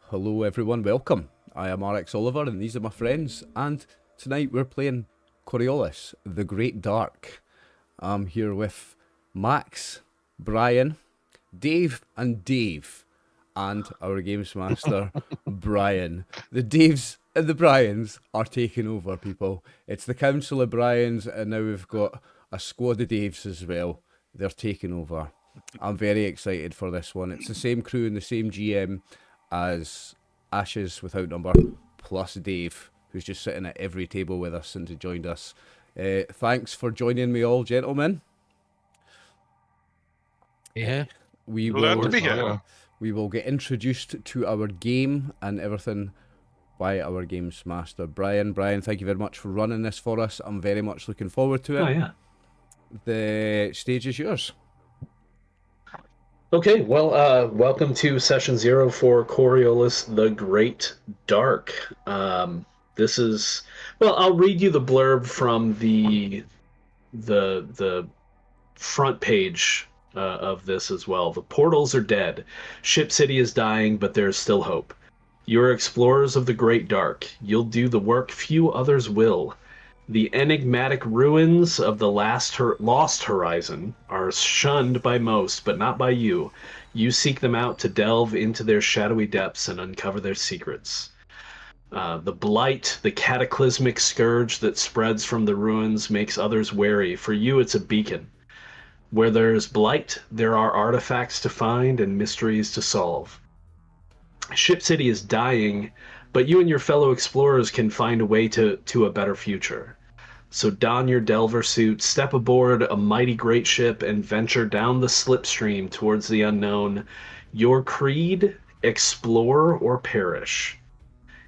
Hello everyone, welcome. I am RxOliver and these are my friends, and tonight we're playing Coriolis, the Great Dark. I'm here with Max, Brian, Dave and Dave, and our games master, Brian. The Daves and the Brians are taking over, people. It's the Council of Brians and now we've got a squad of Daves as well. They're taking over. I'm very excited for this one. It's the same crew and the same GM as Ashes Without Number, plus Dave, who's just sitting at every table with us and joined us. Thanks for joining me all, gentlemen. Yeah. We Glad to be here. We will get introduced to our game and everything by our games master, Brian. Brian, thank you very much for running this for us. I'm very much looking forward to it. Oh, yeah. The stage is yours. Okay, well, welcome to session 0 for Coriolis, the Great Dark. This is, well, I'll read you the blurb from the front page of this as well. The portals are dead. Ship City is dying, but there's still hope. You're explorers of the Great Dark. You'll do the work few others will. The enigmatic ruins of the Lost Horizon are shunned by most, but not by you. You seek them out to delve into their shadowy depths and uncover their secrets. The blight, the cataclysmic scourge that spreads from the ruins, makes others wary. For you, it's a beacon. Where there is blight, there are artifacts to find and mysteries to solve. Ship City is dying, but you and your fellow explorers can find a way to a better future. So don your Delver suit, step aboard a mighty great ship, and venture down the slipstream towards the unknown. Your creed, explore or perish.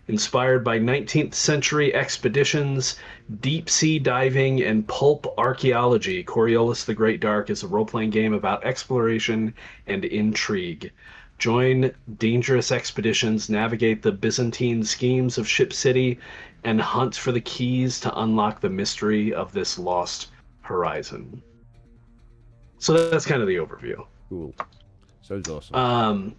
Inspired by 19th century expeditions, deep sea diving, and pulp archaeology, Coriolis the Great Dark is a role-playing game about exploration and intrigue. Join dangerous expeditions, navigate the Byzantine schemes of Ship City, and hunt for the keys to unlock the mystery of this lost horizon. So that's kind of the overview. Cool. Sounds awesome.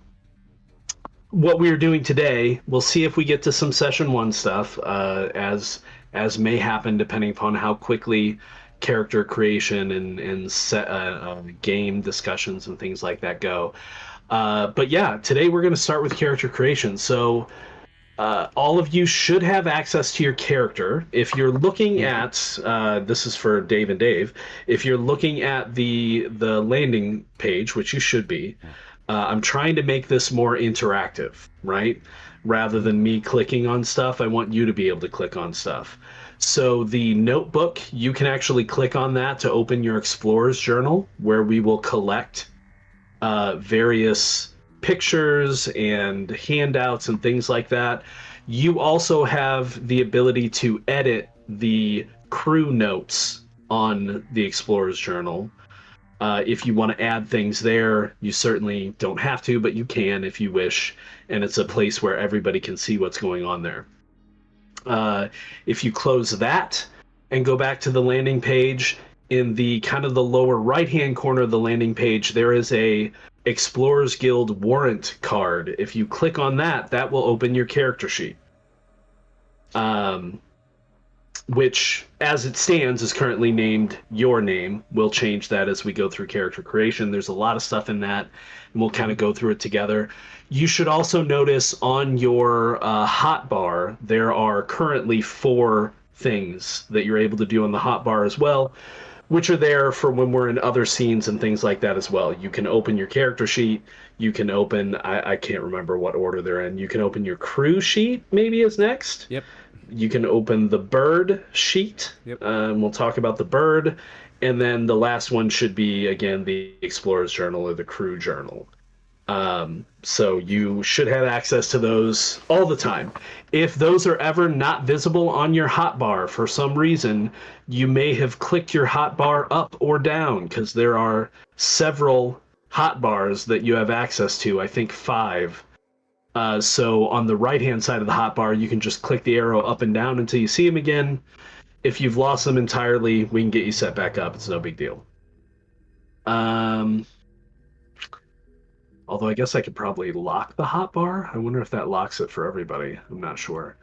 What we're doing today, we'll see if we get to some session 1 stuff, as may happen depending upon how quickly character creation and game discussions and things like that go. But yeah, today we're going to start with character creation. So all of you should have access to your character. If you're looking at, this is for Dave and Dave, if you're looking at the landing page, which you should be, I'm trying to make this more interactive, right? Rather than me clicking on stuff, I want you to be able to click on stuff. So the notebook, you can actually click on that to open your Explorer's Journal, where we will collect various pictures and handouts and things like that. You also have the ability to edit the crew notes on the Explorer's Journal. If you want to add things there, you certainly don't have to, but you can if you wish, and it's a place where everybody can see what's going on there. If you close that and go back to the landing page, in the kind of the lower right-hand corner of the landing page, there is a Explorers Guild warrant card. If you click on that, that will open your character sheet. Which, as it stands, is currently named your name. We'll change that as we go through character creation. There's a lot of stuff in that, and we'll kind of go through it together. You should also notice on your hotbar, there are currently 4 things that you're able to do on the hotbar as well, which are there for when we're in other scenes and things like that as well. You can open your character sheet. You can open, I can't remember what order they're in. You can open your crew sheet, maybe is next. Yep. You can open the bird sheet. Yep. We'll talk about the bird. And then the last one should be, again, the Explorer's Journal or the Crew Journal. So you should have access to those all the time. If those are ever not visible on your hotbar for some reason, you may have clicked your hotbar up or down, because there are several hotbars that you have access to, I think 5. So on the right-hand side of the hotbar, you can just click the arrow up and down until you see them again. If you've lost them entirely, we can get you set back up. It's no big deal. Although I guess I could probably lock the hotbar. I wonder if that locks it for everybody. I'm not sure.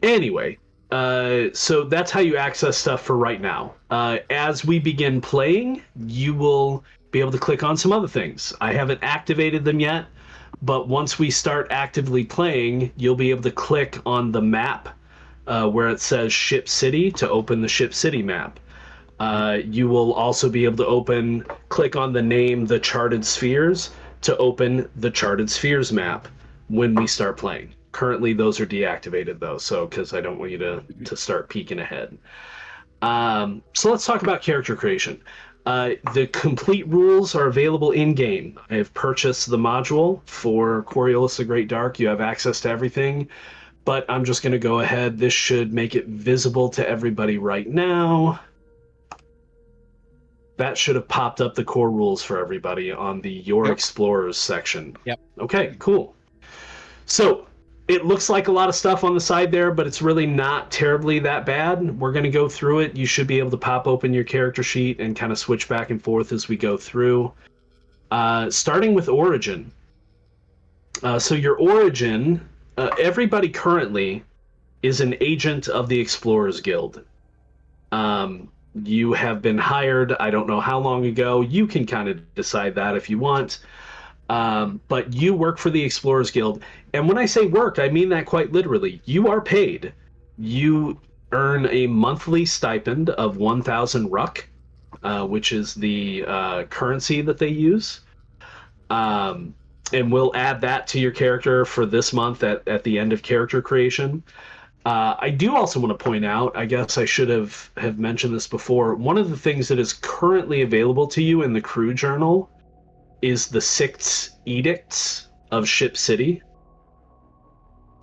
Anyway, so that's how you access stuff for right now. As we begin playing, you will be able to click on some other things. I haven't activated them yet, but once we start actively playing, you'll be able to click on the map where it says Ship City to open the Ship City map. You will also be able to click on the name The Charted Spheres to open the Charted Spheres map when we start playing. Currently, those are deactivated, though, so because I don't want you to start peeking ahead. So let's talk about character creation. The complete rules are available in-game. I have purchased the module for Coriolis the Greatdark. You have access to everything, but I'm just going to go ahead. This should make it visible to everybody right now. That should have popped up the core rules for everybody on the Your Explorers section. Yep. Okay, cool. So it looks like a lot of stuff on the side there, but it's really not terribly that bad. We're going to go through it. You should be able to pop open your character sheet and kind of switch back and forth as we go through. Starting with Origin. So your Origin, everybody currently is an agent of the Explorers Guild. You have been hired, I don't know how long ago. You can kind of decide that if you want. But you work for the Explorers Guild. And when I say work, I mean that quite literally. You are paid. You earn a monthly stipend of 1,000 Ruck, which is the currency that they use. And we'll add that to your character for this month at the end of character creation. I do also want to point out, I guess I should have mentioned this before, one of the things that is currently available to you in the crew journal is the 6 edicts of Ship City.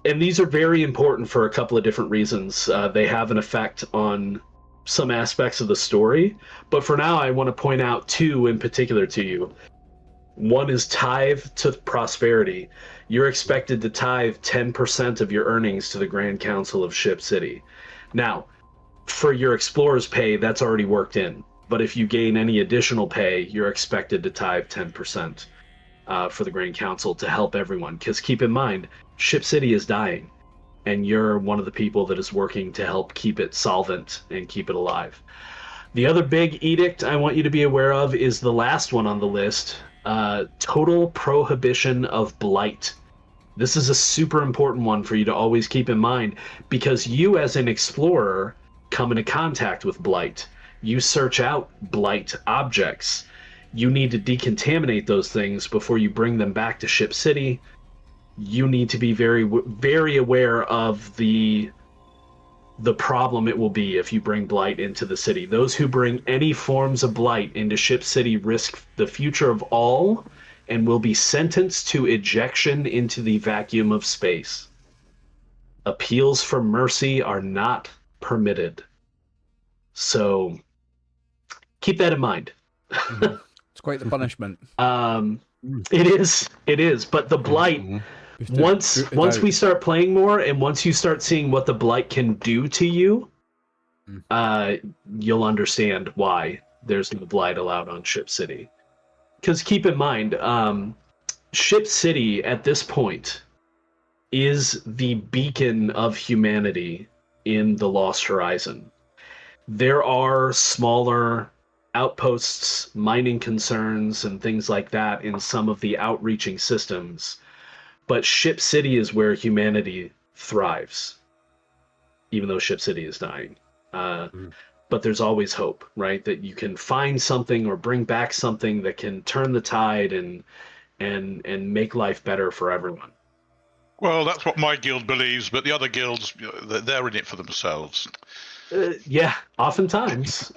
And these are very important for a couple of different reasons. They have an effect on some aspects of the story, but for now I want to point out 2 in particular to you. One is tithe to prosperity. You're expected to tithe 10% of your earnings to the Grand Council of Ship City. Now, for your explorer's pay, that's already worked in. But if you gain any additional pay, you're expected to tithe 10% for the Grand Council to help everyone. Because keep in mind, Ship City is dying, and you're one of the people that is working to help keep it solvent and keep it alive. The other big edict I want you to be aware of is the last one on the list, total prohibition of blight. This is a super important one for you to always keep in mind, because you as an explorer come into contact with blight. You search out blight objects. You need to decontaminate those things before you bring them back to Ship City. You need to be very, very aware of the problem it will be if you bring blight into the city. Those who bring any forms of blight into Ship City risk the future of all and will be sentenced to ejection into the vacuum of space. Appeals for mercy are not permitted. So keep that in mind. Mm-hmm. It's quite the punishment. It is. But the blight, once we start playing more and once you start seeing what the blight can do to you, you'll understand why there's no blight allowed on Ship City. Because keep in mind, Ship City at this point is the beacon of humanity in the Lost Horizon. There are smaller outposts, mining concerns, and things like that in some of the outreaching systems. But Ship City is where humanity thrives, even though Ship City is dying. But there's always hope, right? That you can find something or bring back something that can turn the tide and make life better for everyone. Well, that's what my guild believes, but the other guilds, they're in it for themselves. Yeah, oftentimes.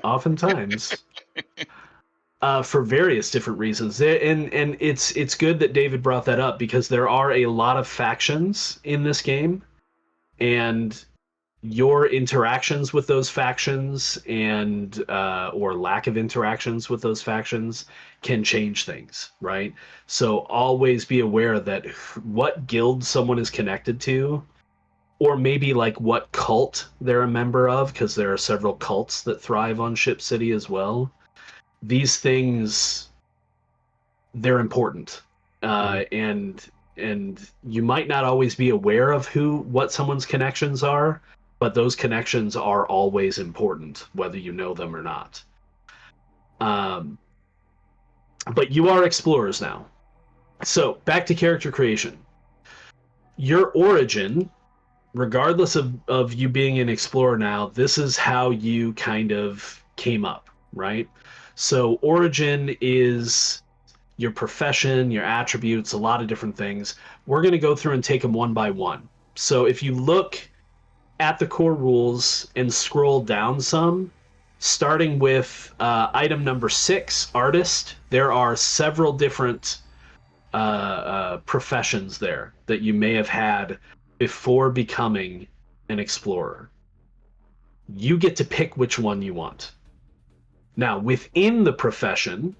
For various different reasons. And it's good that David brought that up, because there are a lot of factions in this game, and your interactions with those factions and or lack of interactions with those factions can change things, right? So always be aware that what guild someone is connected to, or maybe like what cult they're a member of, because there are several cults that thrive on Ship City as well. These things, they're important. and you might not always be aware of what someone's connections are, but those connections are always important, whether you know them or not. But you are explorers now. So back to character creation. Your origin, regardless of you being an explorer now, this is how you kind of came up, right? So origin is your profession, your attributes, a lot of different things. We're going to go through and take them one by one. So if you look at the core rules and scroll down some, starting with item number 6, artist, there are several different professions there that you may have had before becoming an explorer. You get to pick which one you want. Now, within the profession,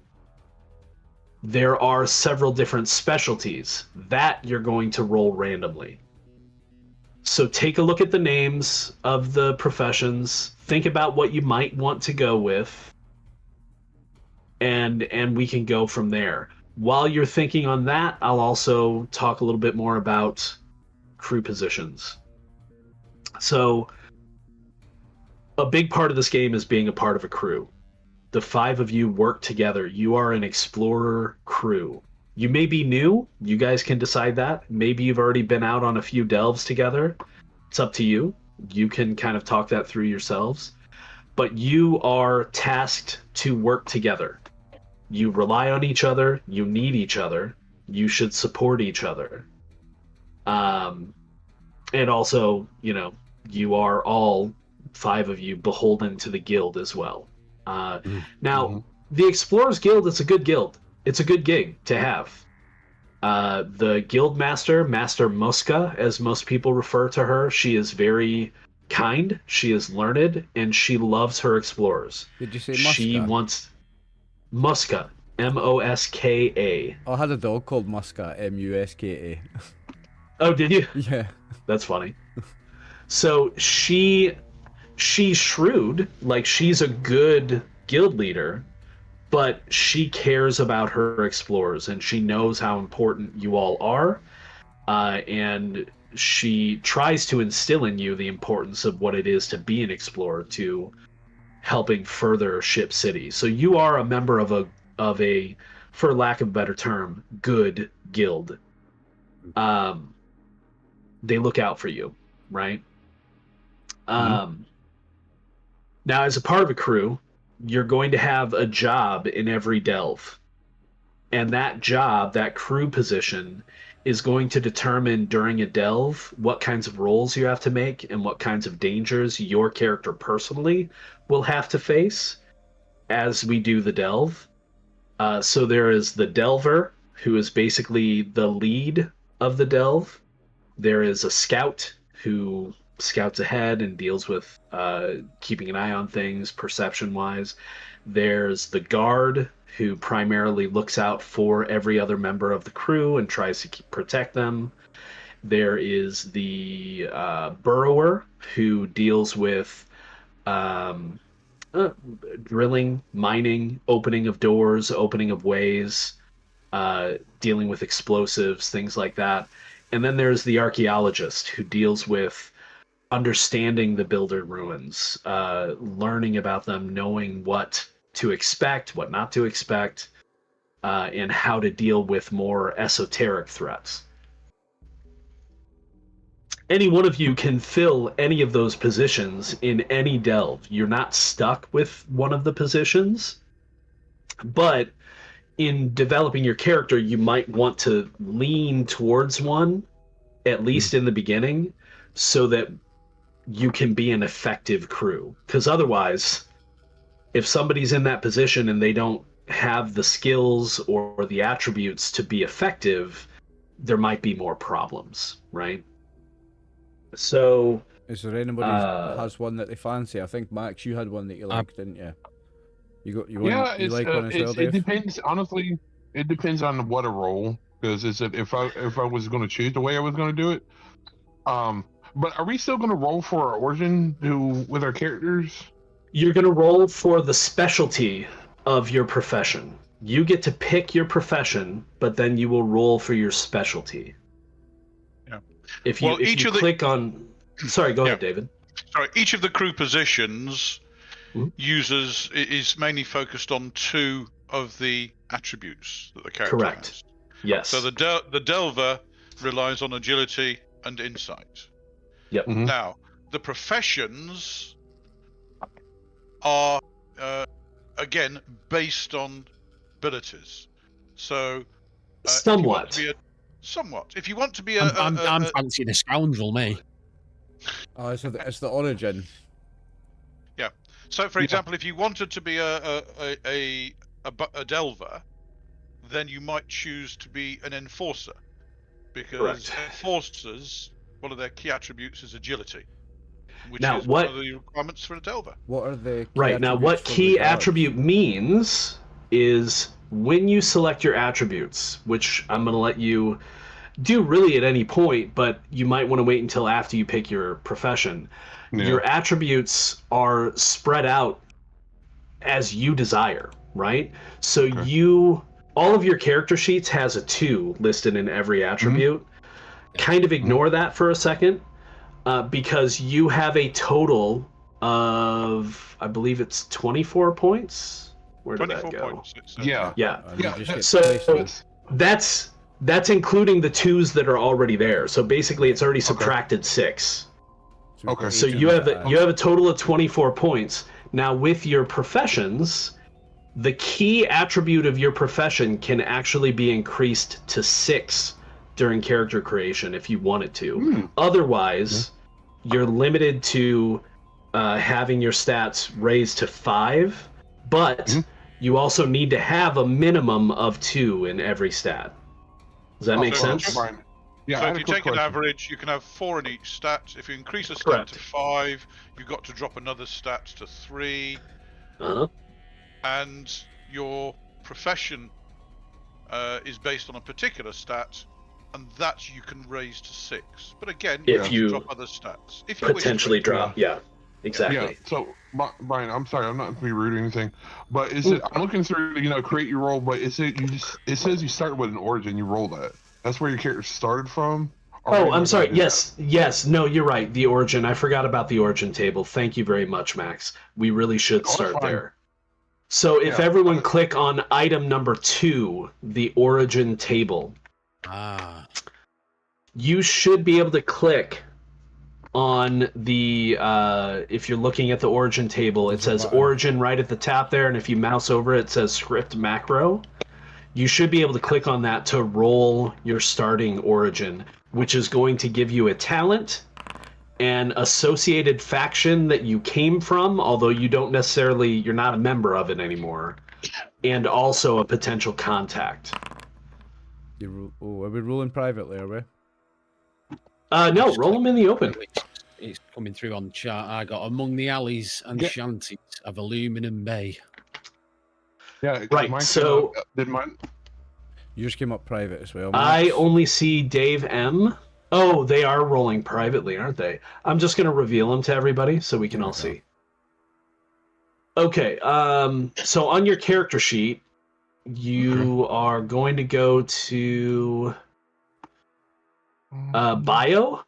there are several different specialties that you're going to roll randomly. So take a look at the names of the professions, think about what you might want to go with, and we can go from there. While you're thinking on that, I'll also talk a little bit more about crew positions. So a big part of this game is being a part of a crew. The 5 of you work together. You are an explorer crew. You may be new. You guys can decide that. Maybe you've already been out on a few delves together. It's up to you. You can kind of talk that through yourselves. But you are tasked to work together. You rely on each other. You need each other. You should support each other. And also, you are all 5 of you beholden to the guild as well. Now, the Explorers Guild is a good guild. It's a good gig to have. The guild master, Master Mosca, as most people refer to her, she is very kind, she is learned, and she loves her explorers. Did you say Muska? She wants Mosca, M-O-S-K-A. I had a dog called Muska, M-U-S-K-A. Oh, did you? Yeah. That's funny. So she's shrewd, like she's a good guild leader, but she cares about her explorers and she knows how important you all are, and she tries to instill in you the importance of what it is to be an explorer, to helping further Ship City. So you are a member of a, for lack of a better term, good guild. They look out for you, right? Now, as a part of a crew, you're going to have a job in every delve. And that job, that crew position, is going to determine during a delve what kinds of rolls you have to make and what kinds of dangers your character personally will have to face as we do the delve. So there is the delver, who is basically the lead of the delve. There is a scout who scouts ahead and deals with keeping an eye on things perception-wise. There's the guard, who primarily looks out for every other member of the crew and tries to protect them. There is the burrower, who deals with drilling, mining, opening of doors, opening of ways, dealing with explosives, things like that. And then there's the archaeologist, who deals with understanding the builder ruins, learning about them, knowing what to expect, what not to expect, and how to deal with more esoteric threats. Any one of you can fill any of those positions in any delve. You're not stuck with one of the positions, but in developing your character, you might want to lean towards one, at least in the beginning, so that you can be an effective crew. Because otherwise, if somebody's in that position and they don't have the skills or the attributes to be effective, there might be more problems, right? So, is there anybody that has one that they fancy? I think Max, you had one that you liked, didn't you? You like one as well, Dave? It depends. Honestly, it depends on what a role. Because if I was going to choose the way I was going to do it, but are we still going to roll for our origin with our characters? You're going to roll for the specialty of your profession. you get to pick your profession, but then you will roll for your specialty. Yeah. If you, Well, if each you of the- click on... Sorry, go Yeah. ahead, David. Sorry, each of the crew positions Mhm. is mainly focused on 2 of the attributes that the character Correct. has. Yes. So the Delver relies on agility and insight. Yep. Mhm. Now, the professions are again based on abilities. So Somewhat. If you want to be I'm fancying a scoundrel, me. Oh, it's the origin. So, for Yeah. example, if you wanted to be a Delver, then you might choose to be an Enforcer, because Correct. Enforcers, one of their key attributes is agility, which Now, is one what- of the requirements for a Delver. What are the key Right, now attributes what for the key guards? attribute means is when you select your attributes, which I'm going to let you do really at any point, but you might want to wait until after you pick your profession. Yeah. Your attributes are spread out as you desire, right? So Okay. all of your character sheets has a 2 listed in every attribute. Kind of ignore that for a second, because you have a total of, I believe it's 24 points. Where did that 24 go? points. It says. Yeah. Yeah. And you Yeah, just get so- placed on- That's including the 2s that are already there. So basically, it's already subtracted 6. we've got Okay. So 18 you have to add. a total of 24 points. Now, with your professions, the key attribute of your profession can actually be increased to 6 during character creation if you wanted to. Otherwise, you're limited to having your stats raised to 5, but you also need to have a minimum of 2 in every stat. Does that make so sense? just- Fine. Yeah, So I if had a you quick take an question. average, you can have 4 in each stat. If you increase a stat Correct. to 5, you've got to drop another stat to 3, Uh-huh. and your profession is based on a particular stat, and that you can raise to 6. But again, you If have you to drop other stats. If you wish to. Potentially drop. Yeah, exactly. Yeah. So, Brian, I'm sorry, I'm not to be rude or anything, but is it? I'm looking through, create your role, but is it? It says you start with an origin, you roll that. That's where your character started from. Or Oh, am I I'm gonna sorry. do that? Yes. No, you're right. The origin. I forgot about the origin table. Thank you very much, Max. We really should Oh, that's start fine. there. So if Yeah. everyone click on item number 2, the origin table, Ah. you should be able to click on the, if you're looking at the origin table, it There's a says button. origin right at the top there, and if you mouse over it, it says script macro. You should be able to click on that to roll your starting origin, which is going to give you a talent, an associated faction that you came from, although you don't necessarily, you're not a member of it anymore, and also a potential contact. Are we rolling privately, are we? No, roll them in the open. It's coming through on chat. I got among the alleys and Yeah. shanties of Aluminum Bay. Yeah. 'cause Right, mine came so- up- did mine? You just came up private as well. I Max. only see Dave M. Oh, they are rolling privately, aren't they? I'm just going to reveal them to everybody so we can all There we see. Okay, so on your character sheet, you are going to go to bio.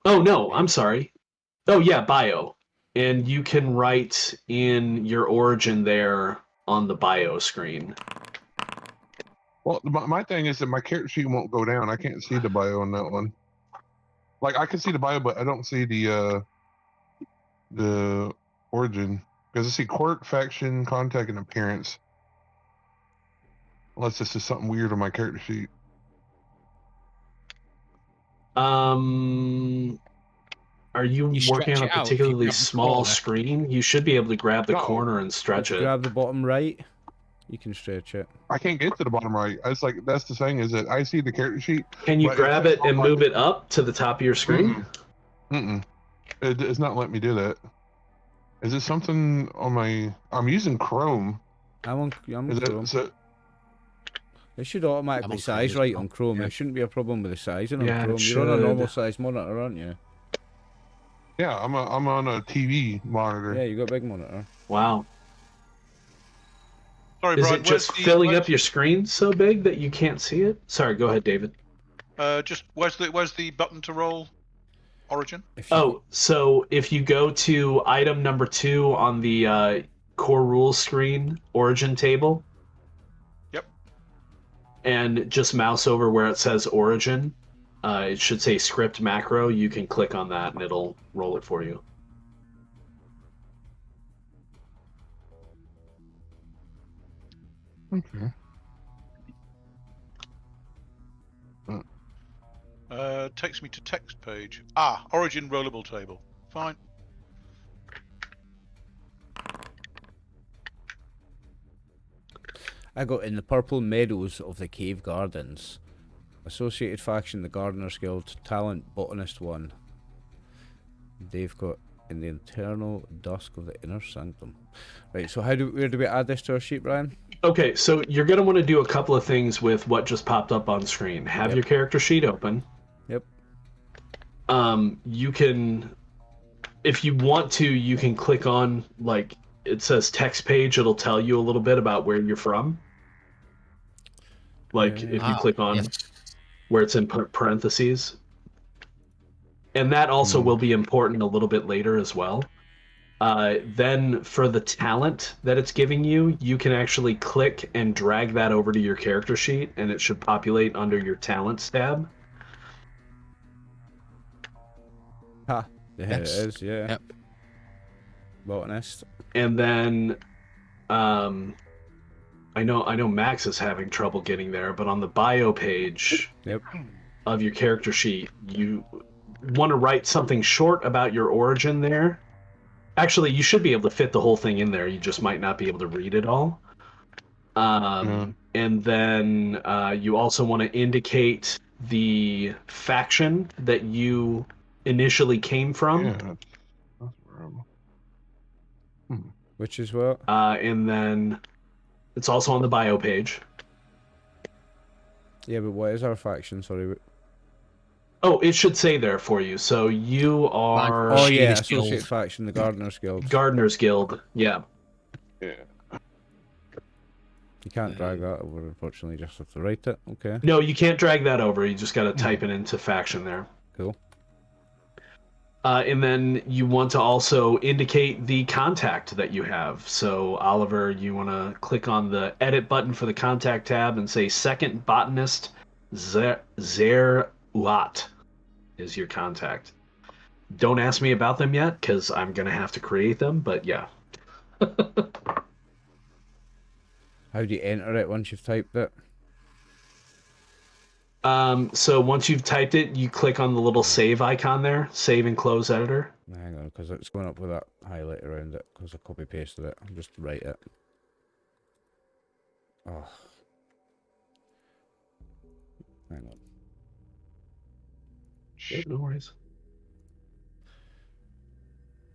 Oh, no, I'm sorry. Oh, yeah, bio. And you can write in your origin there on the bio screen. Well, my thing is that my character sheet won't go down. I can't see the bio on that one. Like I can see the bio, but I don't see the origin, because I see quirk, faction, contact, and appearance. Unless this is something weird on my character sheet. Are you You working stretch on a it out if you particularly grab the small corner. screen? You should be able to grab the No. corner and stretch it. Grab the bottom right. You can stretch it. I can't get to the bottom right. It's like that's the thing, is that I see the character sheet. Can you but grab it's it and not move it up to the top of your screen? It's not letting me do that. Is it something on my? I'm using Chrome. I'm on Is Chrome. it? So, It should automatically I'm on Chrome size as right well. on Chrome. Yeah. It shouldn't be a problem with the sizing on Yeah, it Chrome. You're on a should. normal size monitor, aren't you? yeah, I'm on a TV monitor. Yeah, you got a big monitor. Wow. Sorry, Is Brian. it just filling up your screen so big that you can't see it? Sorry, go ahead, David. Just where's the button to roll? Origin. So if you go to item number 2 on the core rules screen, origin table. Yep. And just mouse over where it says origin. It should say script macro. You can click on that and it'll roll it for you. Okay. Takes me to text page. Origin rollable table. Fine. I got in the purple meadows of the cave gardens. Associated faction, the Gardener's Guild, talent, botanist 1. They've got in the internal dusk of the inner sanctum. Right, so where do we add this to our sheet, Brian? Okay, so you're going to want to do a couple of things with what just popped up on screen. Have your character sheet open. Yep. You can, if you want to, you can click on, like, it says text page. It'll tell you a little bit about where you're from. Like, if you click on where it's in parentheses. And that also will be important a little bit later as well. Then for the talent that it's giving you, you can actually click and drag that over to your character sheet, and it should populate under your talents tab. Ha, yeah, Yes. it is, yeah. Yep. Botanist. And then I know Max is having trouble getting there, but on the bio page of your character sheet, you want to write something short about your origin there. Actually, you should be able to fit the whole thing in there. You just might not be able to read it all. And then you also want to indicate the faction that you initially came from. Yeah, that's where I'm... Which is what? And then it's also on the bio page. Yeah, but what is our faction? Sorry. Oh, it should say there for you. So you are... Oh, yeah, Shadis Guild. Associate Faction, the Gardener's Guild. Gardener's Guild, yeah. Yeah. You can't drag that over, unfortunately, just have to write it. Okay. No, you can't drag that over. You just got to type it into faction there. Cool. And then you want to also indicate the contact that you have. So, Oliver, you want to click on the edit button for the contact tab and say second botanist Zeruat is your contact. Don't ask me about them yet, because I'm going to have to create them, but yeah. How do you enter it once you've typed it? So once you've typed it, you click on the little save icon there, save and close editor. Hang on, because it's going up with that highlight around it, because I copy-pasted it. I'll just write it. Oh. Hang on. Shit, no worries.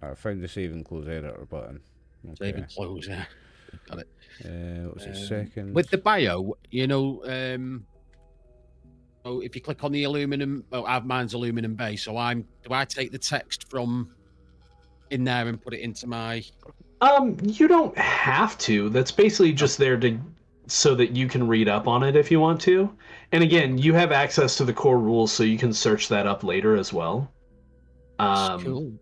I found the save and close editor button. Okay. Save and close, yeah. Got it. What was it, second? With the bio, you know, oh, if you click on the aluminum, well, mine's aluminum base, so do I take the text from in there and put it into my... You don't have to. That's basically just there so that you can read up on it if you want to. And again, you have access to the core rules, so you can search that up later as well. Cool.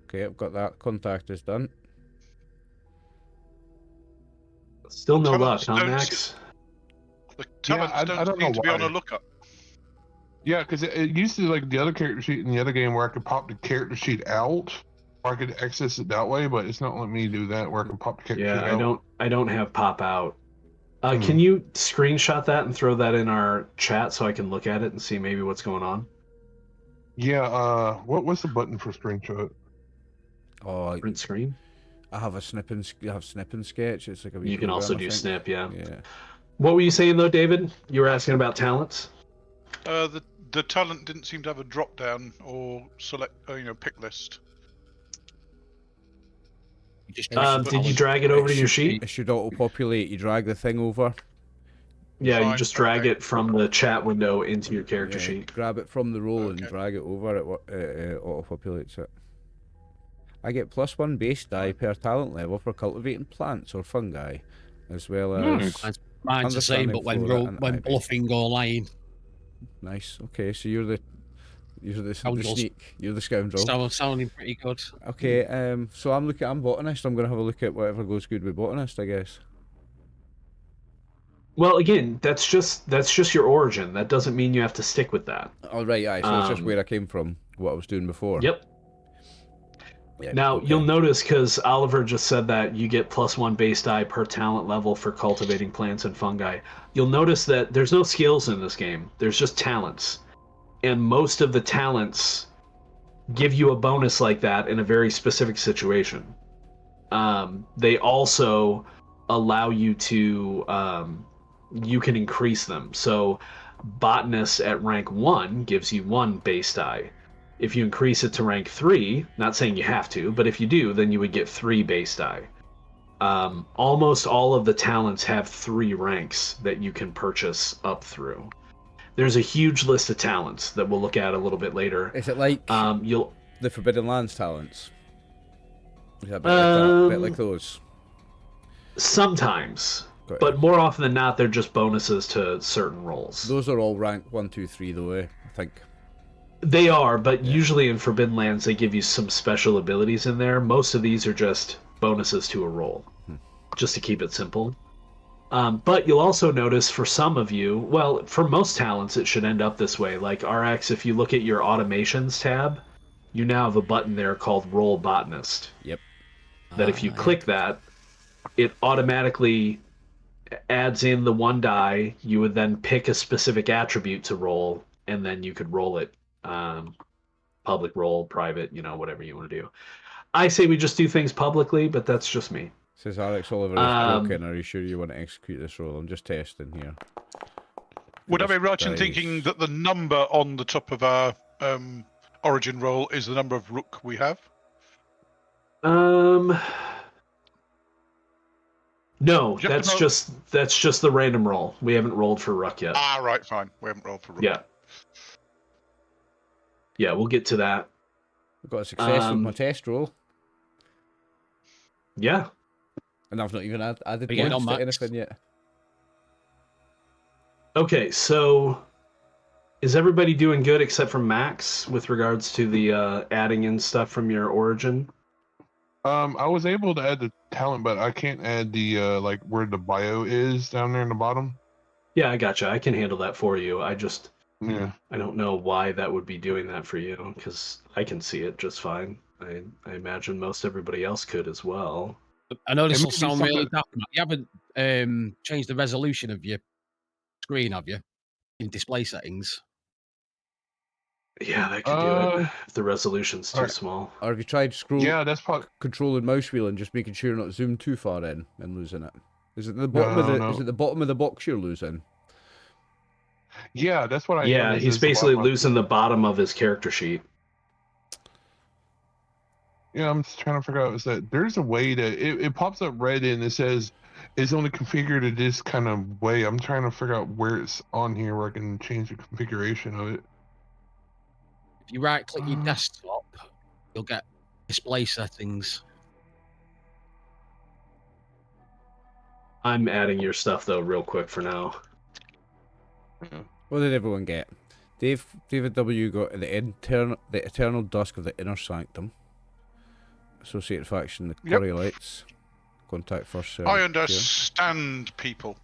Okay, I've got that. Contact is done. Still no luck, Talents huh, don't Max? The talents I don't don't seem know to be on a why. lookup. Yeah, because it used to like the other character sheet in the other game where I could pop the character sheet out, or I could access it that way, but it's not letting me do that where I can pop the character sheet Yeah, out. I don't have pop out. Can you screenshot that and throw that in our chat so I can look at it and see maybe what's going on? Yeah, what's the button for screenshot? Oh, Print screen? I have a snip and sketch. It's like a wee You can program, also I do think. snip, yeah. Yeah. What were you saying though, David? You were asking about talents? The talent didn't seem to have a drop down or select, pick list. You just Did you drag it over to your sheet? It should auto-populate. You drag the thing over. Yeah, you Fine, just drag okay. it from the chat window into your character Yeah, sheet. grab it from the roll and Okay. drag it over. It auto-populates it. I get +1 base die per talent level for cultivating plants or fungi, as well as Mine's the same, but when bluffing or lying. Nice. Okay, so you're the Scoundrels. sneak. You're the scoundrel. Sounding pretty good. Okay. So I'm botanist. I'm gonna have a look at whatever goes good with botanist, I guess. Well, again, that's just your origin. That doesn't mean you have to stick with that. Oh right, aye. So it's just where I came from, what I was doing before. Yep. Yeah, Now, okay. you'll notice, because Oliver just said that you get +1 base die per talent level for cultivating plants and fungi. You'll notice that there's no skills in this game. There's just talents. And most of the talents give you a bonus like that in a very specific situation. They also allow you to... you can increase them. So, botanist at rank 1 gives you 1 base die. If you increase it to rank 3, not saying you have to, but if you do, then you would get 3 base die. Almost all of the talents have 3 ranks that you can purchase up through. There's a huge list of talents that we'll look at a little bit later. Is it like the Forbidden Lands talents? Is that a bit like that? A bit like those? Sometimes. But more often than not, they're just bonuses to certain roles. Those are all rank 1, 2, 3 though, I think. They are, but usually in Forbidden Lands they give you some special abilities in there. Most of these are just bonuses to a roll, just to keep it simple. But you'll also notice for some of you, well, for most talents it should end up this way. Like RX, if you look at your automations tab, you now have a button there called Roll Botanist. Yep. That if you click that, it automatically adds in the 1 die. You would then pick a specific attribute to roll, and then you could roll it. Public roll, private, whatever you want to do. I say we just do things publicly, but that's just me. Says RxOliver is broken. Are you sure you want to execute this roll? I'm just testing here. Would I be right in thinking that the number on the top of our origin roll is the number of Ruck we have? No, that's just the random roll. We haven't rolled for Ruck yet. Ah, right, fine. We haven't rolled for Ruck. Yeah, we'll get to that. I've got a success with my test roll. Yeah. And I've not even added points to anything yet. Okay, so is everybody doing good except for Max with regards to the adding in stuff from your origin? I was able to add the talent, but I can't add the like where the bio is down there in the bottom. Yeah, I gotcha. I can handle that for you. I don't know why that would be doing that for you, because I can see it just fine. I imagine most everybody else could as well. I know this will sound really dark. You haven't changed the resolution of your screen, have you? In display settings. Yeah, that could do it if the resolution's too small. Or have you tried that's control and mouse wheel and just making sure you're not zoomed too far in and losing it? Is it the bottom Is it the bottom of the box you're losing? Yeah, that's what I. Yeah, he's basically losing the bottom of his character sheet. Yeah, I'm just trying to figure out, is that there's a way to it pops up red and it says it's only configured in this kind of way. I'm trying to figure out where it's on here where I can change the configuration of it. If you right click your desktop, you'll get display settings. I'm adding your stuff though real quick for now. What did everyone get? David W got the eternal dusk of the inner sanctum. Associated faction, the Coriolites. Contact first serve. I understand people.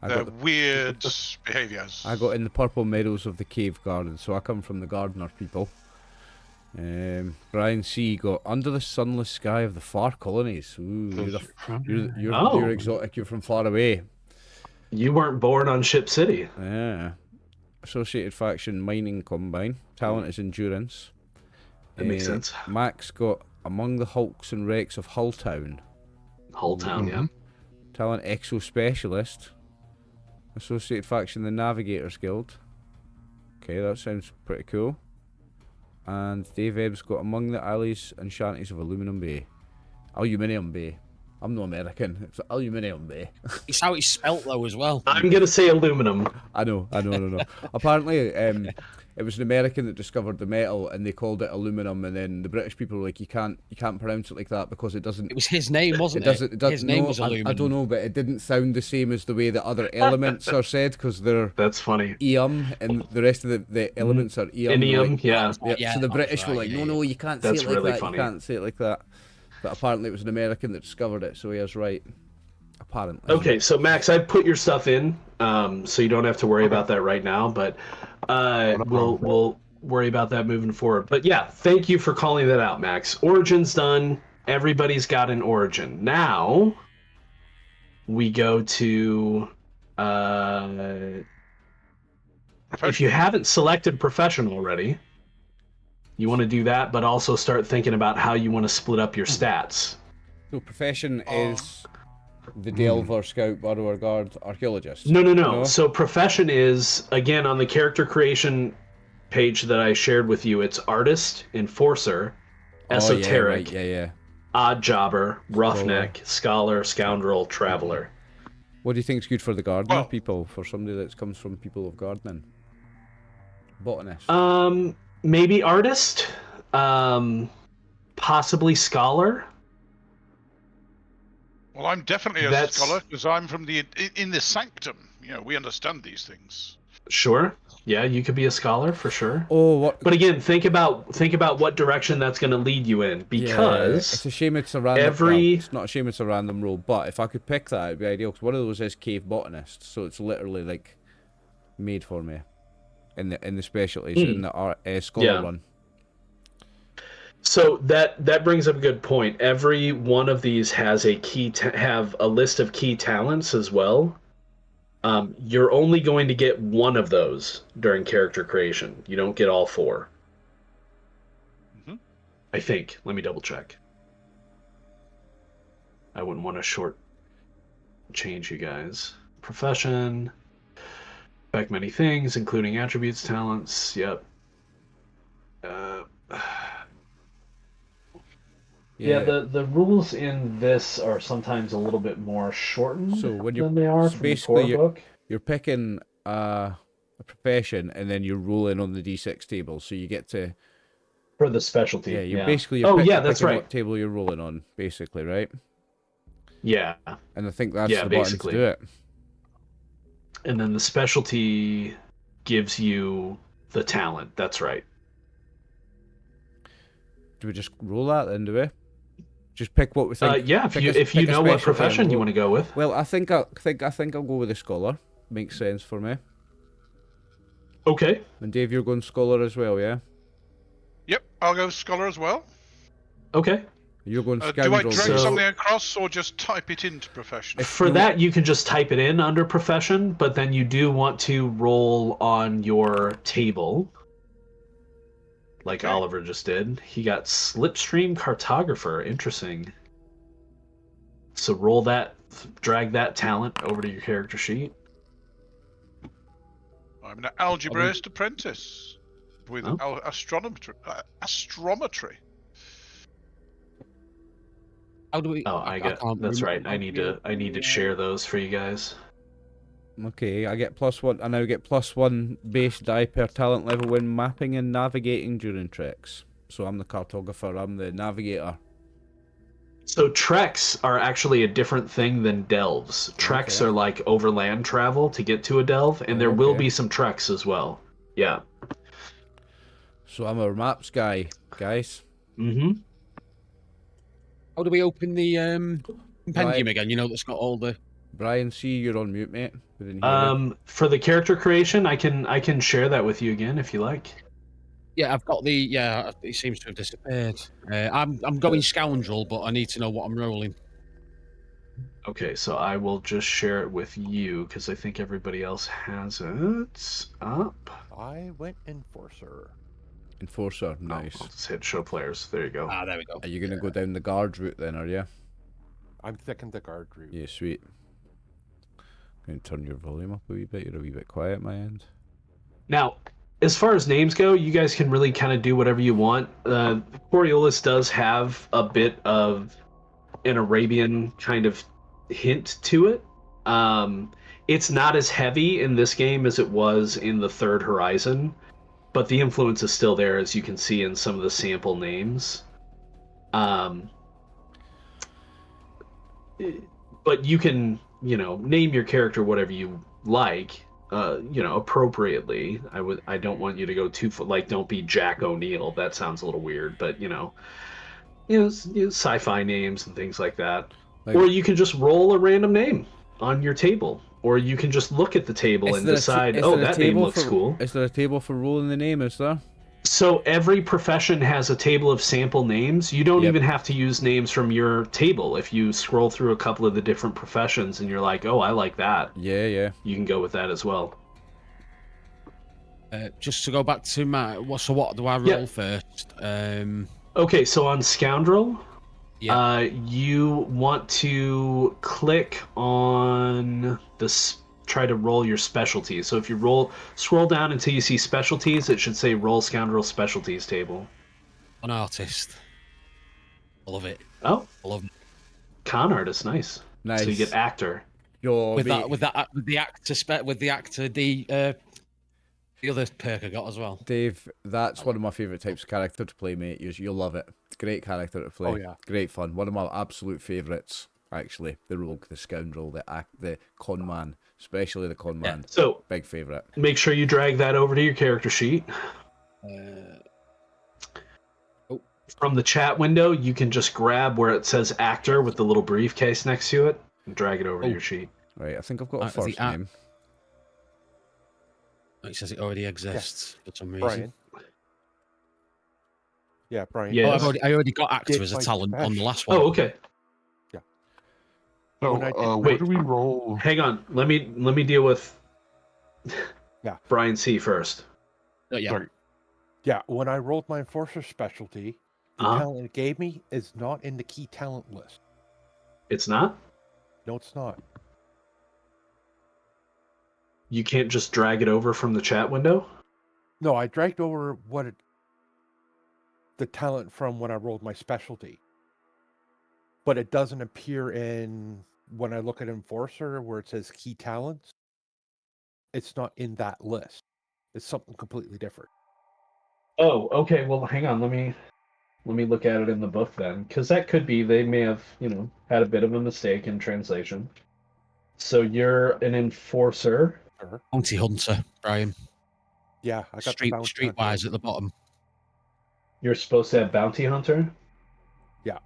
Their weird behaviours. I got in the purple meadows of the cave garden, so I come from the gardener people. Brian C got under the sunless sky of the far colonies. Ooh, you're exotic. You're from far away. You weren't born on Ship City. Yeah. Associated faction mining combine. Talent is endurance. That makes sense. Max got among the hulks and wrecks of Hulltown. Hulltown, yeah. Talent exo specialist. Associated faction the Navigators Guild. Okay, that sounds pretty cool. And Dave Ebbs got among the alleys and shanties of Aluminum Bay. Aluminium Bay. I'm no American. It's Aluminium Bay. It's how it's spelt though as well. I'm gonna say aluminum. I know. Apparently, it was an American that discovered the metal, and they called it aluminum, and then the British people were like, you can't pronounce it like that because it doesn't. It was his name, wasn't it? His name was aluminum. I don't know, but it didn't sound the same as the way that other elements are said, because they're That's funny. and the rest of the elements are Inium, yeah. So the British were like, no, you can't say it like really that. funny. You can't say it like that. But apparently it was an American that discovered it, so he was right. Apparently. Okay, so Max, I put your stuff in, so you don't have to worry about that right now, but we'll worry about that moving forward. But yeah, thank you for calling that out, Max. Origin's done. Everybody's got an origin. Now we go to if you haven't selected profession already, you want to do that, but also start thinking about how you want to split up your stats. So profession is the Delver, Scout, Burrower, Guard, Archaeologist. No. So profession is, again, on the character creation page that I shared with you, it's Artist, Enforcer, Esoteric, Odd Jobber, Roughneck, Scholar, Scoundrel, Traveler. What do you think is good for the gardener people, for somebody that comes from people of gardening? Botanist. Maybe Artist, possibly Scholar. Well, I'm definitely a scholar because I'm from in the sanctum. You know, we understand these things. Sure. Yeah, you could be a scholar for sure. Oh, what? But again, think about what direction that's going to lead you in, because it's a shame it's a random. It's not a shame it's a random role, but if I could pick that, it'd be ideal. Because one of those is cave botanist, so it's literally like made for me in the specialties in the scholar one. So that brings up a good point. Every one of these has a have a list of key talents as well. You're only going to get one of those during character creation. You don't get all four. Mm-hmm. I think. Let me double check. I wouldn't want to change you guys. Profession. Affect many things, including attributes, talents. Yep. Yeah, the rules in this are sometimes a little bit more shortened than they are from the core book. You're picking a profession, and then you're rolling on the D6 table, so you get to... For the specialty, you're that's picking right. What table you're rolling on, basically, right? Yeah. And I think that's the button to do it. And then the specialty gives you the talent, that's right. Do we just roll that then, do we? Just pick what we think. If you know what profession you want to go with. Well, I think I'll go with the scholar. Makes sense for me. Okay. And Dave, you're going scholar as well, yeah? Yep, I'll go scholar as well. Okay. You're going scoundrel. Do I drag something across or just type it into profession? For that, you can just type it in under profession, but then you do want to roll on your table. Like Oliver just did. He got Slipstream Cartographer. Interesting. So roll that, drag that talent over to your character sheet. I'm an algebraist apprentice with astrometry. How do we? Oh, that's right. I need to share those for you guys. Okay, I get +1. I now get +1 base die per talent level when mapping and navigating during treks. So I'm the cartographer. I'm the navigator. So treks are actually a different thing than delves. Treks are like overland travel to get to a delve, and there will be some treks as well. Yeah. So I'm a maps guy, guys. Mm-hmm. How do we open the compendium again? You know, that's got all the... Brian, see, you're on mute, mate. For the character creation, I can share that with you again if you like. Yeah, I've got the... Yeah, it seems to have disappeared. I'm going scoundrel, but I need to know what I'm rolling. Okay, so I will just share it with you, because I think everybody else has it up. I went Enforcer. Enforcer, nice. I'll just hit show players. There you go. Ah, there we go. Are you going to go down the guard route then, are you? I'm thinking the guard route. Yeah, sweet. I'm going to turn your volume up a wee bit. You're a wee bit quiet at my end. Now, as far as names go, you guys can really kind of do whatever you want. Coriolis does have a bit of an Arabian kind of hint to it. It's not as heavy in this game as it was in the Third Horizon. but the influence is still there, as you can see in some of the sample names. But you can, name your character whatever you like, appropriately. I don't want you to go too like, don't be Jack O'Neill. That sounds a little weird, but sci-fi names and things like that. Or you can just roll a random name on your table, or you can just look at the table and decide, that name looks cool. Is there a table for rolling the name? Is there? So every profession has a table of sample names. You don't even have to use names from your table. If you scroll through a couple of the different professions and you're like, oh, I like that. Yeah. You can go with that as well. Just to go back to what do I roll first? Okay, so on Scoundrel, you want to click on this. Try to roll your specialties. So if you scroll down until you see specialties, it should say Roll Scoundrel Specialties table. An artist. I love it. Oh, I love it. Con artist, nice. So you get actor. With the actor, the other perk I got as well. Dave, that's one of my favourite types of character to play, mate. You'll love it. Great character to play. Oh, yeah. Great fun. One of my absolute favourites, actually. The rogue, the scoundrel, the con man. Especially the con man. So big favourite. Make sure you drag that over to your character sheet. From the chat window, you can just grab where it says actor with the little briefcase next to it and drag it over to your sheet. Right, I think I've got a first name. It says it already exists for some reason. Brian. Yeah, Brian. Yes. Oh, I already got actor as a talent on the last one. Oh, okay. So, where do we roll? Hang on. Let me deal with Brian C first. Sorry. Yeah, when I rolled my Enforcer specialty, the talent it gave me is not in the key talent list. It's not? No, it's not. You can't just drag it over from the chat window? No, I dragged over the talent from when I rolled my specialty. But it doesn't appear when I look at Enforcer where it says key talents. It's not in that list. It's something completely different. Oh, okay. Well, hang on. Let me look at it in the book then, because that could be they may have had a bit of a mistake in translation. So you're an enforcer. Bounty hunter, Brian. Yeah, I got streetwise at the bottom. You're supposed to have bounty hunter. Yeah,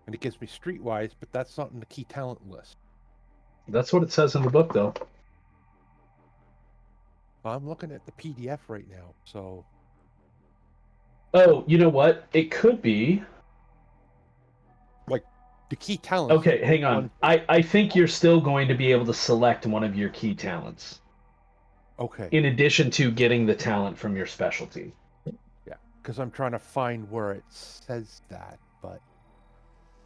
and it gives me streetwise, but that's not in the key talent list. That's what it says in the book, though. I'm looking at the PDF right now, so. Oh, you know what? It could be. Like, the key talent. Okay, hang on. I think you're still going to be able to select one of your key talents. Okay. In addition to getting the talent from your specialty. Yeah, because I'm trying to find where it says that, but.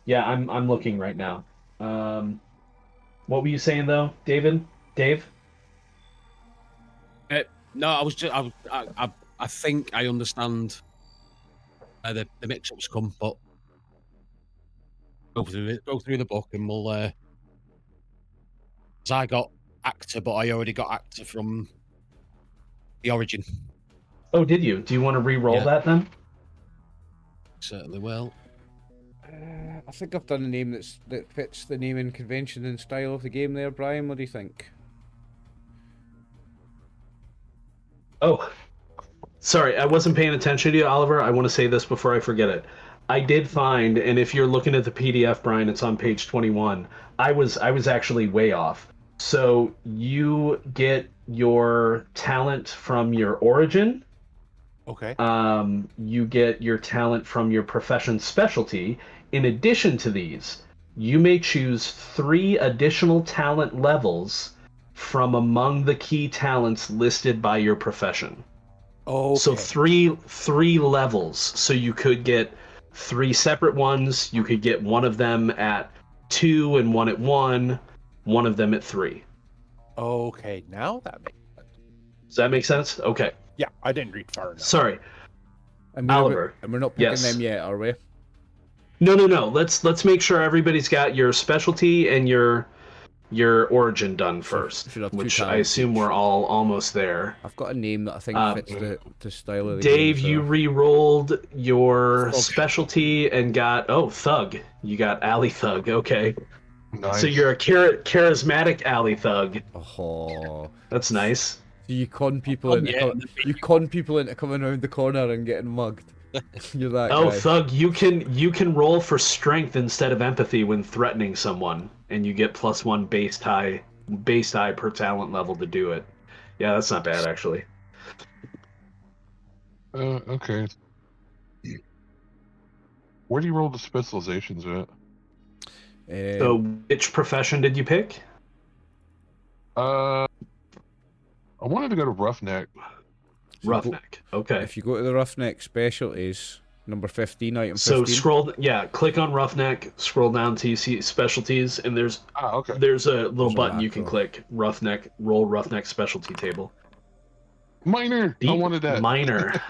Yeah, I'm looking right now. What were you saying though, David? Dave? No, I was just I think I understand where the mix-ups come, but go through the book and we'll. Because I got actor, but I already got actor from the origin. Oh, did you? Do you want to re-roll that then? Certainly will. I think I've done a name that fits the naming convention and style of the game there, Brian. What do you think? Oh, sorry, I wasn't paying attention to you, Oliver. I want to say this before I forget it. I did find, and if you're looking at the PDF, Brian, it's on page 21. I was actually way off. So you get your talent from your origin. Okay. You get your talent from your profession specialty. In addition to these, you may choose 3 additional talent levels from among the key talents listed by your profession. Oh, so three levels. So you could get 3 separate ones. You could get one of them at 2 and one at 1. One of them at 3. Okay, now that makes sense. Does that make sense? Okay. Yeah, I didn't read far enough. Sorry, And Oliver. we're not picking Yes. them yet, are we? No. Let's make sure everybody's got your specialty and your your origin done first, should have two which I talents assume each. we're all almost there. I've got a name that I think fits the style of the Dave, game. you re-rolled your Thug. specialty and got thug. You got alley thug. Okay, Nice. so you're a charismatic alley thug. Oh, That's nice. so you con people into coming around the corner and getting mugged. You're that guy. Thug, you can roll for strength instead of empathy when threatening someone, and you get +1 base die per talent level to do it. Yeah, that's not bad actually. Okay. Where do you roll the specializations at? So, which profession did you pick? I wanted to go to Roughneck. Roughneck. Okay. If you go to the Roughneck specialties, number 15, item 15. So click on Roughneck, scroll down till you see specialties, and there's okay. there's a little There's a button you can macro. click. Roughneck, roll Roughneck specialty table. Minor. I wanted that. Minor.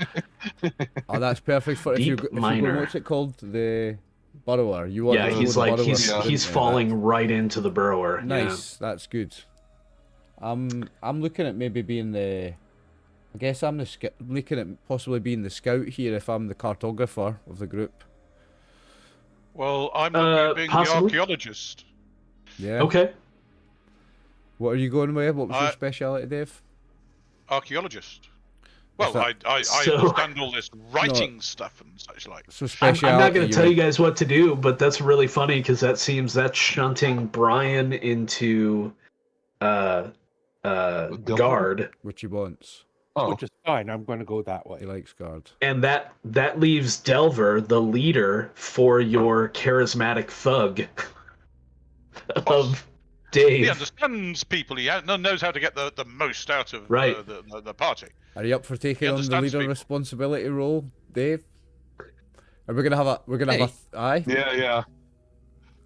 Oh, that's perfect for if you Deep go, minor. what's it called? The burrower. You want Yeah, to go he's the like burrower, he's didn't he's you? falling right into the burrower. Nice, that's good. I'm looking at maybe being the. I guess I'm looking at possibly being the scout here if I'm the cartographer of the group. Well, I'm looking being possibly. the archaeologist. Yeah. Yeah. Okay. What are you going with? What was your I- speciality, Dave? Archaeologist. Well, that? I So- understand all this writing stuff and such like. So I'm speciality. not going to tell you guys what to do, but that's really funny because that's shunting Brian into guard, Which he wants. Oh, Which is fine. I'm going to go that way. He likes guard. and that leaves Delver the leader for your charismatic thug of Dave. He understands people. He knows how to get the most out of Right. the party. Are you up for taking on the understands leader people. responsibility role, Dave? Are we gonna have a? We're gonna have a. Aye. yeah.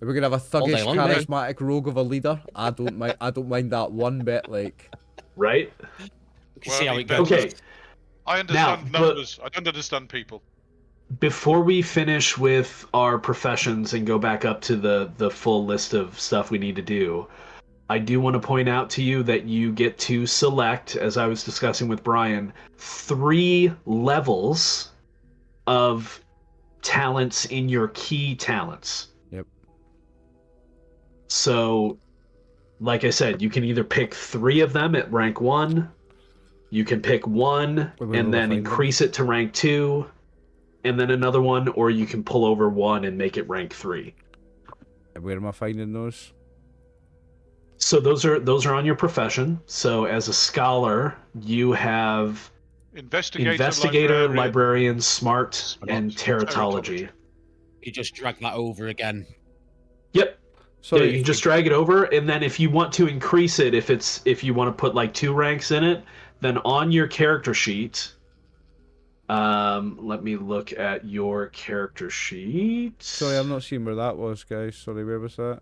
Are we gonna have a thuggish, day long, mate. charismatic rogue of a leader? I don't mind. I don't mind that one bit. Like, Right? We can Well, see I how mean, it goes. Okay. I understand but- numbers. I don't understand people. Before we finish with our professions and go back up to the full list of stuff we need to do, I do want to point out to you that you get to select, as I was discussing with Brian, 3 levels of talents in your key talents. Yep. So, like I said, you can either pick 3 of them at rank 1, you can pick 1 Wait, and we'll then find them. increase it to rank 2, and then another one, or you can pull over 1 and make it rank 3. where am I finding those? So those are on your profession. So as a scholar, you have investigator, librarian, smart, and teratology. You just drag that over again. Yep. Sorry, Yeah, you can just drag it over, and then if you want to increase it, if you want to put like 2 ranks in it, then on your character sheet, let me look at your character sheet. Sorry, I'm not seeing where that was, guys. Sorry, where was that?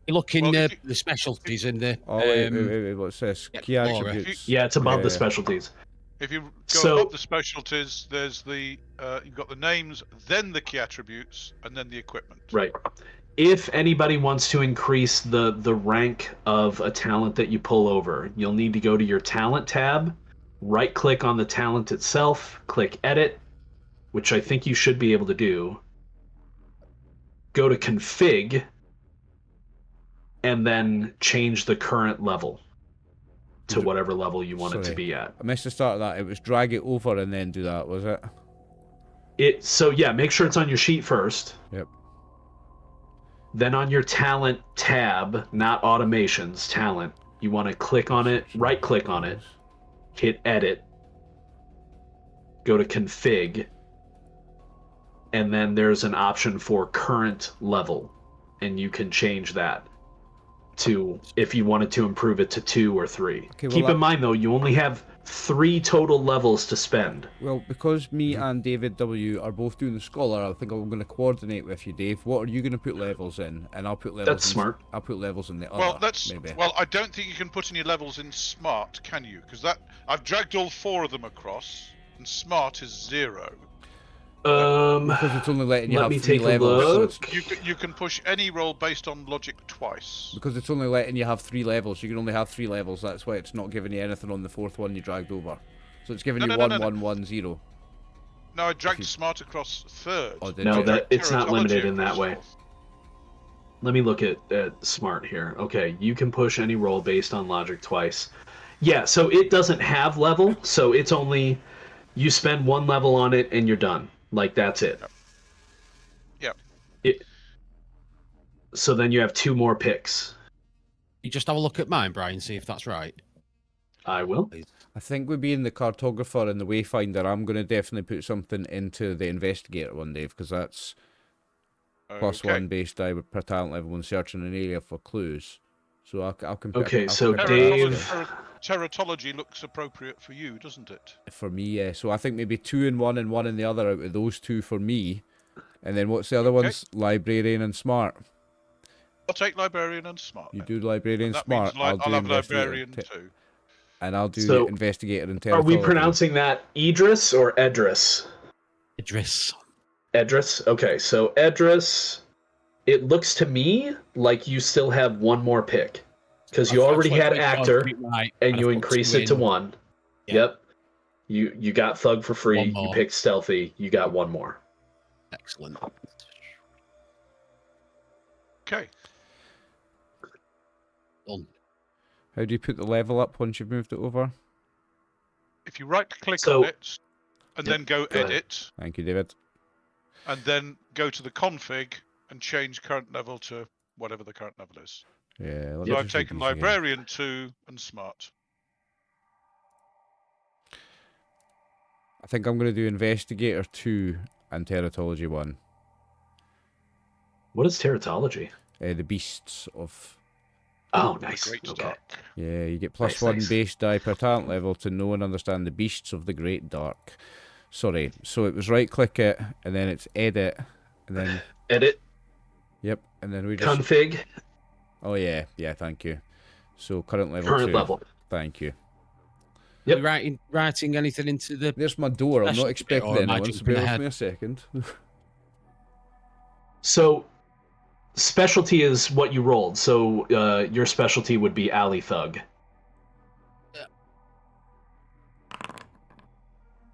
You look in Well, if the specialties in the. Oh, wait, what's this? yeah, Key Laura. attributes. Yeah, it's above the Yeah. specialties. If you go So- above the specialties, there's the you've got the names, then the key attributes, and then the equipment. Right. If anybody wants to increase the rank of a talent that you pull over, you'll need to go to your talent tab, right click on the talent itself, click edit, which I think you should be able to do. Go to config, and then change the current level to whatever level you want it to Sorry. be at. I missed the start of that. It was drag it over and then do that, was it? So yeah, make sure it's on your sheet first. Yep. Then on your talent tab, not automations, talent, you want to click on it, right click on it, hit edit, go to config, and then there's an option for current level, and you can change that to if you wanted to improve it to 2 or 3. Okay, well, Keep that- in mind though, you only have 3 total levels to spend. Well, because me and David W are both doing the scholar, I think I'm going to coordinate with you, Dave. What are you going to put levels in? And I'll put levels. That's in, smart. I'll put levels in the Well, other. that's maybe. well. I don't think you can put any levels in smart, can you? Because I've dragged all 4 of them across, and smart is 0. Because it's only letting you Let have me 3 take a levels. So look. it's, You can push any roll based on logic twice. because it's only letting you have 3 levels. You can only have 3 levels. That's why it's not giving you anything on the 4th one you dragged over. So it's giving you 1-1-1-0. No, I dragged smart across 3rd. Oh, did No, you? that it's not Teratology limited in that across way. 4th. Let me look at smart here. Okay, you can push any roll based on logic twice. Yeah, so it doesn't have level, so it's only you spend 1 level on it and you're done. Like that's it. Yep. So then you have 2 more picks. You just have a look at mine, Brian, see if that's right. I will. I think with being the cartographer and the wayfinder, I'm going to definitely put something into the investigator one, Dave, because that's +1 base die per talent level when searching an area for clues. So I'll compare. Okay, I'll so compare Dave- Teratology looks appropriate for you, doesn't it? for me, yeah. So I think maybe 2 in one and 1 in the other out of those 2 for me. And then what's the other ones? Librarian and smart. I'll take librarian and smart. You then. do librarian And that smart. means I'll do have investigator. librarian too. And I'll do So, investigator and Are we teratology. pronouncing that Idris or Edris? Idris. Edris? Okay, so Edris, it looks to me like you still have 1 more pick. Because you already had actor, right, and I've you got increase 2 it to in. 1. Yeah. Yep. You got Thug for free, 1 you more. picked Stealthy, you got 1 more. Excellent. Okay. Done. How do you put the level up once you've moved it over? If you right click So- on it and Yep, then go go ahead. edit Thank you, David. and then go to the config and change current level to whatever the current level is. Yeah. Let So me I've just read taken these again. librarian 2 and smart. I think I'm going to do investigator 2 and teratology 1. What is teratology? The beasts of. Oh, The nice. Great Okay. Dark. Yeah, you get Nice, +1 nice. base die per talent level to know and understand the beasts of the Great Dark. Sorry, so it was right click it, and then it's edit, and then Edit, yep, and then we just. config, Oh yeah, thank you. So current level current 2. level. Thank you. Yep. Are you writing anything into the... There's my door. I'm not Special expecting bit, or am I anyone, so jumping bear with ahead? me a second. So, specialty is what you rolled. So, your specialty would be Alley Thug.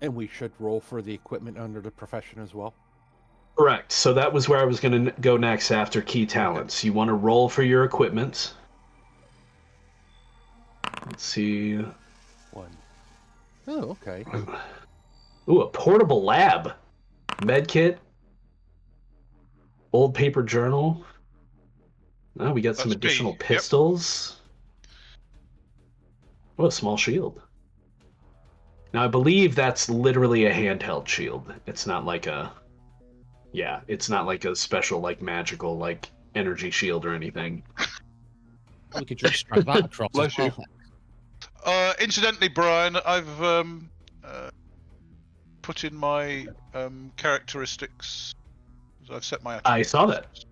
And we should roll for the equipment under the profession as well. Correct. So that was where I was going to go next after key talents. You want to roll for your equipment. Let's see. 1. Oh, okay. Ooh, a portable lab. Medkit. Old paper journal. Oh, we got some That's B, additional yep. pistols. Oh, a small shield. Now, I believe that's literally a handheld shield. It's not like a... Yeah, it's not like a special, like, magical, like, energy shield or anything. We could just drag that across Bless as you. well. Incidentally, Brian, I've put in my characteristics. I've set my I saw that. attributes.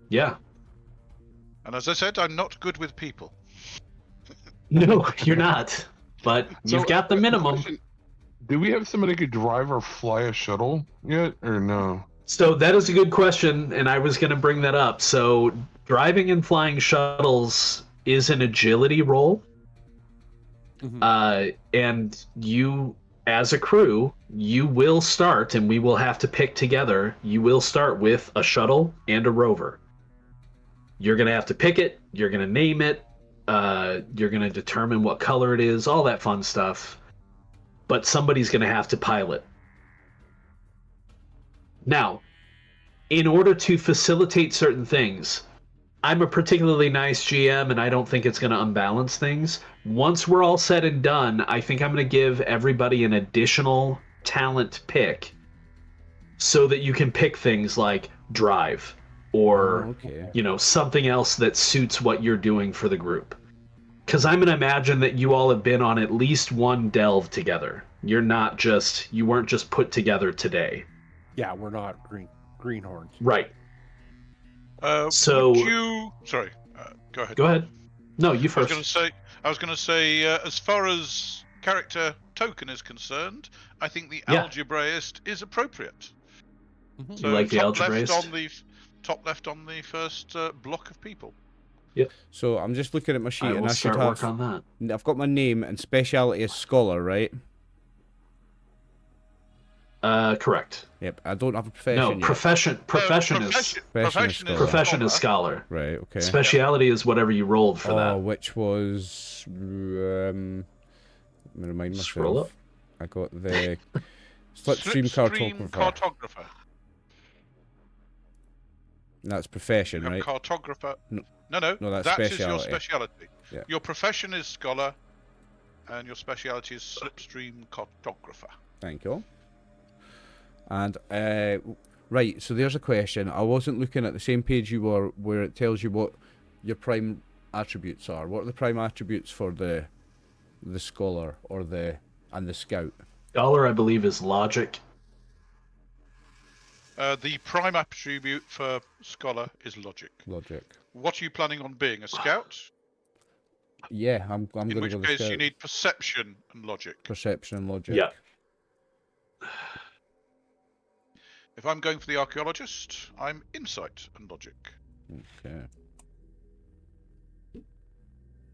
Yeah. And as I said, I'm not good with people. No, you're not. But So, you've got the minimum. question, do we have somebody who could drive or fly a shuttle yet, or no? So that is a good question, and I was going to bring that up. So driving and flying shuttles is an agility roll. Mhm. And you, as a crew, you will start, and we will have to pick together. You will start with a shuttle and a rover. You're going to have to pick it. You're going to name it. You're going to determine what color it is, all that fun stuff. But somebody's going to have to pilot. Now, in order to facilitate certain things, I'm a particularly nice GM, and I don't think it's going to unbalance things. Once we're all said and done, I think I'm going to give everybody an additional talent pick so that you can pick things like drive or, okay. you know, something else that suits what you're doing for the group. Because I'm going to imagine that you all have been on at least one delve together. You weren't just put together today. Yeah, we're not greenhorns. Right. So would you? Sorry, go ahead. Go ahead. No, you I was first. going to say, as far as character token is concerned, I think the Yeah. algebraist is appropriate. Mhm. So You like the top algebra left based? on the top left on the first block of people. So I'm just looking at my sheet, I and will I should start have. work on that. I've got my name and speciality as scholar, right? Correct. Yep. I don't have a profession No, yet. profession is Profession is profession is scholar. scholar. Right. Okay. Speciality is whatever you rolled for that. Which was let me remind myself. Scroll up. I got the slipstream cartographer. That's profession, You have right? cartographer. No. No, that's that is your speciality. speciality. Yeah. Your profession is scholar, and your speciality is slipstream cartographer. Thank you. And right, so there's a question. I wasn't looking at the same page you were, where it tells you what your prime attributes are. What are the prime attributes for the scholar or the scout? Scholar, I believe, is logic. The prime attribute for scholar is logic. Logic. What are you planning on being? A scout? Yeah, I'm In going to which go the case scout. you need perception and logic. Perception and logic. Yeah. If I'm going for the archaeologist, I'm insight and logic. Okay.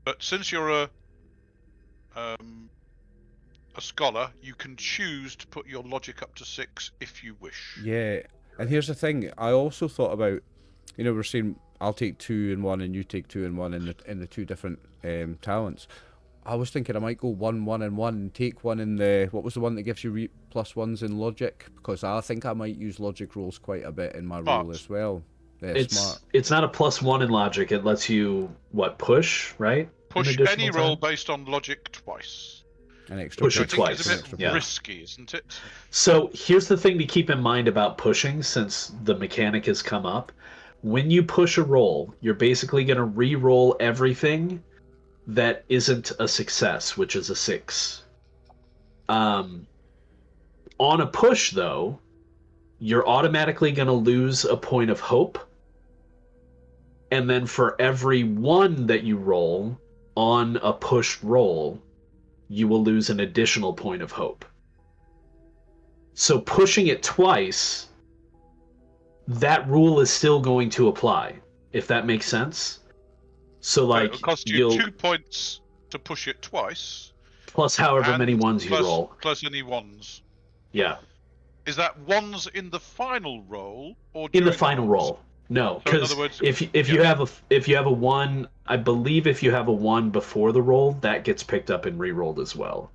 But since you're a scholar, you can choose to put your logic up to 6 if you wish. Yeah, and here's the thing. I also thought about, we're saying I'll take 2 and 1, and you take 2 and 1 in the 2 different talents. I was thinking I might go 1, 1, and 1, and take 1 in the, what was the one that gives you +1s in logic? Because I think I might use logic rolls quite a bit in my role as well. Yeah, smart. It's not a +1 in logic. It lets you push, right? Push any roll based on logic twice. An extra Push it Which I think twice. is a bit Yeah. risky, isn't it? So here's the thing to keep in mind about pushing, since the mechanic has come up. When you push a roll, you're basically going to re-roll everything that isn't a success, which is a 6. On a push, though, you're automatically going to lose a point of hope. And then for every 1 that you roll on a pushed roll, you will lose an additional point of hope. So pushing it twice, that rule is still going to apply, if that makes sense. So like It'll cost you 2 points to push it twice. Plus however and many ones you roll. Plus any 1s. Yeah. Is that 1s in the final roll or In the during final roll? No, So in because other words, if you have a 1, I believe if you have a 1 before the roll, that gets picked up and re-rolled as well.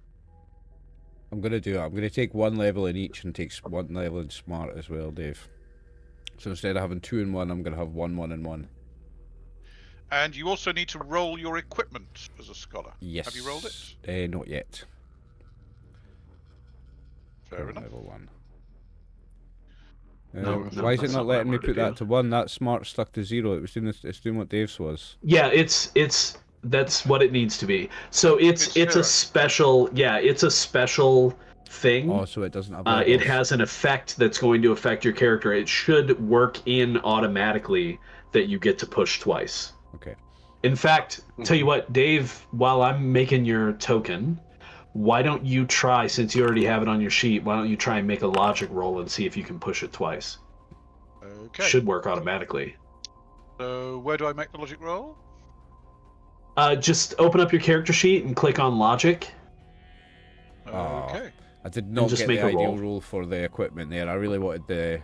I'm going to do it. I'm going to take 1 level in each and take 1 level in smart as well, Dave. So instead of having 2 and 1, I'm going to have 1, 1, and 1. And you also need to roll your equipment as a scholar. Yes. Have you rolled it? Not yet. Fair enough. Level 1. No, why is it that's not not what I letting me wanted put to that do. to 1? That smart stuck to 0. It's doing what Dave's was. Yeah, that's what it needs to be. So it's zero. a special thing. Oh, so it doesn't have It levels. has an effect that's going to affect your character. It should work in automatically that you get to push twice. Okay. In fact, tell you what, Dave, while I'm making your token, why don't you try, since you already have it on your sheet, why don't you try and make a logic roll and see if you can push it twice? Okay. Should work automatically. So where do I make the logic roll? Just open up your character sheet and click on logic. Okay. I did not just get make the a ideal roll. roll for the equipment there. I really wanted the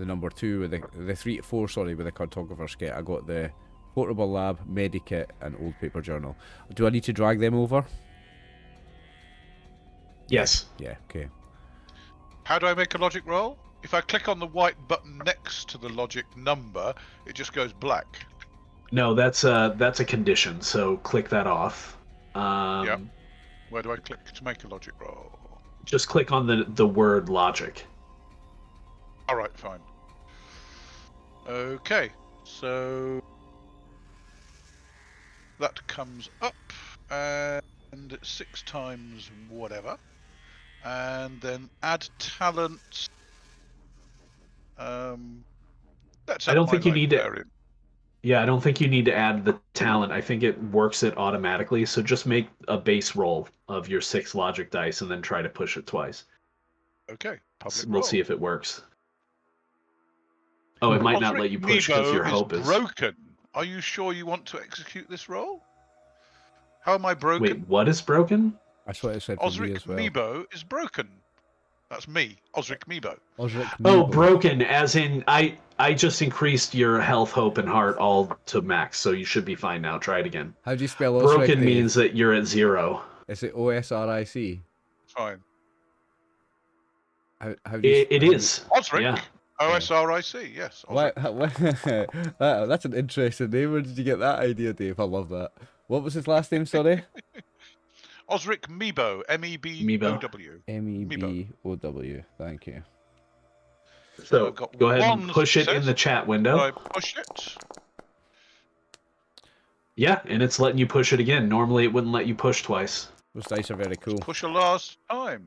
number 2 with the 3 to 4, sorry, with the cartographer's kit. I got the portable lab, medikit, and old paper journal. Do I need to drag them over? Yes. Yeah, okay. How do I make a logic roll? If I click on the white button next to the logic number, it just goes black. No, that's a condition, so click that off. Yep. Where do I click to make a logic roll? Just click on the word logic. Alright, fine. Okay, so that comes up, and 6 times whatever. And then add talent. Let's I add don't my think you need to. librarian. Yeah, I don't think you need to add the talent. I think it works it automatically. So just make a base roll of your 6 logic dice and then try to push it twice. Okay, public We'll roll. see if it works. Oh, it might not let you push because your hope is broken. Are you sure you want to execute this roll? How am I broken? Wait, what is broken? That's what it said for me Osric as well. Meebo is broken. That's me, Osric Meebo. Osric Oh, Meebo. broken, as in I just increased your health, hope, and heart all to max, so you should be fine now. Try it again. How do you spell Osric? Broken means that you're at 0. Is it OSRIC? Fine. How do you It is. Osric. Yeah. OSRIC, yes. What? Osric. That's an interesting name. Where did you get that idea, Dave? I love that. What was his last name, sorry? Osric Meebo. M-E-B-O-W. M-E-B-O-W. Thank you. So I've got go ahead and one push it in success. the chat window. I push it. Yeah, and it's letting you push it again. Normally it wouldn't let you push twice. Those dice are very cool. Push a last time.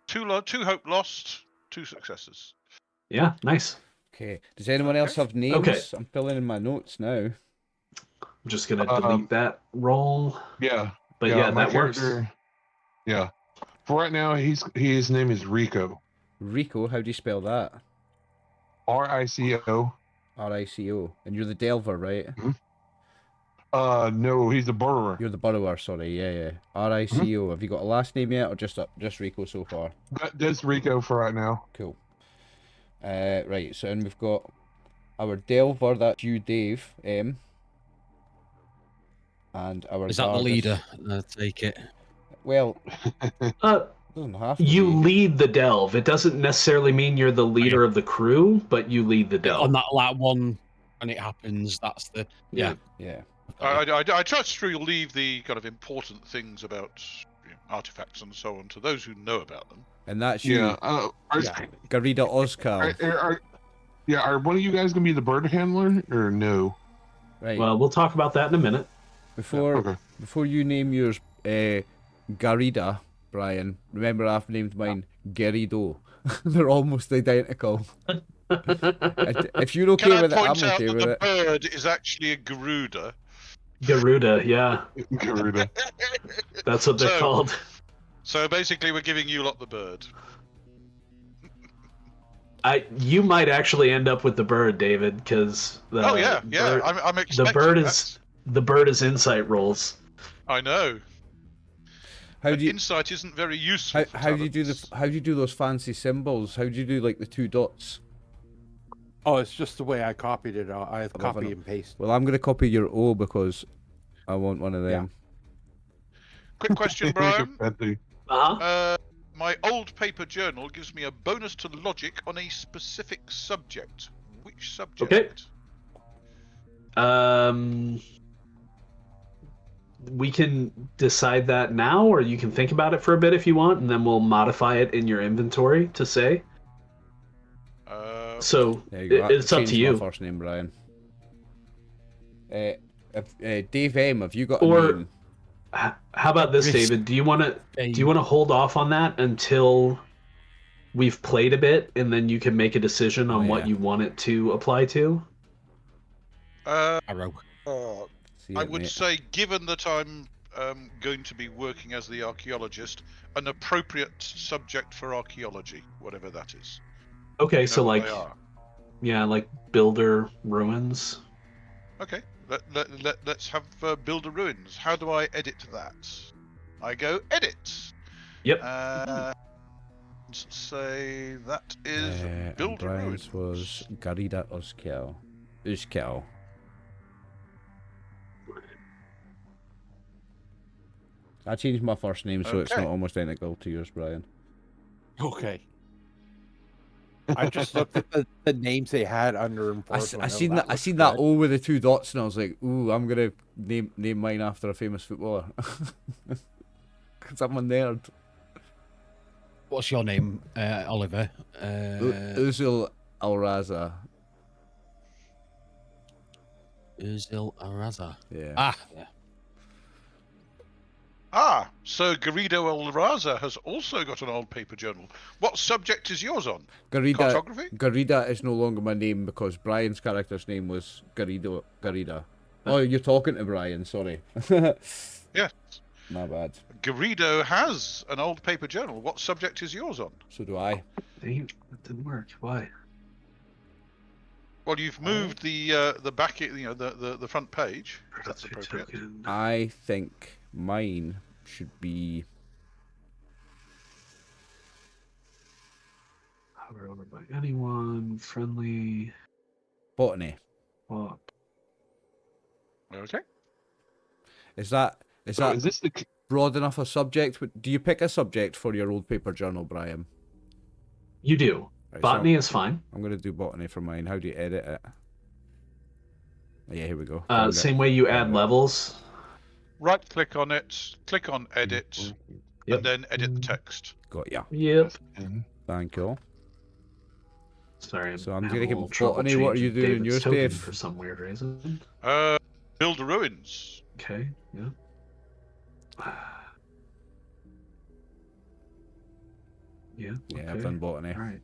2 hope lost, 2 successes. Yeah, nice. Okay. Does anyone else have names? Okay. I'm filling in my notes now. I'm just gonna delete that roll. Yeah. But yeah, my that works. character- Yeah. For right now, his name is Rico. Rico, how do you spell that? R-I-C-O. R-I-C-O. And you're the Delver, right? No, he's a burrower. You're the Burrower, sorry. Yeah. R-I-C-O. Have you got a last name yet, or just Rico so far? That's Rico for right now. Cool. Right, so and we've got our Delver, that's you, Dave, M. And our Is that the Gardas. leader? I take it. Well, doesn't have to You be. lead the delve. It doesn't necessarily mean you're the leader of the crew, but you lead the delve. On that one, when it happens, that's the yeah. Yeah. I trust you'll leave the kind of important things about artifacts and so on to those who know about them. And that's you. Yeah. Garuda Oskar. Are one of you guys gonna be the bird handler or no? Right. Well, we'll talk about that in a minute. Before you name yours Garuda, Brian, remember I've named mine Gerido. They're almost identical. If you're okay Can with I it, I'm point out okay that with the it. bird is actually a Garuda? Garuda, yeah. Garuda. That's what they're called. So basically, we're giving you lot the bird. You might actually end up with the bird, David, because I'm expecting the bird is insight rolls. I know. How do you Insight isn't very useful. how do you do those fancy symbols? How do you do like the 2 dots? Oh, it's just the way I copied it. I copy and paste. Well, I'm gonna copy your O because I want one of them. Quick question, Brian. Uh-huh. My old paper journal gives me a bonus to logic on a specific subject. Which subject? Okay. We can decide that now, or you can think about it for a bit if you want, and then we'll modify it in your inventory to say. So There you go. it's up to you. My first name, Brian. Dave M, have you got a Or name? how about this, David? Do you want to hold off on that until we've played a bit, and then you can make a decision on what you want it to apply to? Arrow. I would say, given that I'm going to be working as the archaeologist, an appropriate subject for archaeology, whatever that is. Okay, You so know what like, they are. yeah, like builder ruins. Okay, let's have Builder Ruins. How do I edit that? I go edit. Yep. Let's say that is Builder Brian's Ruins. was Garuda Oskar. Uskal. I changed my first name so it's Okay. not almost identical to yours, Brian. Okay. I just looked at the names they had under enforcement. I seen that O with the 2 dots and I was like, ooh, I'm gonna name mine after a famous footballer. Because I'm a nerd. What's your name, Oliver? Uzil Alraza. Uzil Araza. Yeah. So Garuda Raza has also got an old paper journal. What subject is yours on? Cartography? Garuda is no longer my name because Brian's character's name was Garuda. Oh, you're talking to Brian, sorry. Yes. My bad. Garuda has an old paper journal. What subject is yours on? So do I. That didn't work. Why? Well, you've moved the back, the front page. If that's appropriate. Token. I think mine should be. Hover over by anyone. Friendly. Botany. Swap. Okay. Is that So is this the broad enough a subject? Do you pick a subject for your old paper journal, Brian? You do. Right, Botany so is fine. I'm going to do botany for mine. How do you edit it? Yeah, here we go. Same way you add levels. Right click on it, click on edit, Yep. and then edit the text. Got ya. Yep. Thank you. Sorry, So I'm having gonna a keep little trouble botany. What are you changing doing in David's yours, token Dave? for some weird reason. Build the ruins. Okay. Yeah. Yeah. Yeah, okay. I've done botany. All right.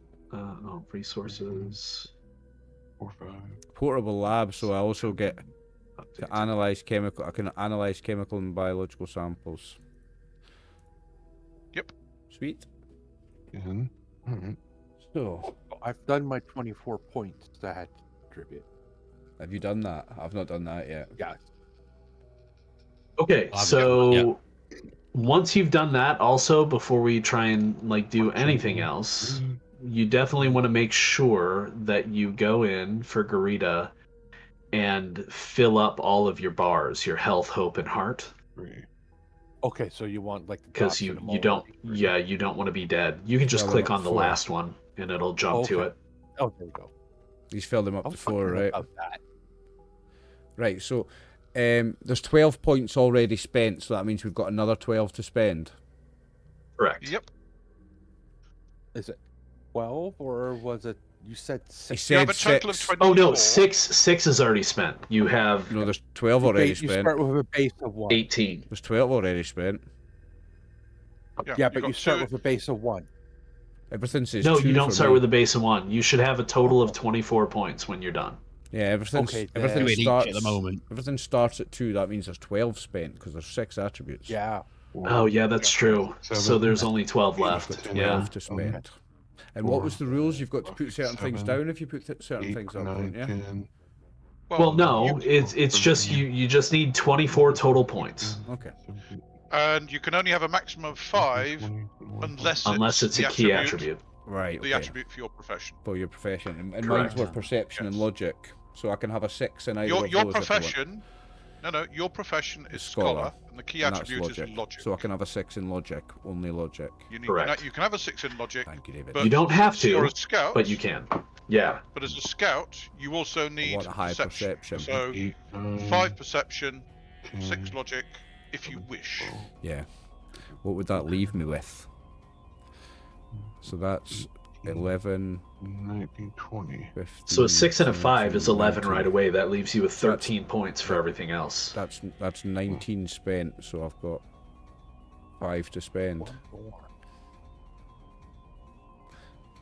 Resources. 4, 5? Portable lab, so I also get Update. to analyze chemical. I can analyze chemical and biological samples. Yep. Sweet. Again. All right. So, I've done my 24 points that I had to contribute. have you done that? I've not done that yet. Yeah. Okay, so once you've done that, also before we try and do anything else, you definitely want to make sure that you go in for Garuda and fill up all of your bars, your health, hope, and heart, 3. Okay, so you want like the because dots you in them you don't already. you don't want to be dead. You can just Well, click they're on the four. last one and it'll jump to Okay. it. Oh, there we go. He's filled them up I'm to 4, wondering right? about that. Right. So, there's 12 points already spent, so that means we've got another 12 to spend. Correct. Yep. Is it 12 or was it? You said 6. You have a Said total of 6. 24. Oh no, six is already spent. You have No, there's 12 already You spent. start with a base of 1. 18. There's 12 already spent. Yeah, but got you start two- with a base of 1. Everything says No, 2 you don't for start me. with a base of 1. You should have a total of 24 points when you're done. Yeah, everything Okay, everything Two in each starts at the moment. Everything starts at 2. That means there's 12 spent because there's 6 attributes. Yeah. Oh yeah, that's true. So 7. there's only 12 You've left. got 12 Yeah. to spend. And what was the rules? You've got to put certain things 7, down if you put certain 8, things up, 9, don't you? 10. Well, no, it's just you just need 24 total points. Okay. And you can only have a maximum of 5 unless Unless it's the a key attribute. Right. The Okay. attribute for your profession. For your profession, and mine's Correct. were perception and Yes. logic, so I can have a 6 in either Your of those. if I want. profession. No, your profession is scholar, and the key And that's attribute is logic. So I can have a 6 in logic, only logic. You need Correct. you can have a 6 in logic, Thank you, David. but You don't have since you're to, a scout, but you can. Yeah. But as a scout, you also need want a high perception. So 5 perception, 6 logic, if you wish. Yeah. What would that leave me with? So that's 11, 19, 20. 15, So a 6 and a 5 is 11 19. right away. That leaves you with 13 points for everything else. That's 19 spent, so I've got 5 to spend.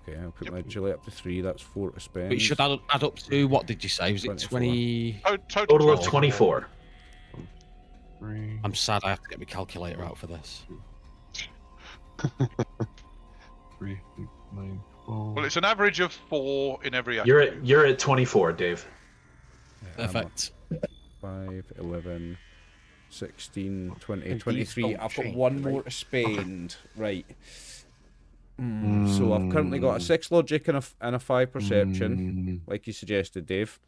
Okay, I'll put my agility up to 3. That's 4 to spend. But you should add up to, what did you say? Was it 24. 20? Total of 24. 3. I'm sad I have to get my calculator out for this. 3, 6, 9, 12. Well, it's an average of 4 in every attribute. You're at 24, Dave. Yeah, I'm up. Perfect. 5, 11, 16, 20, And these 23. don't I've got change, one more right? to spend. Right. So I've currently got a 6 logic and a 5 perception, like you suggested, Dave.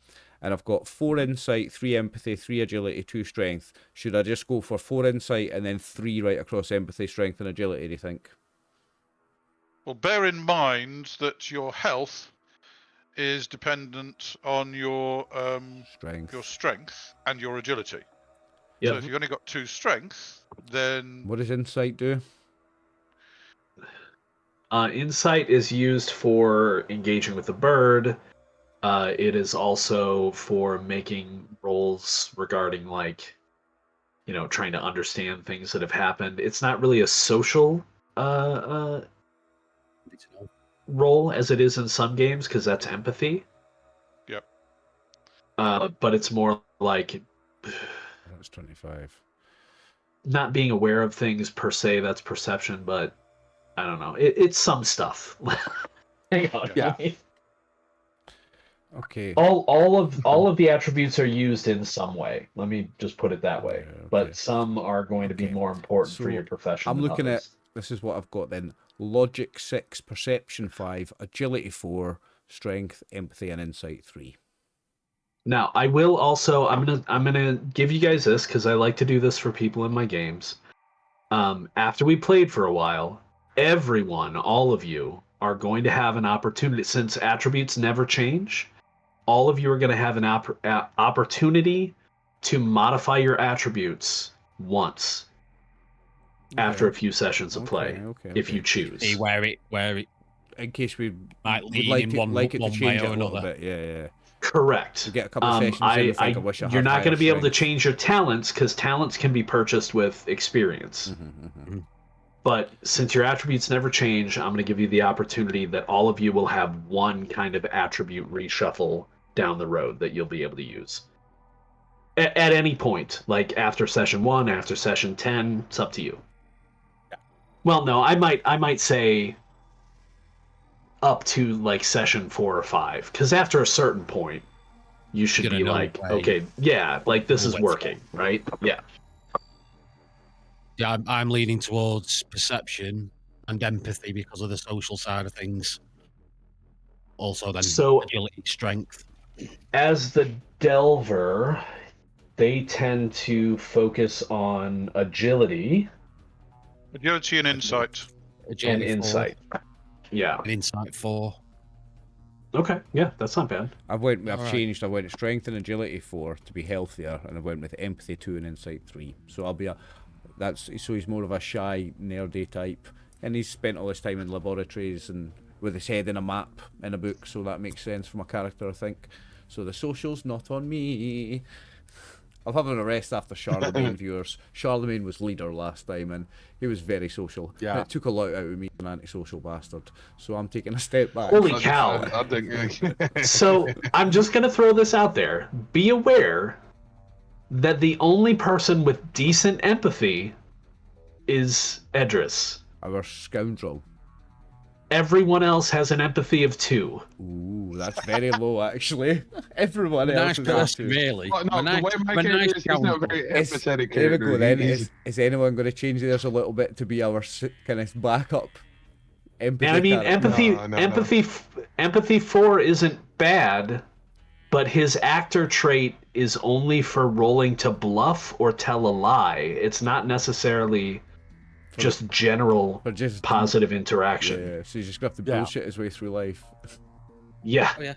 And I've got 4 insight, 3 empathy, 3 agility, 2 strength. Should I just go for 4 insight and then 3 right across empathy, strength, and agility, do you think? Well, bear in mind that your health is dependent on your strength and your agility. Yep. So if you've only got 2 strength, then What does insight do? Insight is used for engaging with the bird. It is also for making rolls regarding, trying to understand things that have happened. It's not really a social role as it is in some games, because that's empathy. Yep. But it's more like That's 25. not being aware of things per se. That's perception, but I don't know. It's some stuff. Hang on. Yeah. Okay. All of the attributes are used in some way. Let me just put it that way. Yeah, okay. But some are going to be Okay. more important for So, your profession. I'm than looking at, others. this is what I've got then. Logic 6, Perception 5, Agility 4, Strength, Empathy, and Insight 3. Now, I will also I'm gonna give you guys this because I like to do this for people in my games. After we played for a while, everyone, all of you, are going to have an opportunity. Since attributes never change, all of you are going to have an opportunity to modify your attributes once after a few sessions of play, if you choose. See where it In case we might would lean like in to, one, like it to one way change it or a little another. bit. Yeah. Correct. We get a couple of sessions in and think, I wish I had you're not higher going to be able to strength. change your talents because talents can be purchased with experience. But since your attributes never change, I'm going to give you the opportunity that all of you will have one kind of attribute reshuffle down the road that you'll be able to use. At any point, like after session 1, after session 10, it's up to you. Yeah. Well, no, I might say up to like session 4 or 5, because after a certain point, you should be like, okay, yeah, like this is working, right? Yeah. Yeah, I'm leaning towards perception and empathy because of the social side of things. Also, then agility, strength. As the Delver, they tend to focus on agility. Agility and insight. Agility and 4. insight. Yeah. And insight 4. Okay, yeah, that's not bad. I've went with strength and agility 4 to be healthier, and I went with empathy 2 and insight 3. So I'll be so he's more of a shy, nerdy type, and he's spent all his time in laboratories and with his head in a map in a book, so that makes sense for my character, I think. So the social's not on me. I'll have a rest after Charlemagne, viewers. Charlemagne was leader last time, and he was very social. Yeah. And it took a lot out of me, an antisocial bastard. So I'm taking a step back. Holy cow. So I'm just going to throw this out there. Be aware that the only person with decent empathy is Edris. Our scoundrel. Everyone else has an empathy of 2. Ooh, that's very low, actually. Everyone else is person, really. Oh, no, the way my character is, he's not a very empathetic character. There we go then. Is anyone going to change theirs a little bit to be our kind of backup? Empathy. And I mean, empathy 4 isn't bad, but his actor trait is only for rolling to bluff or tell a lie. It's not necessarily just general positive interaction. Yeah, so you just have to bullshit his way through life. Yeah. Oh, yeah.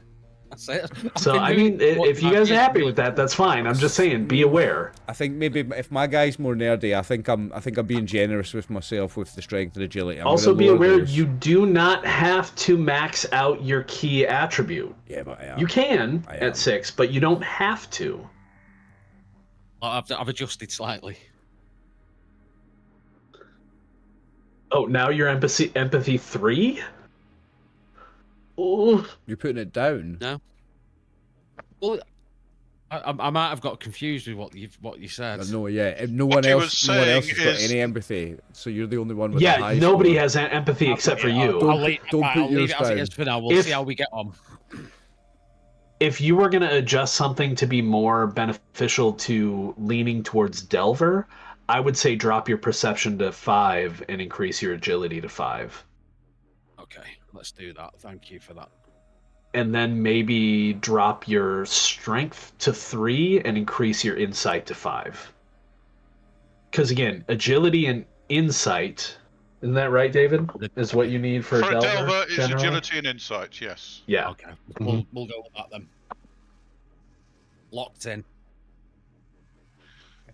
That's it. So I mean, if you guys are happy with that, that's fine. I'm just saying, be aware. I think maybe if my guy's more nerdy, I think I'm being generous with myself with the strength and agility. Also, be aware you do not have to max out your key attribute. Yeah, but I am. You can at 6, but you don't have to. I've adjusted slightly. Oh, now you're empathy 3? Oh. You're putting it down? No. Well, I might have got confused with what you said. No, yeah. No one else has got any empathy, so you're the only one with a high nobody score. has empathy except for you. Don't put yours it as it down. is for now. We'll see how we get on. If you were going to adjust something to be more beneficial to leaning towards Delver, I would say drop your perception to 5 and increase your agility to 5. Okay, let's do that. Thank you for that. And then maybe drop your strength to 3 and increase your insight to 5. Because again, agility and insight, isn't that right, David? Is what you need for a Delver? Delver is generally? agility and insight, yes. Yeah. Okay, we'll go with that then. Locked in.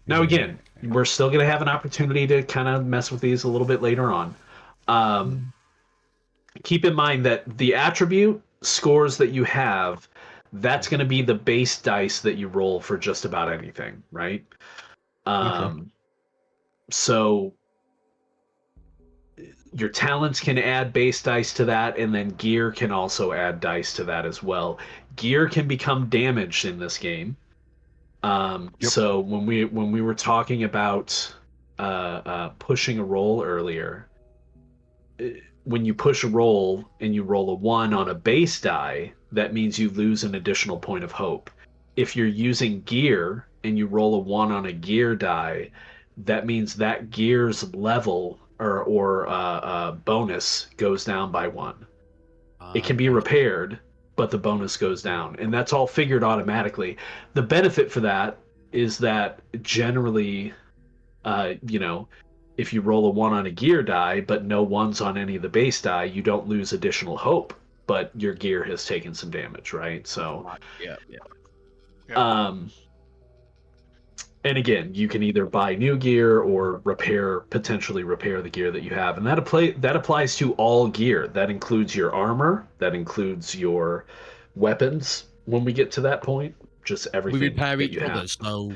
Now again, we're still going to have an opportunity to kind of mess with these a little bit later on. Keep in mind that the attribute scores that you have, that's going to be the base dice that you roll for just about anything, right? So your talents can add base dice to that, and then gear can also add dice to that as well. Gear can become damaged in this game. So when we were talking about pushing a roll earlier, when you push a roll and you roll a 1 on a base die, that means you lose an additional point of hope. If you're using gear and you roll a 1 on a gear die, that means that gear's level or bonus goes down by 1. It can be repaired, but the bonus goes down, and that's all figured automatically. The benefit for that is that generally, if you roll a 1 on a gear die, but no 1s on any of the base die, you don't lose additional hope, but your gear has taken some damage, right? So, yeah. And again, you can either buy new gear or potentially repair the gear that you have, and that applies to all gear. That includes your armor, that includes your weapons. When we get to that point, just everything. We repair that each you have. other. So,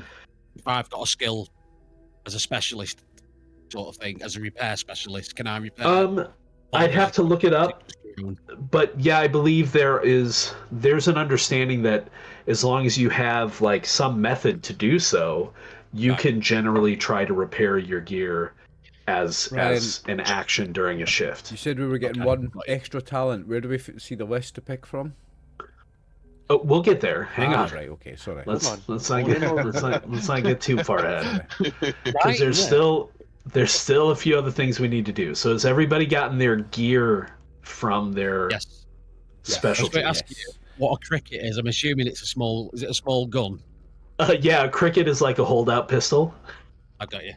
if I've got a skill as a specialist, sort of thing, as a repair specialist, can I repair? I'd have to look it up, but yeah, I believe there's an understanding that as long as you have like some method to do so, you can generally try to repair your gear as an action during a shift. You said we were getting one extra talent. Where do we see the list to pick from? Oh, we'll get there. Hang on. Right. Okay. Sorry. Let's not get too far ahead, because there's still a few other things we need to do. So has everybody gotten their gear from their specialty? I was going to ask you what a cricket is. I'm assuming it's is it a small gun? Yeah, a cricket is like a holdout pistol. I got you.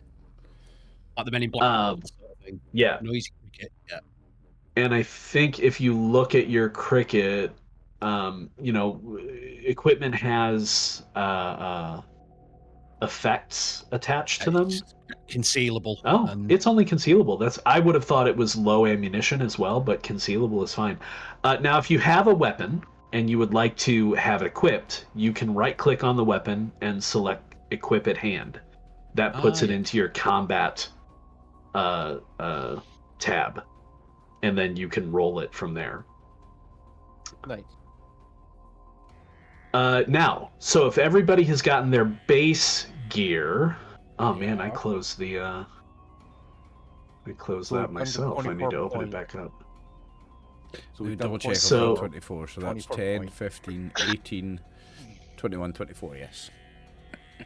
Like the Men in Black sort of thing. Yeah. Noisy cricket, yeah. And I think if you look at your cricket, equipment has effects attached to them. It's concealable. Oh, it's only concealable. I would have thought it was low ammunition as well, but concealable is fine. Now, if you have a weapon and you would like to have it equipped, you can right-click on the weapon and select Equip at Hand. That puts it into your combat tab, and then you can roll it from there. Nice. Now, so if everybody has gotten their base gear, oh man, I closed that myself. I need to open it back up. So we double check so, 24, so that's 10, 15, 18, 21, 24, yes.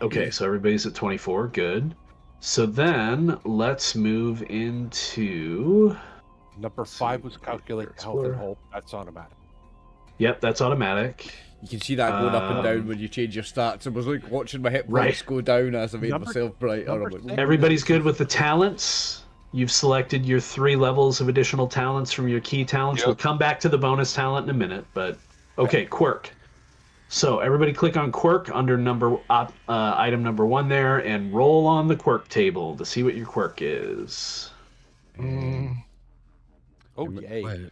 Okay, so everybody's at 24, good. So then let's move into... Number 5 was calculate health and hope. That's automatic. Yep, that's automatic. You can see that going up and down when you change your stats. I was like watching my hit points go down as I made myself brighter. Everybody's good with the talents. You've selected your 3 levels of additional talents from your key talents. Yep. We'll come back to the bonus talent in a minute, but okay, Quirk. So everybody click on Quirk under item number 1 there and roll on the Quirk table to see what your Quirk is. Oh, yay.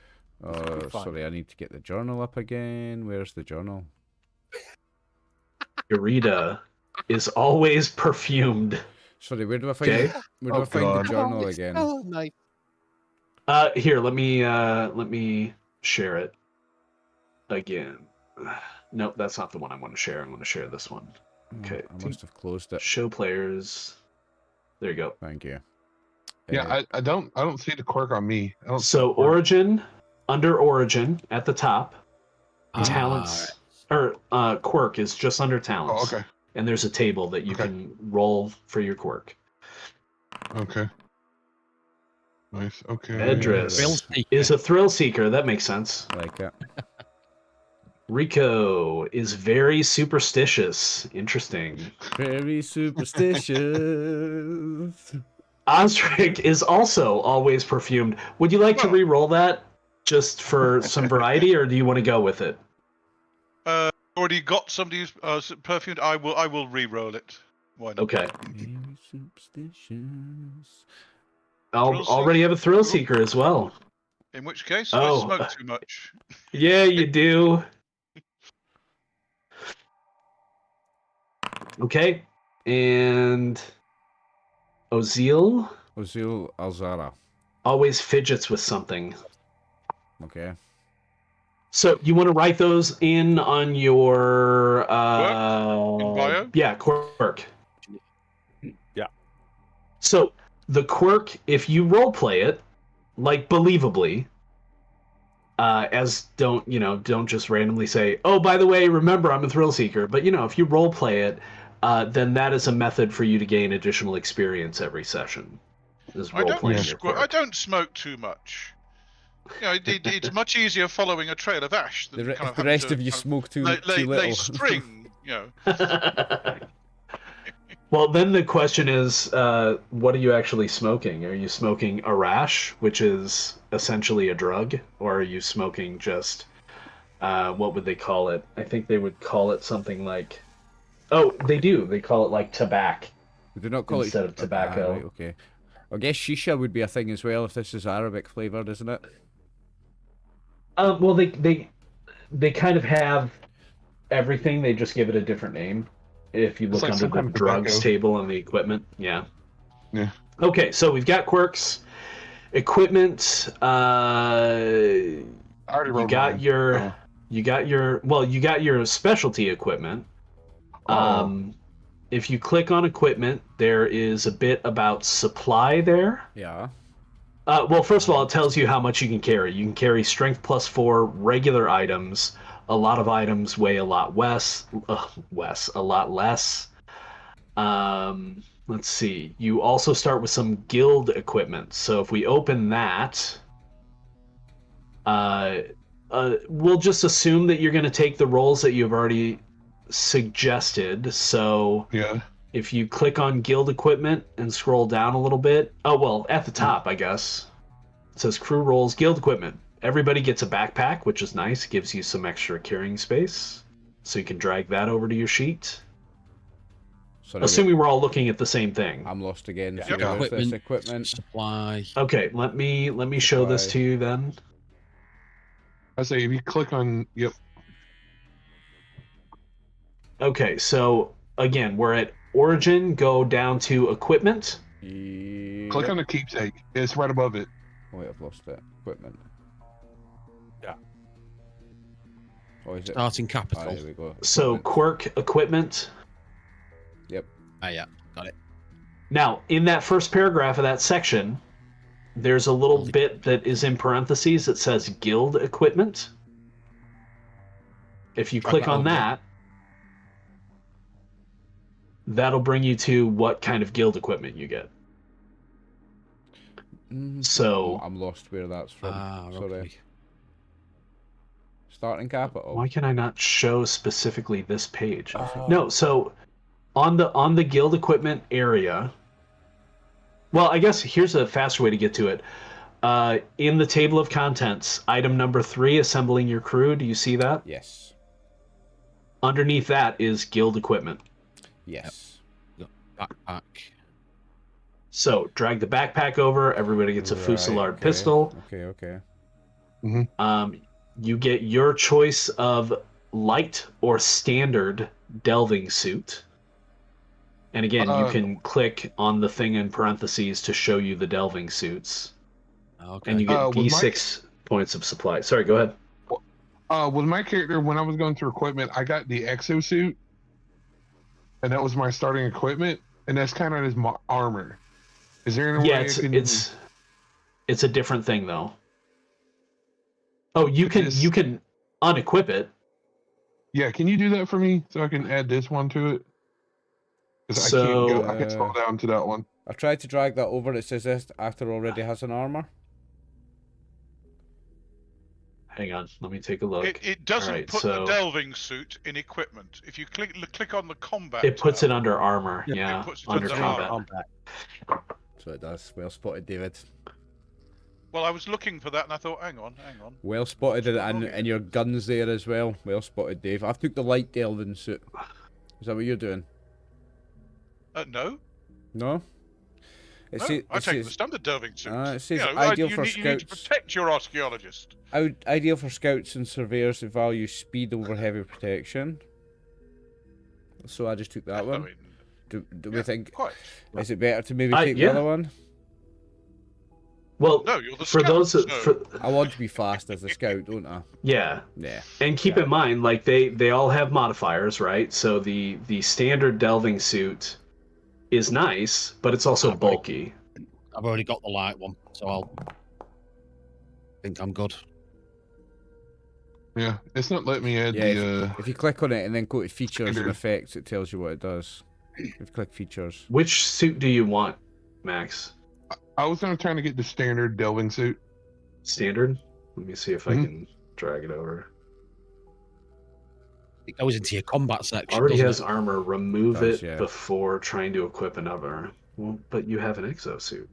Sorry, I need to get the journal up again. Where's the journal? Garuda is always perfumed. Sorry, where do I find the journal again? Oh, nice. Here, let me share it again. Nope, that's not the one I want to share. I'm going to share this one. Okay. I must have closed it. Show players. There you go. Thank you. Yeah, I don't see the Quirk on me. So Origin, under Origin at the top, talents or Quirk is just under talents. Oh, okay. And there's a table that you can roll for your Quirk. Okay. Nice. Okay. Edris is a thrill seeker. That makes sense. Like it. Rico is very superstitious. Interesting. Very superstitious. Osric is also always perfumed. Would you like to re-roll that just for some variety, or do you want to go with it? Already got somebody who's perfumed. I will re-roll it. Why not? Okay. Very superstitious. I'll already have a thrill seeker as well. In which case, I smoke too much. Yeah, you do. Okay, and Ozil Alzara. always fidgets with something. Okay. So you want to write those in on your In bio? Yeah, Quirk. Yeah. So the Quirk, if you role play it, like believably, as don't just randomly say, oh, by the way, remember I'm a thrill seeker. But if you role play it, then that is a method for you to gain additional experience every session. I don't smoke too much. It's much easier following a trail of ash than the rest of you smoke too little. Lay string, Well, then the question is, what are you actually smoking? Are you smoking a rash, which is essentially a drug, or are you smoking just, what would they call it? I think they would call it something like, oh, they do. They call it like tobacco. We do not call it instead of tobacco. Right, okay. I guess shisha would be a thing as well if this is Arabic flavored, isn't it? Well, they kind of have everything. They just give it a different name. If you look under the drugs table and the equipment, yeah. Okay, so we've got Quirks, equipment. You got your specialty equipment. If you click on equipment, there is a bit about supply there. Yeah. Well, first of all, it tells you how much you can carry. You can carry strength +4 regular items. A lot of items weigh a lot less. Let's see. You also start with some guild equipment. So if we open that, we'll just assume that you're going to take the roles that you've already suggested. So if you click on guild equipment and scroll down a little bit, at the top, I guess, it says crew roles, guild equipment. Everybody gets a backpack, which is nice. It gives you some extra carrying space. So you can drag that over to your sheet. Assuming we're all looking at the same thing. I'm lost again. Yeah. Equipment, supply. Okay, let me show this to you then. I say if you click on Okay, so again, we're at origin. Go down to equipment. Click on the keepsake. It's right above it. Wait, I've lost it. Equipment. Yeah. Oh, is it? Starting capital. There we go. So quirk equipment. Yep. Yeah, got it. Now, in that first paragraph of that section, there's a little bit that is in parentheses that says guild equipment. If you click on that, that'll bring you to what kind of guild equipment you get. So I'm lost where that's from. Sorry. Okay. Starting capital. Why can I not show specifically this page? No, so on the guild equipment area. Well, I guess here's a faster way to get to it. In the table of contents, item number 3, assembling your crew. Do you see that? Yes. Underneath that is guild equipment. Yes. Yep. Backpack. So drag the backpack over. Everybody gets a Fusillard pistol. Okay. You get your choice of light or standard delving suit. And again, you can click on the thing in parentheses to show you the delving suits. Okay. And you get D6 points of supply. Sorry, go ahead. With my character, when I was going through equipment, I got the exosuit. And that was my starting equipment. And that's kind of his armor. Is there any way it's a different thing, though. Oh, you can unequip it. Yeah, can you do that for me so I can add this one to it? Because I can't scroll down to that one. I tried to drag that over. It says this actor already has an armor. Hang on, let me take a look. It doesn't put the delving suit in equipment. If you click on the combat, it puts it under armor. Yeah, it puts it under combat. So it does. Well spotted, David. Well, I was looking for that and I thought, hang on. Well spotted, and your guns there as well. Well spotted, Dave. I've took the light delving suit. Is that what you're doing? No. No? I take the standard delving suit. It says ideal for scouts. You need to protect your archaeologist. Ideal for scouts and surveyors who value speed over heavy protection. So I just took that one. Do we think... Quite. Is it better to maybe take the other one? Well, no, you're the for scout, those... I want to be fast as a scout, don't I? Yeah. Yeah. And keep in mind, like, they all have modifiers, right? So the standard delving suit is nice, but it's also bulky. I've already got the light one, so I'll think I'm good. Yeah, it's not letting me add if you click on it and then go to features and standard. effects, it tells you what it does. If you click features. Which suit do you want, Max? I was trying to get the standard delving suit. Standard? Let me see if I can drag it over. It goes into your combat section. Already doesn't has it? armor. Remove Does, it yeah. before trying to equip another. Well, but you have an exosuit.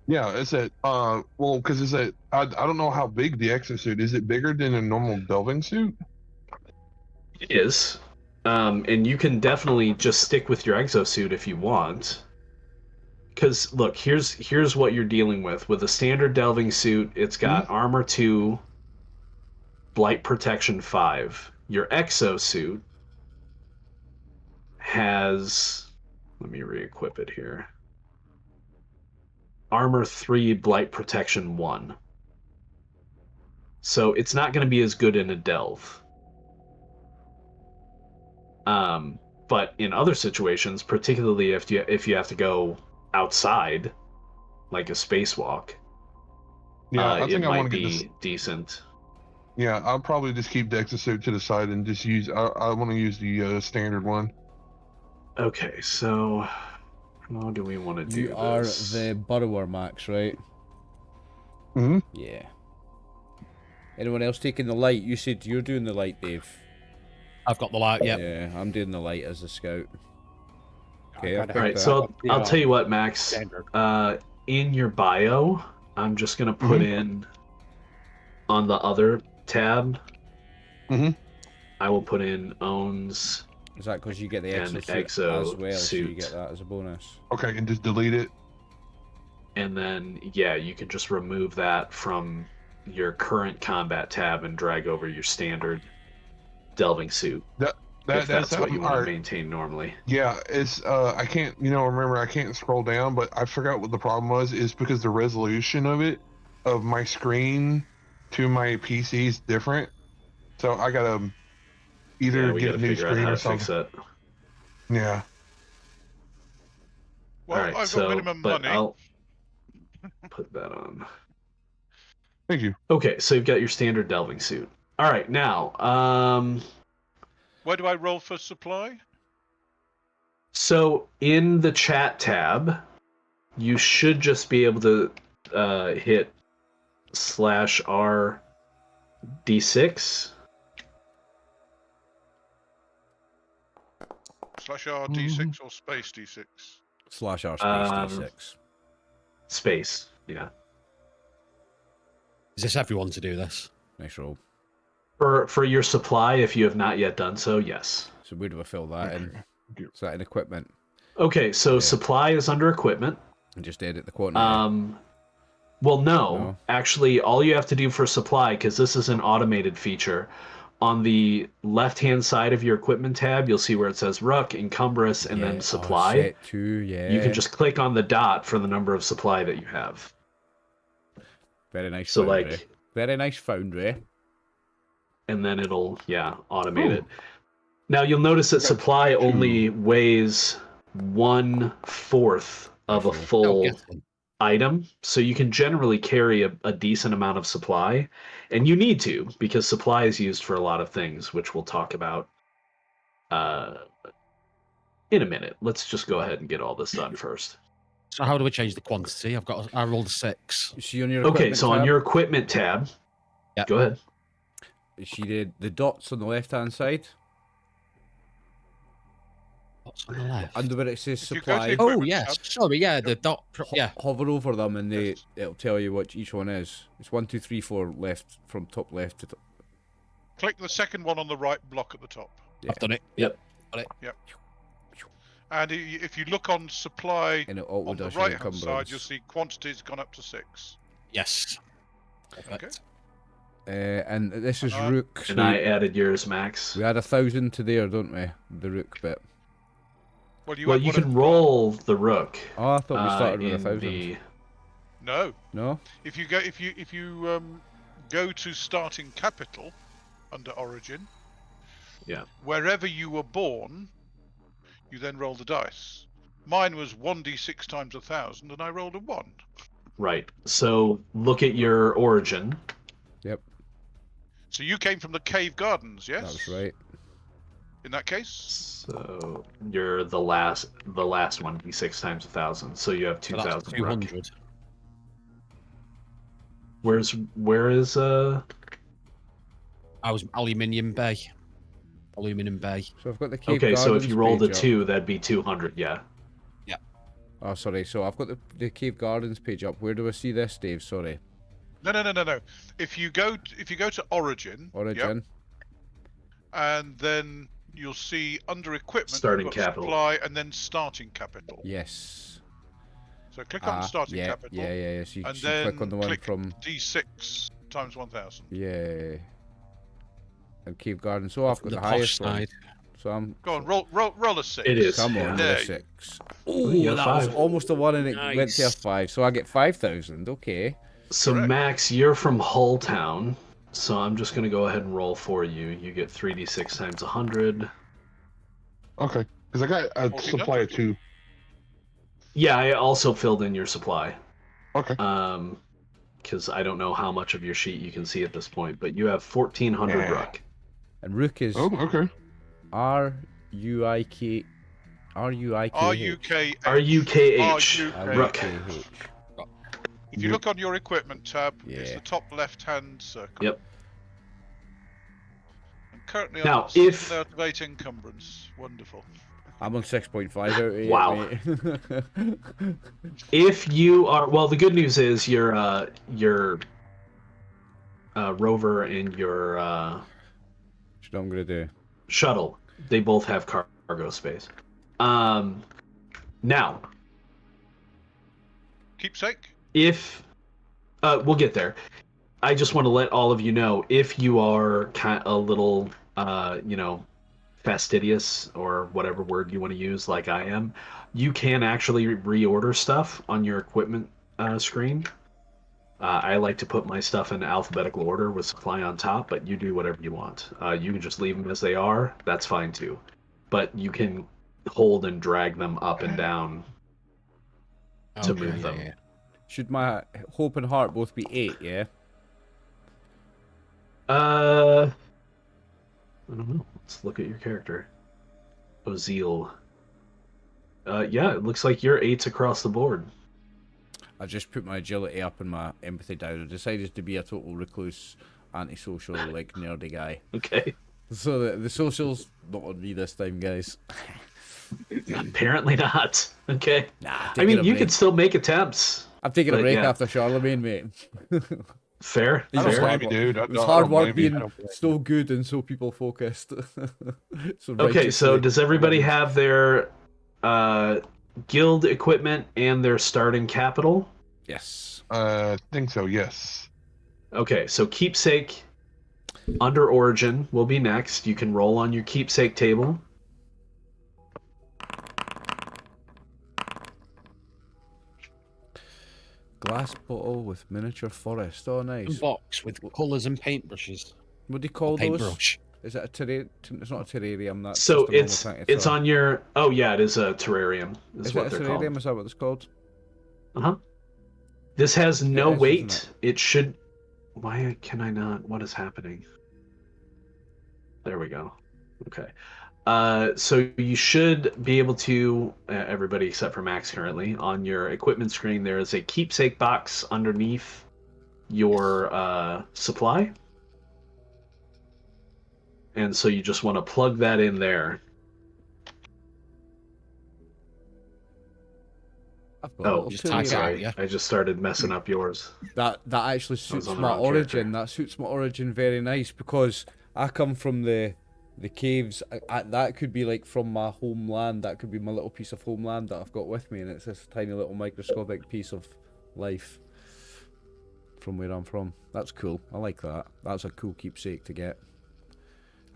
Yeah, it's a well, because it's a I don't know how big the exosuit is. It bigger than a normal delving suit? It is. And you can definitely just stick with your exosuit if you want. Because look, here's what you're dealing with. With a standard delving suit, it's got armor 2, blight protection 5. Your exosuit has, let me re-equip it here. Armor 3, blight protection 1. So it's not going to be as good in a delve. But in other situations, particularly if you have to go outside, like a spacewalk, Yeah, I think it I want might to get be decent. Yeah, I'll probably just keep the exosuit to the side and just use. I want to use the standard one. Okay, so how do we want to do You are this? the burrower, Max, right? Mm-hmm. Yeah. Anyone else taking the light? You said you're doing the light, Dave. I've got the light, yeah. Yeah, I'm doing the light as a scout. Okay, I I'll gotta pick have Alright, that. so Yeah. I'll tell you what, Max. Standard. In your bio, I'm just gonna put in on the other tab. I will put in owns. Is that because you get the And exosuit as well, so you exosuit. get that as a bonus? Okay, and just delete it. And then, yeah, you can just remove that from your current combat tab and drag over your standard delving suit. If that's what you want to maintain normally. Yeah, it's I can't remember I can't scroll down, but I forgot what the problem was. Is because the resolution of my screen to my PC is different, so I gotta either we get gotta a new figure out screen how or to fix something. that. Yeah. Well, Alright, I've got minimum money. I'll put that on. Thank you. Okay, so you've got your standard delving suit. Alright, now, Where do I roll for supply? so in the chat tab, you should just be able to hit /R D6. /R D6 or space D6? /R space D6. Space, yeah. Is this everyone to do this? Nice roll. For your supply, if you have not yet done so, yes. So where do I fill that in? Is that in equipment? Okay, so supply is under equipment. And just edit the quantity. Well, no. Actually, all you have to do for supply, because this is an automated feature, on the left-hand side of your equipment tab, you'll see where it says Ruck, Encumbrous, and then Supply. Set to, yeah. You can just click on the dot for the number of supply that you have. Very nice. So, foundry. like, very nice foundry. And then it'll, automate it. Now, you'll notice that supply only weighs 1/4 of a full item, so you can generally carry a decent amount of supply, and you need to, because supply is used for a lot of things, which we'll talk about in a minute. Let's just go ahead and get all this done first. So how do we change the quantity? I rolled a 6. See on your Okay, so tab? on your equipment tab, go ahead. She did the dots on the left-hand side. What's on the left? Under where it says supply. Oh, yes. Sorry, yeah, the dot. Yeah. Hover over them and it'll tell you what each one is. It's 1, 2, 3, 4 left, from top left to top. Click the second one on the right block at the top. Yeah. I've done it. Yep. Got it. Yep. And if you look on supply And on the right-hand side, you'll see quantity's gone up to 6. Yes. Perfect. And this is Rook. And I added yours, Max. We add 1,000 to there, don't we? The Rook bit. Well, you can roll the Rook. Oh, I thought we started with 1,000. No. No. If you go to starting capital under Origin, wherever you were born, you then roll the dice. Mine was 1d6 times 1,000, and I rolled a 1. Right. So look at your origin. Yep. So you came from the cave gardens, yes? That's right. In that case? So you're the last one, d6 times 1,000. So you have 2,000. 200. Where is I was Aluminium Bay. So I've got the cave Okay, gardens so if you rolled a page up. 2, that'd be 200, yeah. Oh, sorry. So I've got the cave gardens page up. Where do I see this, Dave? Sorry. No. If you go to Origin. Origin. Yep, and then you'll see under equipment Starting you've got capital. Supply and then starting capital. Yes. So click on starting yeah, capital. Yeah. So you and should then click on the one click from D6 times 1,000. Yeah. And cave garden. So I've got the posh highest side. one. So I'm. Go on, roll a 6. It is. Come on, There a you- 6. you Oh, got that was 5. almost a 1 and it went to a Nice. 5. So I get 5,000. Okay. So Correct. Max, you're from Hull Town. So I'm just going to go ahead and roll for you. You get 3d6 times 100. Okay, because I got a 1400. supply of 2. Yeah, I also filled in your supply. Okay. Because I don't know how much of your sheet you can see at this point, but you have 1,400 Yeah. Ruck. And Rook is Oh, okay. R-U-I-K... R-U-I-K-H. RUK. R-U-K-H. Ruck. R-U-K-H. If you look on your equipment tab, it's Yeah. the top left-hand circle. Yep. And currently Now, on if- 7 out of 8 encumbrance. Wonderful. I'm on 6.5 out of 8, Wow. mate. If you are, well, the good news is your rover and your Which I'm going to do. shuttle, they both have cargo space. Now, Keepsake? if we'll get there, I just want to let all of you know, if you are kind of a little fastidious, or whatever word you want to use, like I am, you can actually reorder stuff on your equipment screen. I like to put my stuff in alphabetical order with supply on top, but you do whatever you want. You can just leave them as they are. That's fine too. But you can hold and drag them up and down to Okay, move them. yeah. Should my hope and heart both be 8, yeah? I don't know. Let's look at your character. Ozil. Yeah, it looks like you're 8s across the board. I just put my agility up and my empathy down. I decided to be a total recluse, antisocial, like, nerdy guy. Okay. So the social's not on me this time, guys. Apparently not. Okay. Nah, I mean, you could still make attempts. I'm taking a but break yeah. after Charlemagne, mate. Fair. He's I don't just Fair. hard blame you, dude. It was hard work I being don't blame you. so good and so people focused. So Okay, so righteously- does everybody have their guild equipment and their starting capital? Yes. I think so, yes. Okay, so keepsake under origin will be next. You can roll on your keepsake table. Glass bottle with miniature forest. Oh, nice. Box with colours and paintbrushes. What do you call those? Paintbrush. Is it a terrarium? It's not a terrarium. That's So just a normal tank. it's on your. Oh yeah, it is a terrarium. Is Is what it a they're terrarium? called. Is that what it's called? Uh-huh. This has no is, isn't weight. It should. Why can I not? What is happening? There we go. Okay. So you should be able to, everybody except for Max currently, on your equipment screen, there is a keepsake box underneath your supply. And so you just want to plug that in there. I've got a Oh, little just terrarium. type it out. sorry. yeah. I just started messing up yours. That actually suits on the my wrong origin. character. That suits my origin very nice because I come from the caves. That could be like from my homeland. That could be my little piece of homeland that I've got with me, and it's this tiny little microscopic piece of life from where I'm from. That's cool. I like that. That's a cool keepsake to get.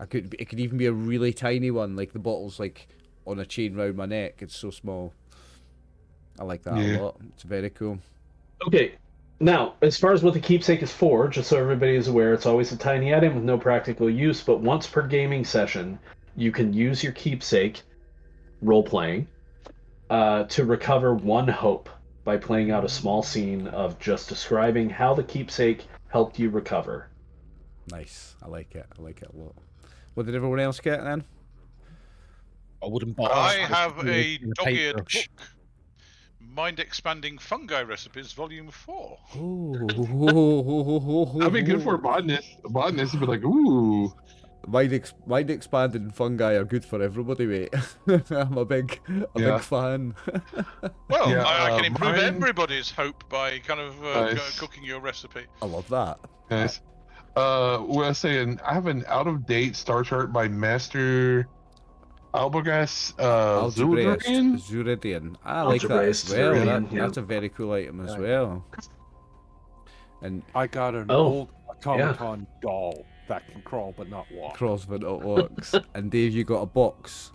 It could even be a really tiny one, like the bottle's like on a chain round my neck. It's so small. I like that a Yeah. lot. It's very cool. Okay, now, as far as what the keepsake is for, just so everybody is aware, it's always a tiny item with no practical use, but once per gaming session, you can use your keepsake, role-playing, to recover 1 hope. by playing out a small scene of just describing how the keepsake helped you recover. Nice. I like it. I like it a lot. What did everyone else get then? A wooden box. I have a and dog-eared paintbrush. book. Mind-expanding fungi recipes, volume 4. Ooh. That'd be good for a botanist. A botanist would be like, ooh. Mind expanding fungi are good for everybody, mate. I'm a big fan. Well, Yeah, I can improve mine- everybody's hope by kind of Nice. cooking your recipe. I love that. Nice. What I was saying, I have an out-of-date star chart by Master Albergas Zuridian. Zuridian. I like that as Algebraist well. Zuridian, yeah. That's a very cool item as Nice. well. And I got an Oh, old automaton doll that can crawl but not walk. cross but not walks. And Dave, you got a box.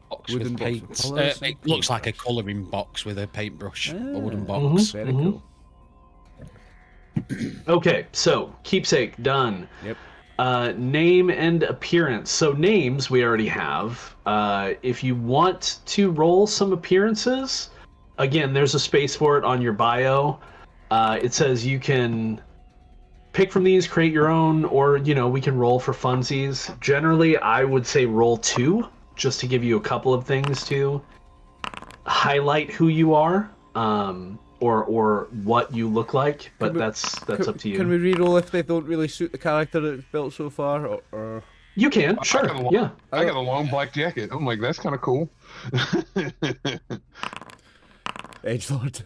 Box Wooden with box paint. with colours and It looks like a colouring box with a paintbrush. A wooden Ah. box. Very Mhm. cool. Okay, so keepsake done. Yep. Name and appearance. So names we already have. If you want to roll some appearances, again, there's a space for it on your bio. It says you can pick from these, create your own, or we can roll for funsies. Generally, I would say roll 2, just to give you a couple of things to highlight who you are. Or what you look like, but that's up to you. Can we reroll if they don't really suit the character that's built so far? Or... You can, sure, yeah. I got a long black jacket. I'm like, that's kind of cool. Edgelord.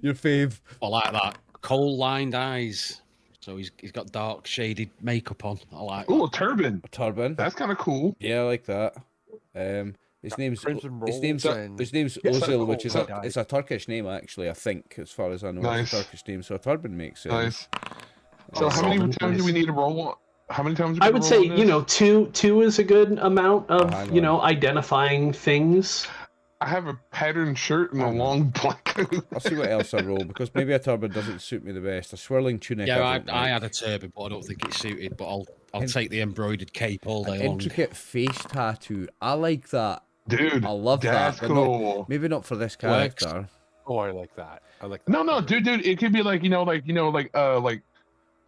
Your fave. I like that. Coal-lined eyes. So he's got dark shaded makeup on. I like that. Ooh, a turban. A turban. That's kind of cool. Yeah, I like that. His name's Crimson Rolls Ozil, Yes, Ozil, which is so- it's a Turkish name actually. I think, as far as I know, Nice. it's a Turkish name. So a turban makes sense. Nice. So Awesome. how many times do we need to roll? How many times? Do we I would roll say, on this? two is a good amount of, hang on. identifying things. I have a patterned shirt and a Hang on. long black coat. I'll see what else I roll because maybe a turban doesn't suit me the best. A swirling tunic. Yeah, I don't I like. had a turban, but I don't think it's suited. But I'll In- take the embroidered cape all An day long. intricate face tattoo. I like that. Dude, I love that's that. But not, cool. maybe not for this Works. character. Oh, I like that. I like that. No, dude, it could be like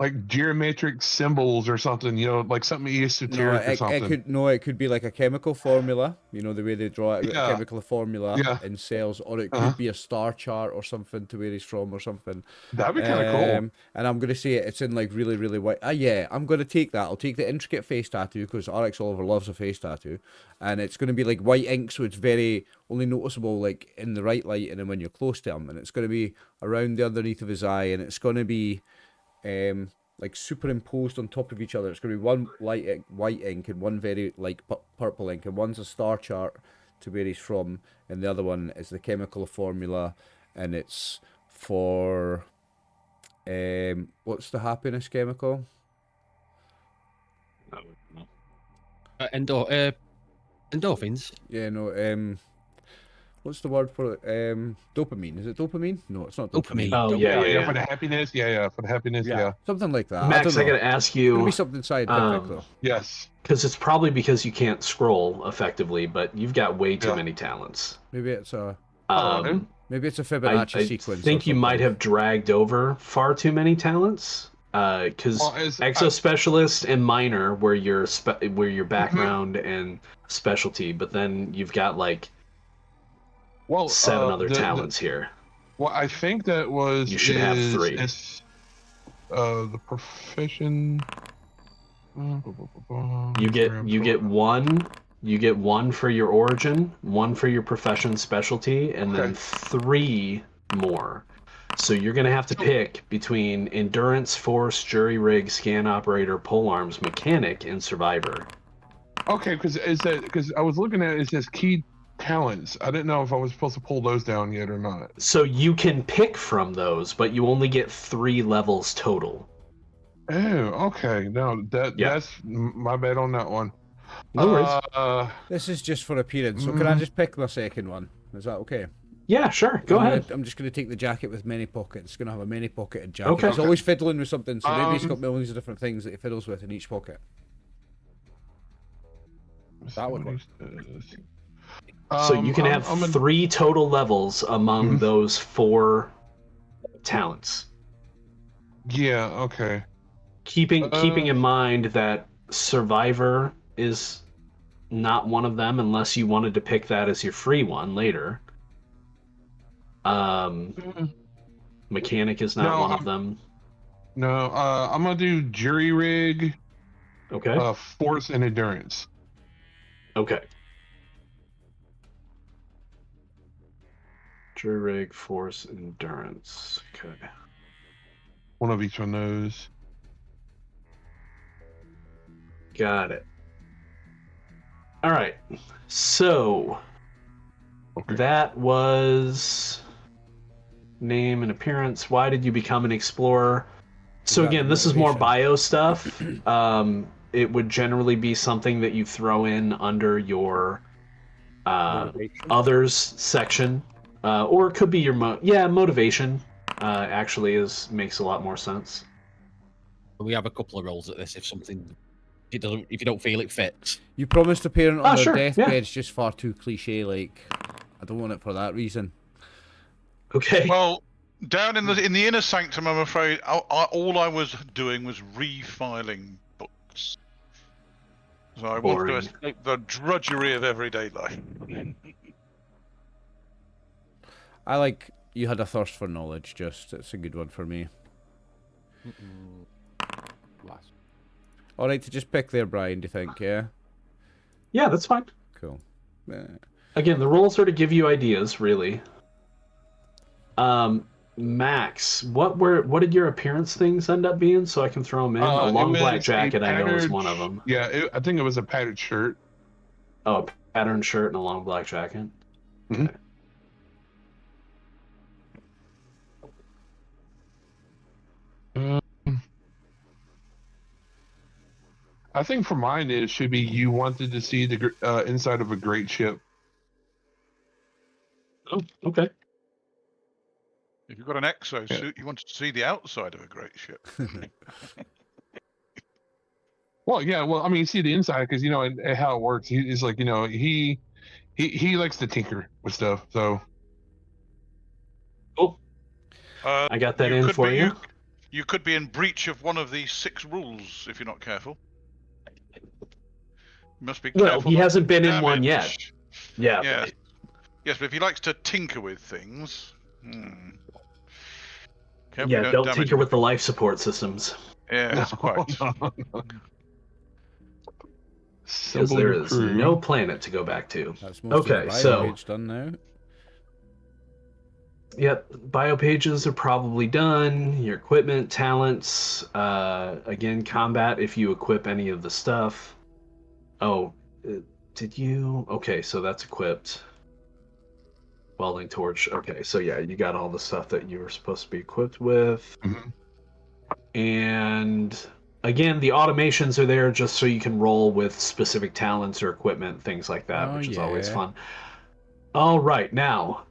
like geometric symbols or something. Like something No, esoteric or something. it could be like a chemical formula. The way they draw it, Yeah. a chemical formula Yeah. in cells, or it could Uh-huh. be a star chart or something to where he's from or something. That'd be kind of cool. And I'm gonna say it's in like really, really white. Yeah, I'm gonna take that. I'll take the intricate face tattoo because RxOliver loves a face tattoo, and it's gonna be like white ink, so it's very only noticeable like in the right light, and then when you're close to him, and it's gonna be around the underneath of his eye, and it's gonna be like superimposed on top of each other. It's going to be one white ink and one very like purple ink, and one's a star chart to where he's from, and the other one is the chemical formula, and it's for what's the happiness chemical? Endorphins. Yeah, no. What's the word for it? Dopamine. Is it dopamine? No, it's not dopamine. Dopamine. Oh, yeah. For the happiness. Yeah, for the happiness. Yeah. Yeah. Something like that. Max, I don't know. gotta ask It's gonna you, be something scientific though. Yes. because it's probably because you can't scroll effectively, but you've got way too Yeah. many talents. Maybe it's a Oh, Fibonacci I sequence. or think you might something. have dragged over far too many talents. Because Well, Exo Specialist and Minor were your background and specialty, but then you've got like well, 7 other the- talents here. Well, I think that was. You should have 3. The profession. You get one for your origin, 1 for your profession specialty, and then Okay. 3 more. So you're gonna have to pick between endurance, force, jury rig, scan operator, polearms, mechanic, and survivor. Okay, because I was looking at it says key talents. I didn't know if I was supposed to pull those down yet or not. So you can pick from those, but you only get 3 levels total. Oh, okay. No, that's my bad on that one. No worries. This is just for appearance, so can I just pick the second one? Is that okay? Yeah, sure. Go ahead. I'm just going to take the jacket with many pockets. It's going to have a many pocketed jacket. Okay. He's always fiddling with something, so maybe he's got Um, millions of different things that he fiddles with in each pocket. That would work. So you can have 3 total levels among those 4 talents. Yeah, okay. Keeping in mind that Survivor is not one of them unless you wanted to pick that as your free one later. Mechanic is not one of them. No, I'm gonna do jury rig. Okay. Force and endurance. Okay. Jury rig, force, endurance. Okay. One of each of those. Got it. All right. So that was name and appearance. Why did you become an explorer? So again, this is more bio stuff. It would generally be something that you throw in under your others section, or it could be your motivation. Actually, makes a lot more sense. We have a couple of roles at this. If you don't feel it fits, you promised a parent on their sure, deathbed. It's just far too cliche. Like, I don't want it for that reason. Okay. Well, down in the inner sanctum, I'm afraid all I was doing was refiling books. So I wanted to escape the drudgery of everyday life. I like you had a thirst for knowledge. It's a good one for me. All right, to just pick there, Brian. Do you think? Yeah. Yeah, that's fine. Cool. Again, the roles are to give you ideas, really. Max, what did your appearance things end up being, so I can throw them in? A long black jacket, I know, is one of them. Yeah, I think it was a patterned shirt. Oh, a patterned shirt and a long black jacket. Mm-hmm. Okay. I think for mine it should be you wanted to see the inside of a great ship. Oh, okay. If you've got an exosuit, you wanted to see the outside of a great ship. Well, yeah. Well, I mean, you see the inside because and how it works. He's like, he likes to tinker with stuff. So. Oh. I got that in for you. You could be in breach of one of the 6 rules if you're not careful. You must be careful. Well, he hasn't been in one yet. Yeah. Yes. Yes, but if he likes to tinker with things. Yeah, don't tinker with the life support systems. Yeah, that's quite. Because there is no planet to go back to. Okay, so page done now. Yep, bio pages are probably done. Your equipment, talents, again, combat if you equip any of the stuff. Oh, did you? Okay, so that's equipped. Welding torch. Okay, so yeah, you got all the stuff that you were supposed to be equipped with. Mm-hmm. And again, the automations are there just so you can roll with specific talents or equipment, things like that, which is always fun. All right, now,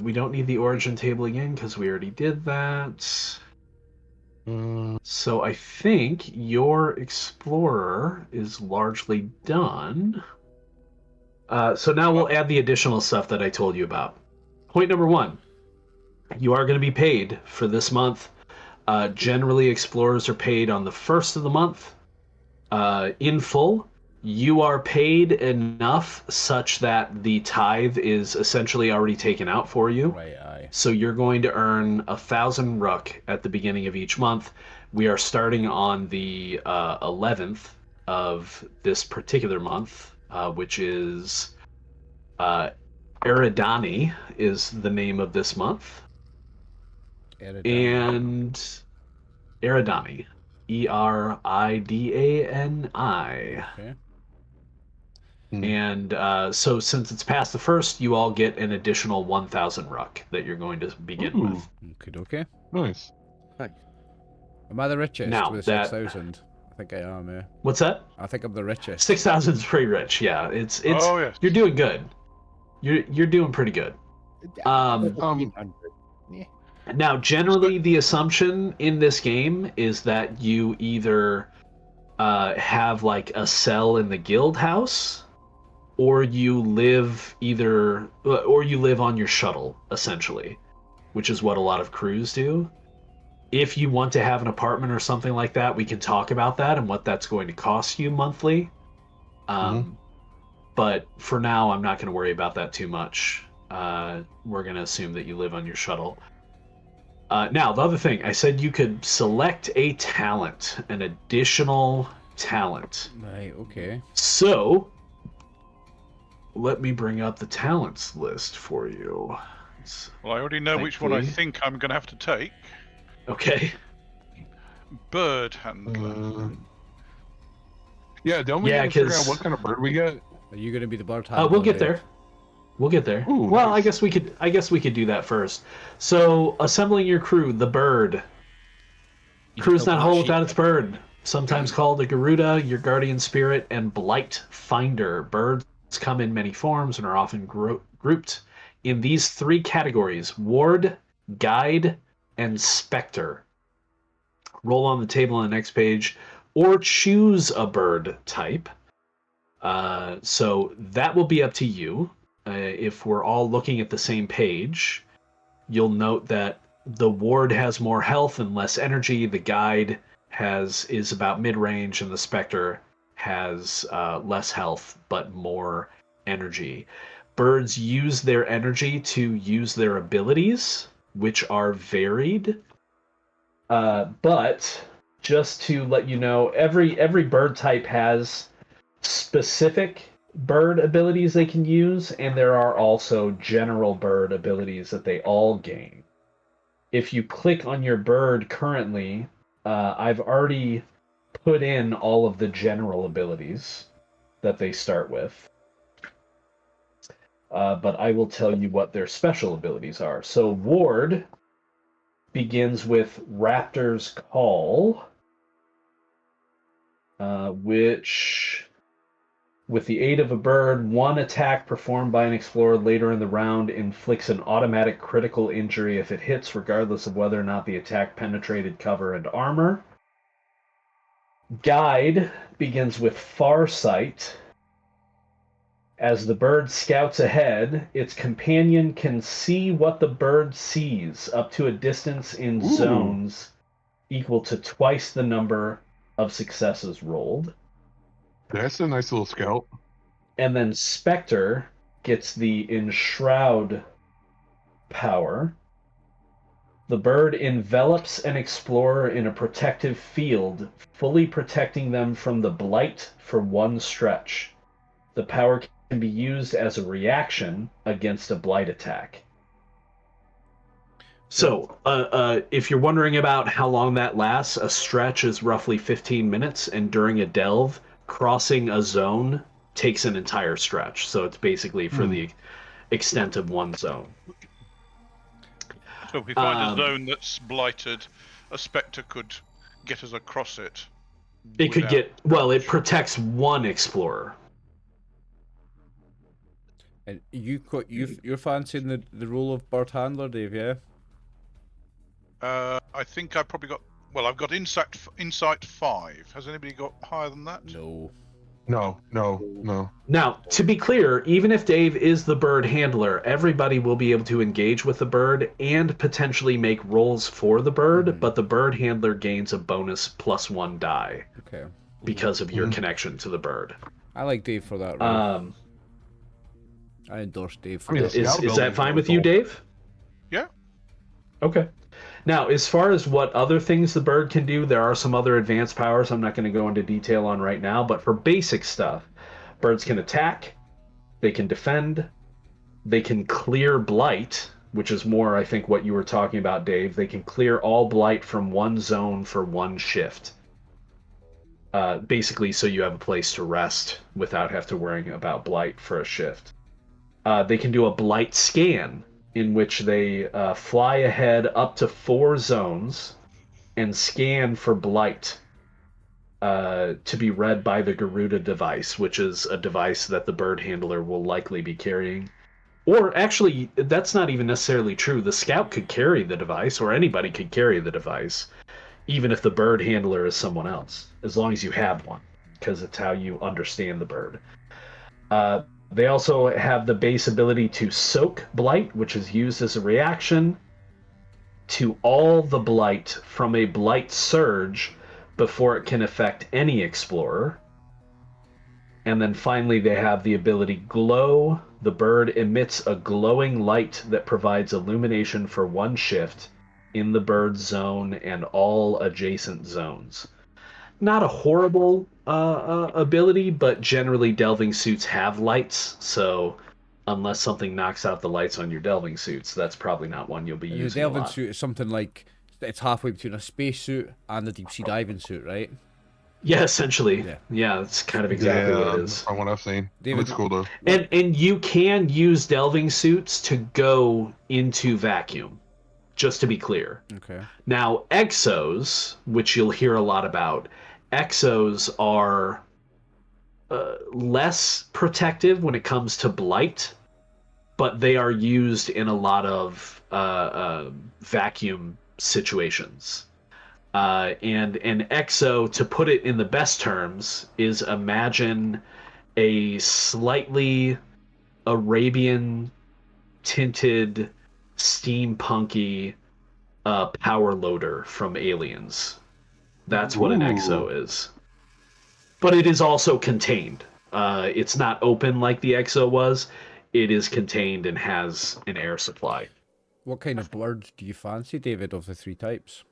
we don't need the origin table again because we already did that. So I think your explorer is largely done. So now we'll add the additional stuff that I told you about. Point number 1, you are going to be paid for this month. Generally, explorers are paid on the 1st of the month in full. You are paid enough such that the tithe is essentially already taken out for you. Right, aye. So you're going to earn 1,000 Ruck at the beginning of each month. We are starting on the 11th of this particular month, which is Eridani is the name of this month. And Eridani. Eridani. Okay. And so since it's past the 1st, you all get an additional 1,000 Ruck that you're going to begin with. Okay. Nice. Am I the richest now, with 6,000? I think I am, yeah. What's that? I think I'm the richest. 6,000 is pretty rich, yeah. It's oh, yes. You're doing good. You're doing pretty good. Now, generally, the assumption in this game is that you either have like a cell in the guild house, or you live on your shuttle, essentially, which is what a lot of crews do. If you want to have an apartment or something like that, we can talk about that and what that's going to cost you monthly. But for now, I'm not going to worry about that too much. We're going to assume that you live on your shuttle. Now, the other thing, I said you could select a talent, an additional talent. Right, okay. So, let me bring up the talents list for you. Well, I already know which one I think I'm going to have to take. Okay. Bird handler. Yeah, don't we have to figure out what kind of bird we get? Are you going to be the bird handler? We'll get there. We'll get there. Ooh, well, nice. I guess we could do that first. So, assembling your crew, the bird. Crew's not whole without its bird. Sometimes called a Garuda, your guardian spirit, and Blight Finder. Birds come in many forms and are often grouped in these three categories: Ward, Guide, and Spectre. Roll on the table on the next page, or choose a bird type. So that will be up to you. If we're all looking at the same page, you'll note that the Ward has more health and less energy. The Guide is about mid-range, and the Spectre has less health but more energy. Birds use their energy to use their abilities, which are varied. But just to let you know, every bird type has specific bird abilities they can use, and there are also general bird abilities that they all gain. If you click on your bird currently, I've already put in all of the general abilities that they start with. But I will tell you what their special abilities are. So Ward begins with Raptor's Call, which, with the aid of a bird, one attack performed by an explorer later in the round inflicts an automatic critical injury if it hits, regardless of whether or not the attack penetrated cover and armor. Guide begins with Farsight. As the bird scouts ahead, its companion can see what the bird sees up to a distance in zones equal to twice the number of successes rolled. That's a nice little scout. And then Spectre gets the Enshroud power. The bird envelops an explorer in a protective field, fully protecting them from the blight for one stretch. The power can be used as a reaction against a blight attack. So, if you're wondering about how long that lasts, a stretch is roughly 15 minutes, and during a delve, crossing a zone takes an entire stretch. So it's basically for the extent of one zone. So if we find a zone that's blighted, a Spectre could get us across it. It could get, well, it protects one explorer. And you're fancying the role of bird handler, Dave, yeah? I think I probably got. Well, I've got insight 5. Has anybody got higher than that? No. No. Now, to be clear, even if Dave is the bird handler, everybody will be able to engage with the bird and potentially make rolls for the bird, but the bird handler gains a bonus +1 die. Okay. Because of your connection to the bird. I like Dave for that role. I endorse Dave for that. Is that fine with you, Dave? Yeah. Okay. Now, as far as what other things the bird can do, there are some other advanced powers I'm not going to go into detail on right now, but for basic stuff, birds can attack, they can defend, they can clear blight, which is more, I think, what you were talking about, Dave. They can clear all blight from one zone for one shift. Basically, so you have a place to rest without having to worry about blight for a shift. They can do a blight scan, in which they fly ahead up to 4 zones and scan for blight to be read by the Garuda device, which is a device that the bird handler will likely be carrying. Or actually, that's not even necessarily true. The scout could carry the device, or anybody could carry the device, even if the bird handler is someone else, as long as you have one, because it's how you understand the bird. They also have the base ability to soak blight, which is used as a reaction to all the blight from a blight surge before it can affect any explorer. And then finally, they have the ability glow. The bird emits a glowing light that provides illumination for 1 shift in the bird's zone and all adjacent zones. Not a horrible ability, but generally delving suits have lights, so unless something knocks out the lights on your delving suits, that's probably not one you'll be using. The delving suit is something like it's halfway between a space suit and a deep sea diving suit, right? Yeah, essentially. Yeah, that's kind of exactly what it is. From what I've seen. David, It's cool though. And you can use delving suits to go into vacuum, just to be clear. Okay. Now, exos, which you'll hear a lot about, exos are less protective when it comes to blight, but they are used in a lot of vacuum situations. And an exo, to put it in the best terms, is imagine a slightly Arabian tinted steampunky power loader from Aliens. That's what an exo is. But it is also contained. It's not open like the exo was. It is contained and has an air supply. What kind of bird do you fancy, David, of the 3 types?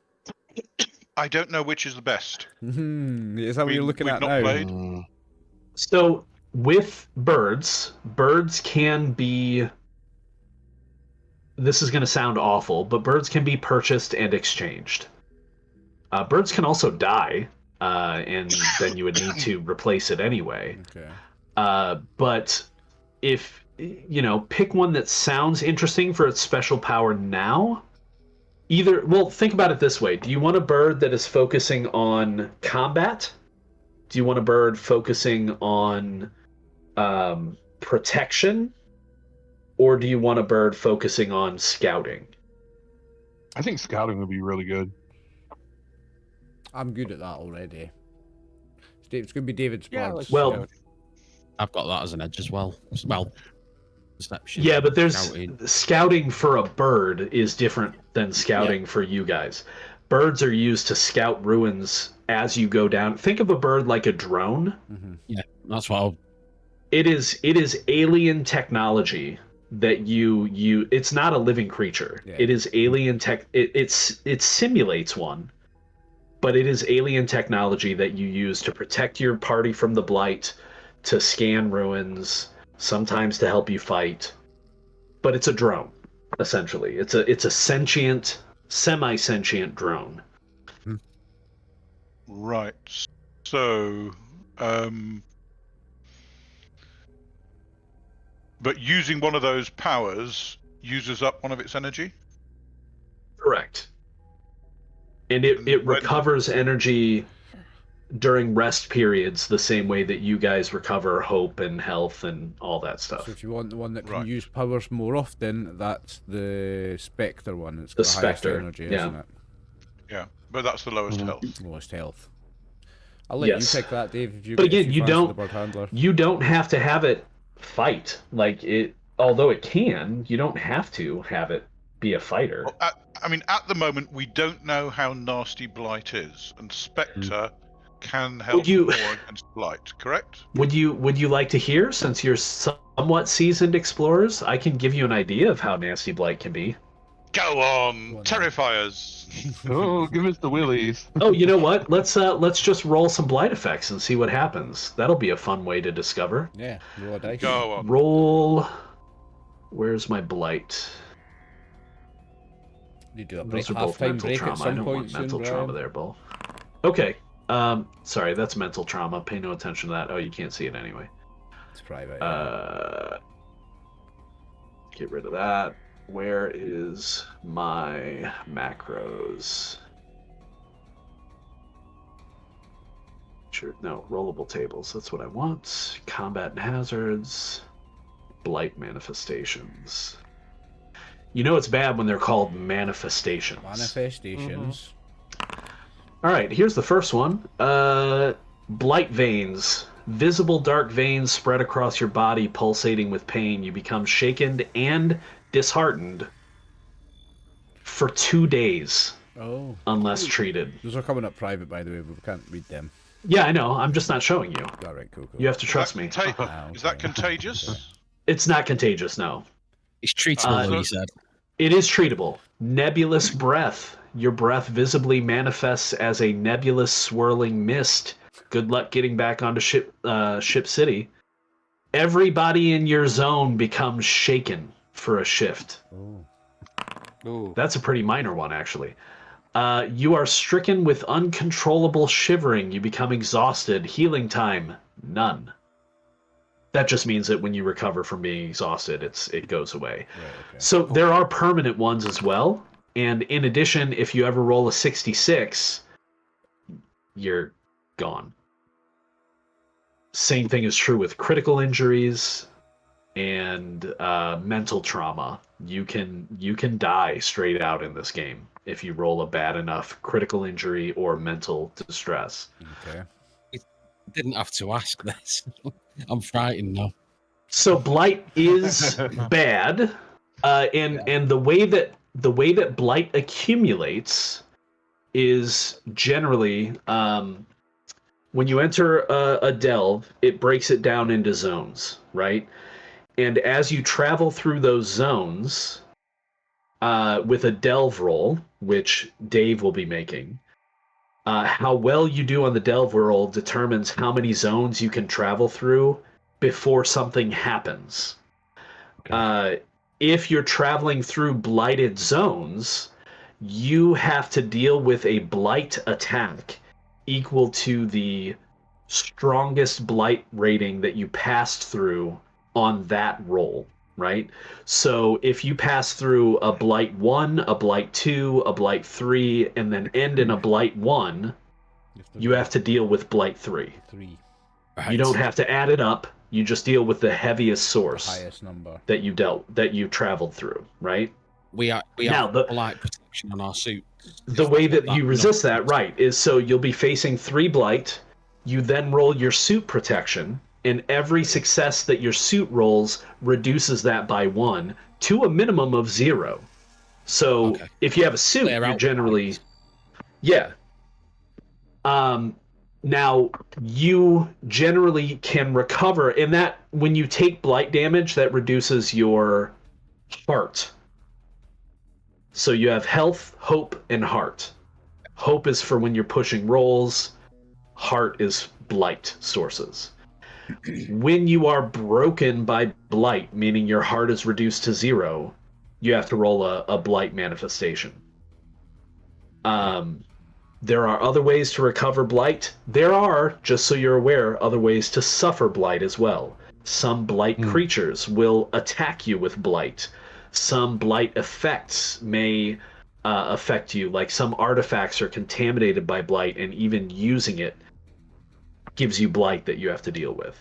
I don't know which is the best. Is that what you're looking at now? Played. So with birds can be... This is going to sound awful, but birds can be purchased and exchanged. Birds can also die, and then you would need to replace it anyway. Okay. But if, pick one that sounds interesting for its special power now. Think about it this way. Do you want a bird that is focusing on combat? Do you want a bird focusing on protection? Or do you want a bird focusing on scouting? I think scouting would be really good. I'm good at that already. It's going to be David's Yeah, birds. Well, I've got that as an edge as well. Well, perception. yeah, but there's scouting. scouting for a bird is different than scouting for you guys. Birds are used to scout ruins as you go down. Think of a bird like a drone. Yeah, that's what It is alien technology that you it's not a living creature. Yeah. It is alien tech. It simulates one, but it is alien technology that you use to protect your party from the blight, to scan ruins, sometimes to help you fight. But it's a drone, essentially. It's a sentient, semi-sentient drone. Right. So, but using one of those powers uses up one of its energy? Correct. And it recovers energy during rest periods the same way that you guys recover hope and health and all that stuff. So if you want the one that can Right. use powers more often, that's the Spectre one. It's The got the highest Spectre, energy, yeah. isn't it? Yeah, but that's the lowest health. Lowest health. I'll let Yes. you pick that, Dave. If you, But if again, you fancy don't- the bird handler. You don't have to have it fight. Like it, although it can, you don't have to have it be a fighter. Well, at the moment, we don't know how nasty Blight is, and Spectre can help Would you- more against Blight, correct? Would you like to hear, since you're somewhat seasoned explorers? I can give you an idea of how nasty blight can be. Go on, Go on then. terrify us. Oh, give us the willies. Oh, you know what? Let's just roll some blight effects and see what happens. That'll be a fun way to discover. Yeah, roll a dice. Go on. Roll. Where's my blight? You do a break, Those are both half-time mental break trauma. at I some don't point want soon, mental Brian. trauma there, Bull. Okay. Sorry, that's mental trauma. Pay no attention to that. Oh, you can't see it anyway. It's private. Get rid of that. Where is my macros? Sure, no, rollable tables. That's what I want. Combat and hazards. Blight manifestations. You know it's bad when they're called manifestations. Manifestations. All right, here's the first one. Blight veins Visible dark veins spread across your body, pulsating with pain. You become shaken and disheartened for 2 days. Oh. Unless treated. Those are coming up private, by the way, but we can't read them. Yeah, I know. I'm just not showing you. All right, cool. You have to trust me. Is that contagious? Okay. It's not contagious, no. It's treatable, he said. It is treatable. Nebulous breath. Your breath visibly manifests as a nebulous swirling mist. Good luck getting back onto Ship City. Everybody in your zone becomes shaken for a shift. Oh. Ooh. That's a pretty minor one, actually. You are stricken with uncontrollable shivering. You become exhausted. Healing time, none. That just means that when you recover from being exhausted, it goes away. Right, okay. So there are permanent ones as well. And in addition, if you ever roll a 66, you're gone. Same thing is true with critical injuries and mental trauma. You can die straight out in this game if you roll a bad enough critical injury or mental distress. Okay. Didn't have to ask this. I'm frightened now. So Blight is bad, and the way that Blight accumulates is generally when you enter a delve, it breaks it down into zones, right? And as you travel through those zones with a delve roll, which Dave will be making, how well you do on the delve roll determines how many zones you can travel through before something happens. Okay. If you're traveling through blighted zones, you have to deal with a blight attack equal to the strongest blight rating that you passed through on that roll, right? So if you pass through a Blight 1, a Blight 2, a Blight 3, and then end in a Blight 1, you have to deal with Blight 3. Right. You don't have to add it up. You just deal with the heaviest source, The highest number that you traveled through, right? We have blight protection on our suit. The way that you resist that, right, is so you'll be facing 3 blight. You then roll your suit protection, and every success that your suit rolls reduces that by 1 to a minimum of 0. So if you have a suit, you're generally, yeah. Now you generally can recover, and that when you take blight damage, that reduces your heart. So you have health, hope, and heart. Hope is for when you're pushing rolls. Heart is blight sources. When you are broken by blight, meaning your heart is reduced to 0, you have to roll a blight manifestation. There are other ways to recover blight. There are, just so you're aware, other ways to suffer blight as well. Some blight creatures will attack you with blight. Some blight effects may affect you, like some artifacts are contaminated by blight, and even using it gives you blight that you have to deal with.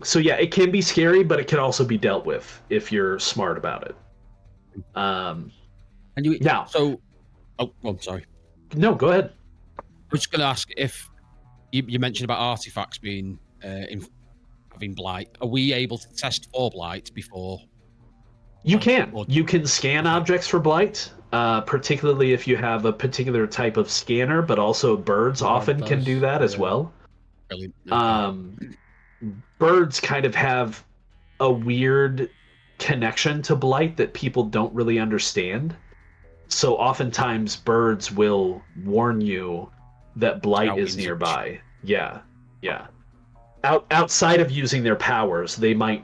So yeah, it can be scary, but it can also be dealt with if you're smart about it. And you now, so oh, I'm sorry. No, go ahead. I was just going to ask if you mentioned about artifacts being having blight. Are we able to test for blight before? You can. You can scan objects for blight, particularly if you have a particular type of scanner, but also birds often can do that as well. Brilliant. Birds kind of have a weird connection to blight that people don't really understand. So oftentimes birds will warn you that blight is nearby. Yeah. Outside of using their powers, they might,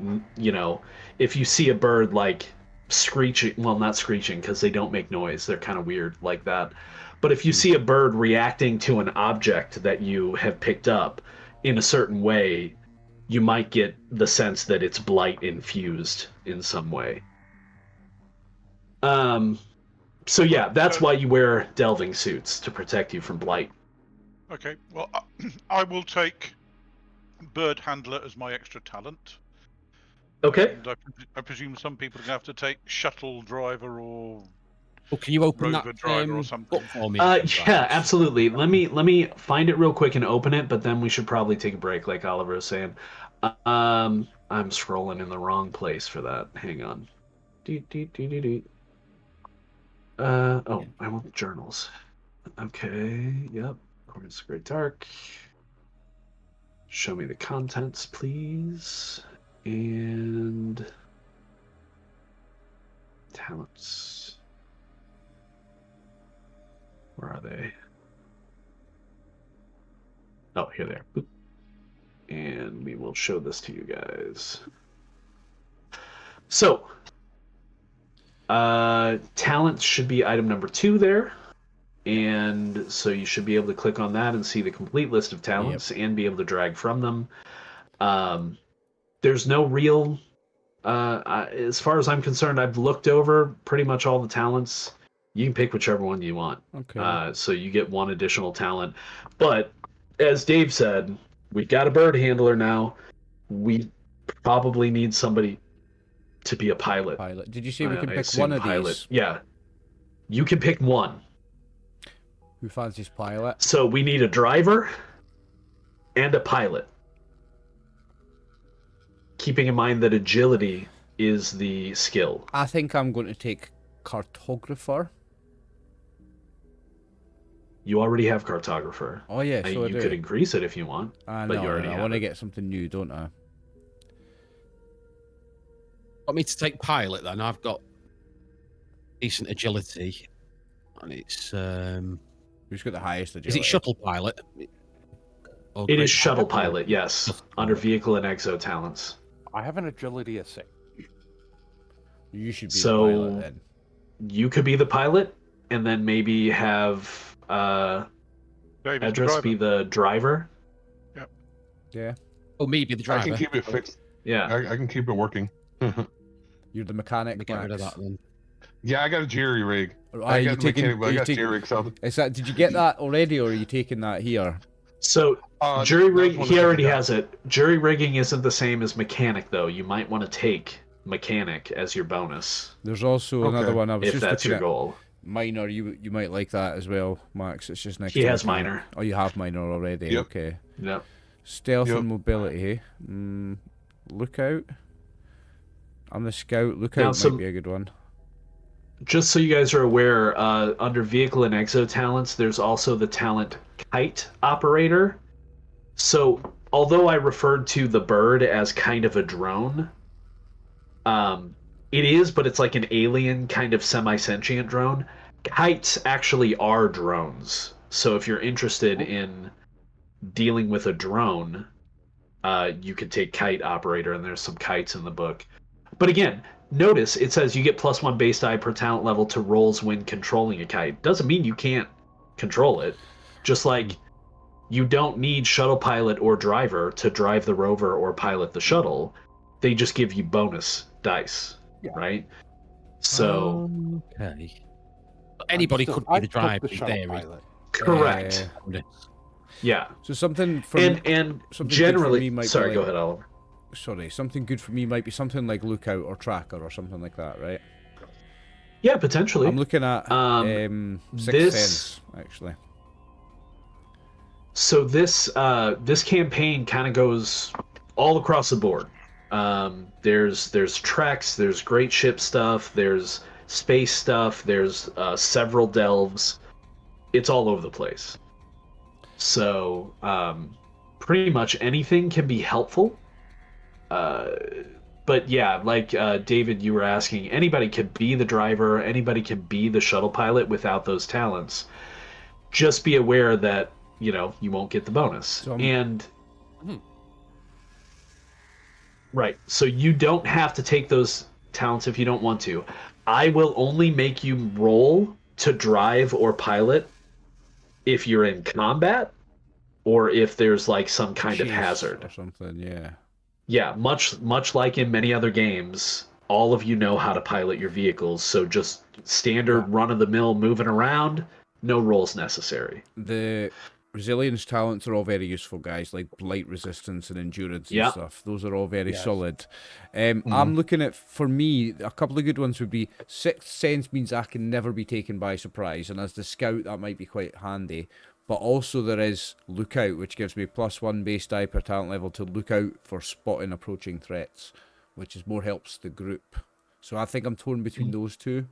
if you see a bird like screeching, well, not screeching because they don't make noise, they're kind of weird like that. But if you see a bird reacting to an object that you have picked up in a certain way, you might get the sense that it's blight infused in some way. So yeah, that's why you wear delving suits, to protect you from blight. Okay, well, I will take bird handler as my extra talent. Okay. And I presume some people are going to have to take shuttle driver or Well, can you open rover that driver or something. up for me? Yeah, absolutely. Let me find it real quick and open it, but then we should probably take a break, like Oliver was saying. I'm scrolling in the wrong place for that. Hang on. Oh, I want the journals. Okay, yep. Coriolisthegreatdark. Show me the contents, please. And talents. Where are they? Oh, here they are. Boop. And we will show this to you guys. So, talents should be item number 2 there. And so you should be able to click on that and see the complete list of talents and be able to drag from them. There's no real, as far as I'm concerned, I've looked over pretty much all the talents. You can pick whichever one you want. Okay. So you get 1 additional talent. But as Dave said, we've got a bird handler now. We probably need somebody to be a pilot. Did you say we can pick one of these? Yeah. You can pick one. Who fancies pilot? So we need a driver and a pilot. Keeping in mind that agility is the skill. I think I'm going to take cartographer. You already have cartographer. Oh yeah, so you could increase it if you want. I but know, you already I have want to it. get something new, don't I? Want me to take pilot then? I've got decent agility, and it's Who's got the highest is agility? it shuttle pilot? Or It great is shuttle pilot? pilot, yes. Under vehicle and exo talents. I have an agility of 6. You should be So- the pilot then. You could be the pilot, and then maybe have David's the Edris driver. be the driver. Yeah. Oh, me be the I driver. can keep it fixed. Yeah. I can keep it working. You're the mechanic. Let me get rid of Max. that then. Yeah, I got a jerry rig. Are I you got the taking? mechanic, but Are I you got taking? jerry rig. So, Is that? Did you get that already, or are you taking that here? So that jury was rig, one he that I already got. has it. Jury rigging isn't the same as mechanic, though. You might want to take mechanic as your bonus There's also another Okay. one. I was if just that's looking your at goal. minor. You might like that as well, Max. It's just next. He to has mechanic. minor. Oh, you have minor already. Yep. Okay. Yep. Stealth Yep. and mobility. Lookout. I'm the scout. Lookout Now, might be a good one. Just so you guys are aware, under vehicle and exo talents, there's also the talent kite operator. So, although I referred to the bird as kind of a drone, it is, but it's like an alien kind of semi-sentient drone. Kites actually are drones. So if you're interested in dealing with a drone, you could take kite operator, and there's some kites in the book. But again, notice it says you get +1 base die per talent level to rolls when controlling a kite. Doesn't mean you can't control it. Just like you don't need shuttle pilot or driver to drive the rover or pilot the shuttle. They just give you bonus dice, right? So Okay. But anybody could be the driver in theory. pilot. correct. Yeah. So something for And something good for generally, me might sorry, be go like, ahead, Oliver. Sorry, something good for me might be something like lookout or tracker or something like that, right? Yeah, potentially. I'm looking at Sixth this- Sense actually. So this campaign kind of goes all across the board. There's treks, there's great ship stuff, there's space stuff, there's several delves. It's all over the place. So pretty much anything can be helpful. But yeah, like David, you were asking, anybody could be the driver, anybody can be the shuttle pilot without those talents. Just be aware that, you won't get the bonus. So Right. So you don't have to take those talents if you don't want to. I will only make you roll to drive or pilot if you're in combat or if there's like some kind of Chase hazard. or something, yeah. Yeah, much like in many other games, all of you know how to pilot your vehicles, so just standard run-of-the-mill moving around, no rolls necessary. Resilience talents are all very useful, guys, like blight resistance and endurance and stuff. Those are all very solid. I'm looking at, for me, a couple of good ones would be Sixth Sense means I can never be taken by surprise, and as the scout, that might be quite handy. But also there is Lookout, which gives me +1 base die per talent level to look out for spotting approaching threats, which is more helps the group. So I think I'm torn between those two.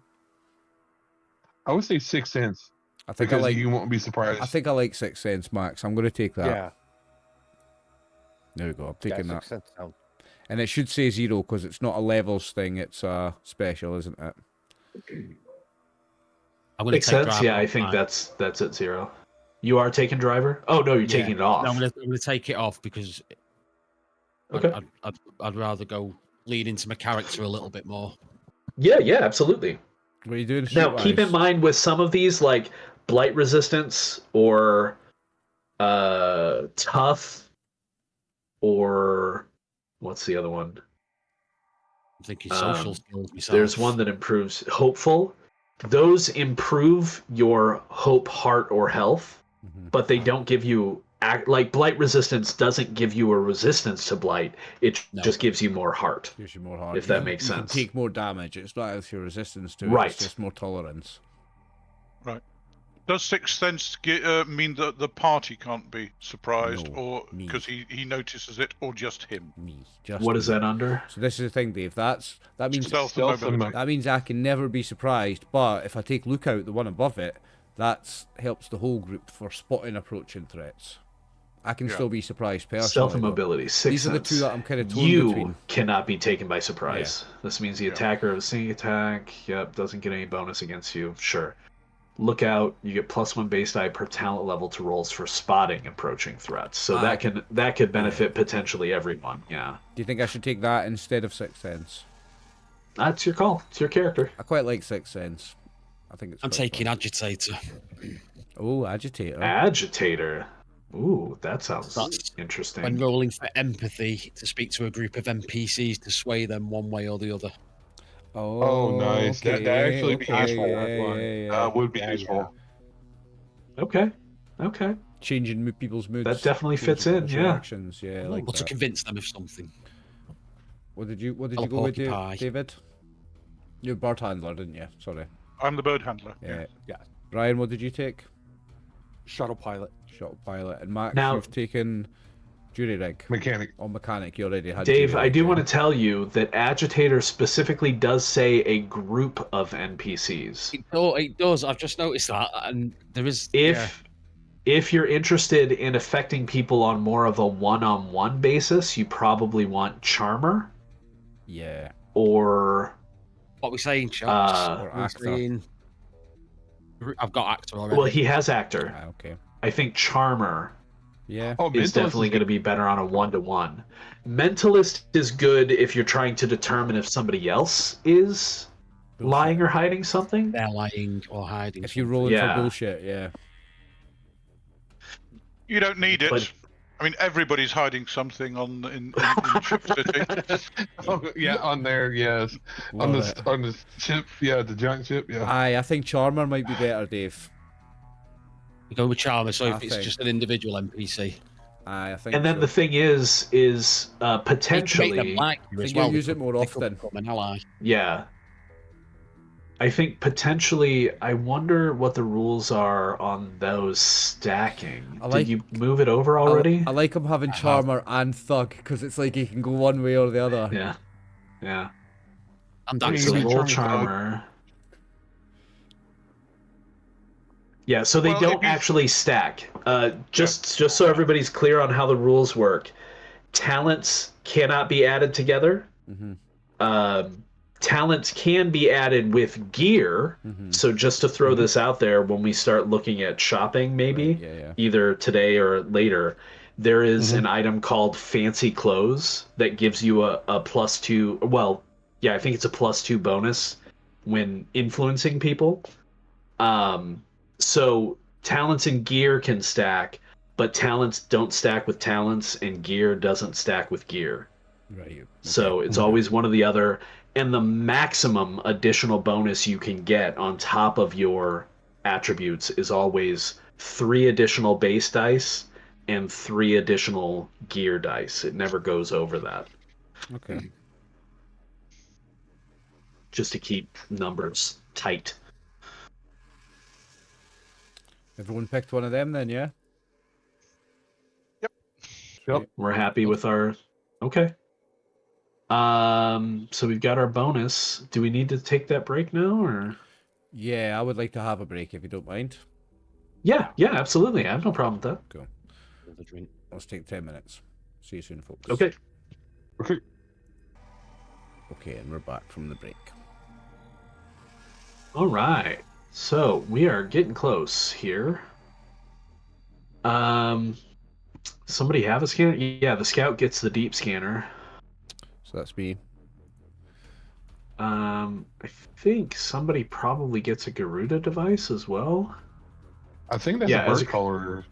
I would say Sixth Sense. I think because you won't be surprised. I think I like Sixth Sense, Max. I'm going to take that. Yeah. There we go. I'm taking that. Sixth Sense sounds. And it should say 0 because it's not a levels thing. It's a special, isn't it? I'm going to Makes take sense. driver Yeah, I off think mine. that's at 0. You are taking driver? Oh no, you're taking it off. No, I'm going to take it off because Okay. I'd rather go lead into my character a little bit more. Yeah, absolutely. What are you doing? Now, keep in mind with some of these, like blight resistance or tough, or what's the other one? I'm thinking social skills myself. There's one that improves hopeful. Those improve your hope, heart, or health, but they don't give you like blight resistance doesn't give you a resistance to blight. It just gives you more heart. Gives you more heart. If that makes You sense. can take more damage. It's not as your resistance to it. Right. It's just more tolerance. Right. Does Sixth Sense mean that the party can't be surprised, No, or me. because he notices it, or just him? Me. Just What is me. that under? So this is the thing, Dave. That means Stealth and mobility. that means I can never be surprised. But if I take Lookout, the one above it, that helps the whole group for spotting approaching threats. I can still be surprised personally. Stealth and though. mobility. Sixth These are the two sense. that I'm kind of torn You between. cannot be taken by surprise. This means the attacker of a sneak attack, doesn't get any bonus against you. Sure. Look out, you get +1 base die per talent level to rolls for spotting approaching threats. So that could benefit potentially everyone. Yeah. Do you think I should take that instead of Sixth Sense? That's your call. It's your character. I quite like Sixth Sense. I think it's. I'm quite taking fun. Agitator. Oh, Agitator. Agitator. Ooh, that sounds That's interesting. When rolling for empathy, to speak to a group of NPCs to sway them one way or the other. Oh, nice. That actually be useful. Yeah. Would be useful. Okay. Changing people's moods. That definitely fits in, people's yeah. reactions. Yeah, I like Or to that. convince them of something. What did you Oh, go with, porcupine. David? You're bird handler, didn't you? Sorry. I'm the bird handler. Yeah. Yeah. Brian, what did you take? Shuttle pilot. Shuttle pilot. And Max, Now- you've taken jury rig. Mechanic. Or mechanic. You already had. Dave, jury I rig, do yeah. want to tell you that Agitator specifically does say a group of NPCs. It does. I've just noticed that, and there is. If you're interested in affecting people on more of a one-on-one basis, you probably want Charmer Yeah. or What we're saying, chaps. Or We're actor. saying- I've got actor already. well, he has Actor. Ah, okay. I think Charmer Yeah. Oh, is Mentalist definitely going to be better on a one-to-one. Mentalist is good if you're trying to determine if somebody else is lying or hiding something. They're lying or hiding. If you're something. rolling Yeah. for bullshit, yeah. You don't need it. But- I mean, everybody's hiding something in Ship City. Oh, yeah, on there, yes. On Love the on the ship, yeah, the giant ship, yeah. Aye, I think Charmer might be better, Dave. You go with Charmer, so I if it's think. just an individual NPC. Aye, I think. And then so. the thing is You can make potentially, them like you I as think well. you'll use it more They could often. become an ally. yeah. I think potentially, I wonder what the rules are on those stacking. I like- Did you move it over already? I like him having I have. Charmer and Thug because it's like he can go one way or the other. Yeah. And I mean, that's So you can roll Charmer Charmer. Yeah, so they Well, don't if you- actually stack. Just so everybody's clear on how the rules work. Talents cannot be added together. Mm-hmm. Talents can be added with gear. Mm-hmm. So just to throw this out there, when we start looking at shopping, maybe Yeah. either today or later, there is an item called Fancy Clothes that gives you a +2. Well, yeah, I think it's a +2 bonus when influencing people. So talents and gear can stack, but talents don't stack with talents, and gear doesn't stack with gear. Right. So it's always one or the other. And the maximum additional bonus you can get on top of your attributes is always 3 additional base dice and 3 additional gear dice. It never goes over that. Okay. Just to keep numbers tight. Everyone picked one of them then, yeah? Yep. We're happy with our... Okay. So we've got our bonus. Do we need to take that break now, or...? Yeah, I would like to have a break if you don't mind. Yeah, absolutely. I have no problem with that. Cool. Let's take 10 minutes. See you soon, folks. Okay. Okay. Okay, and we're back from the break. All right. So we are getting close here. Somebody have a scanner? Yeah, the scout gets the deep scanner. So that's me. I think somebody probably gets a Garuda device as well. I think that's a bird color.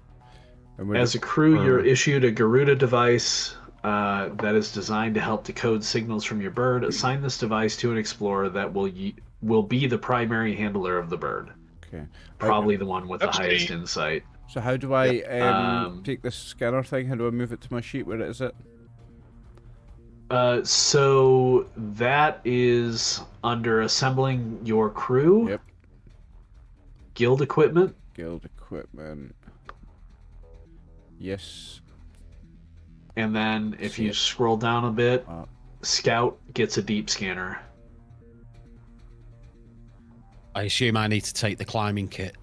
As a crew, you're issued a Garuda device that is designed to help decode signals from your bird. Assign this device to an explorer that will be the primary handler of the bird. Okay. Probably the one with the highest insight. So how do I take this scanner thing? How do I move it to my sheet? Where is it? So that is under assembling your crew. Yep. Guild equipment. Guild equipment. Yes. And then if you scroll down a bit, Scout gets a deep scanner. I assume I need to take the climbing kit.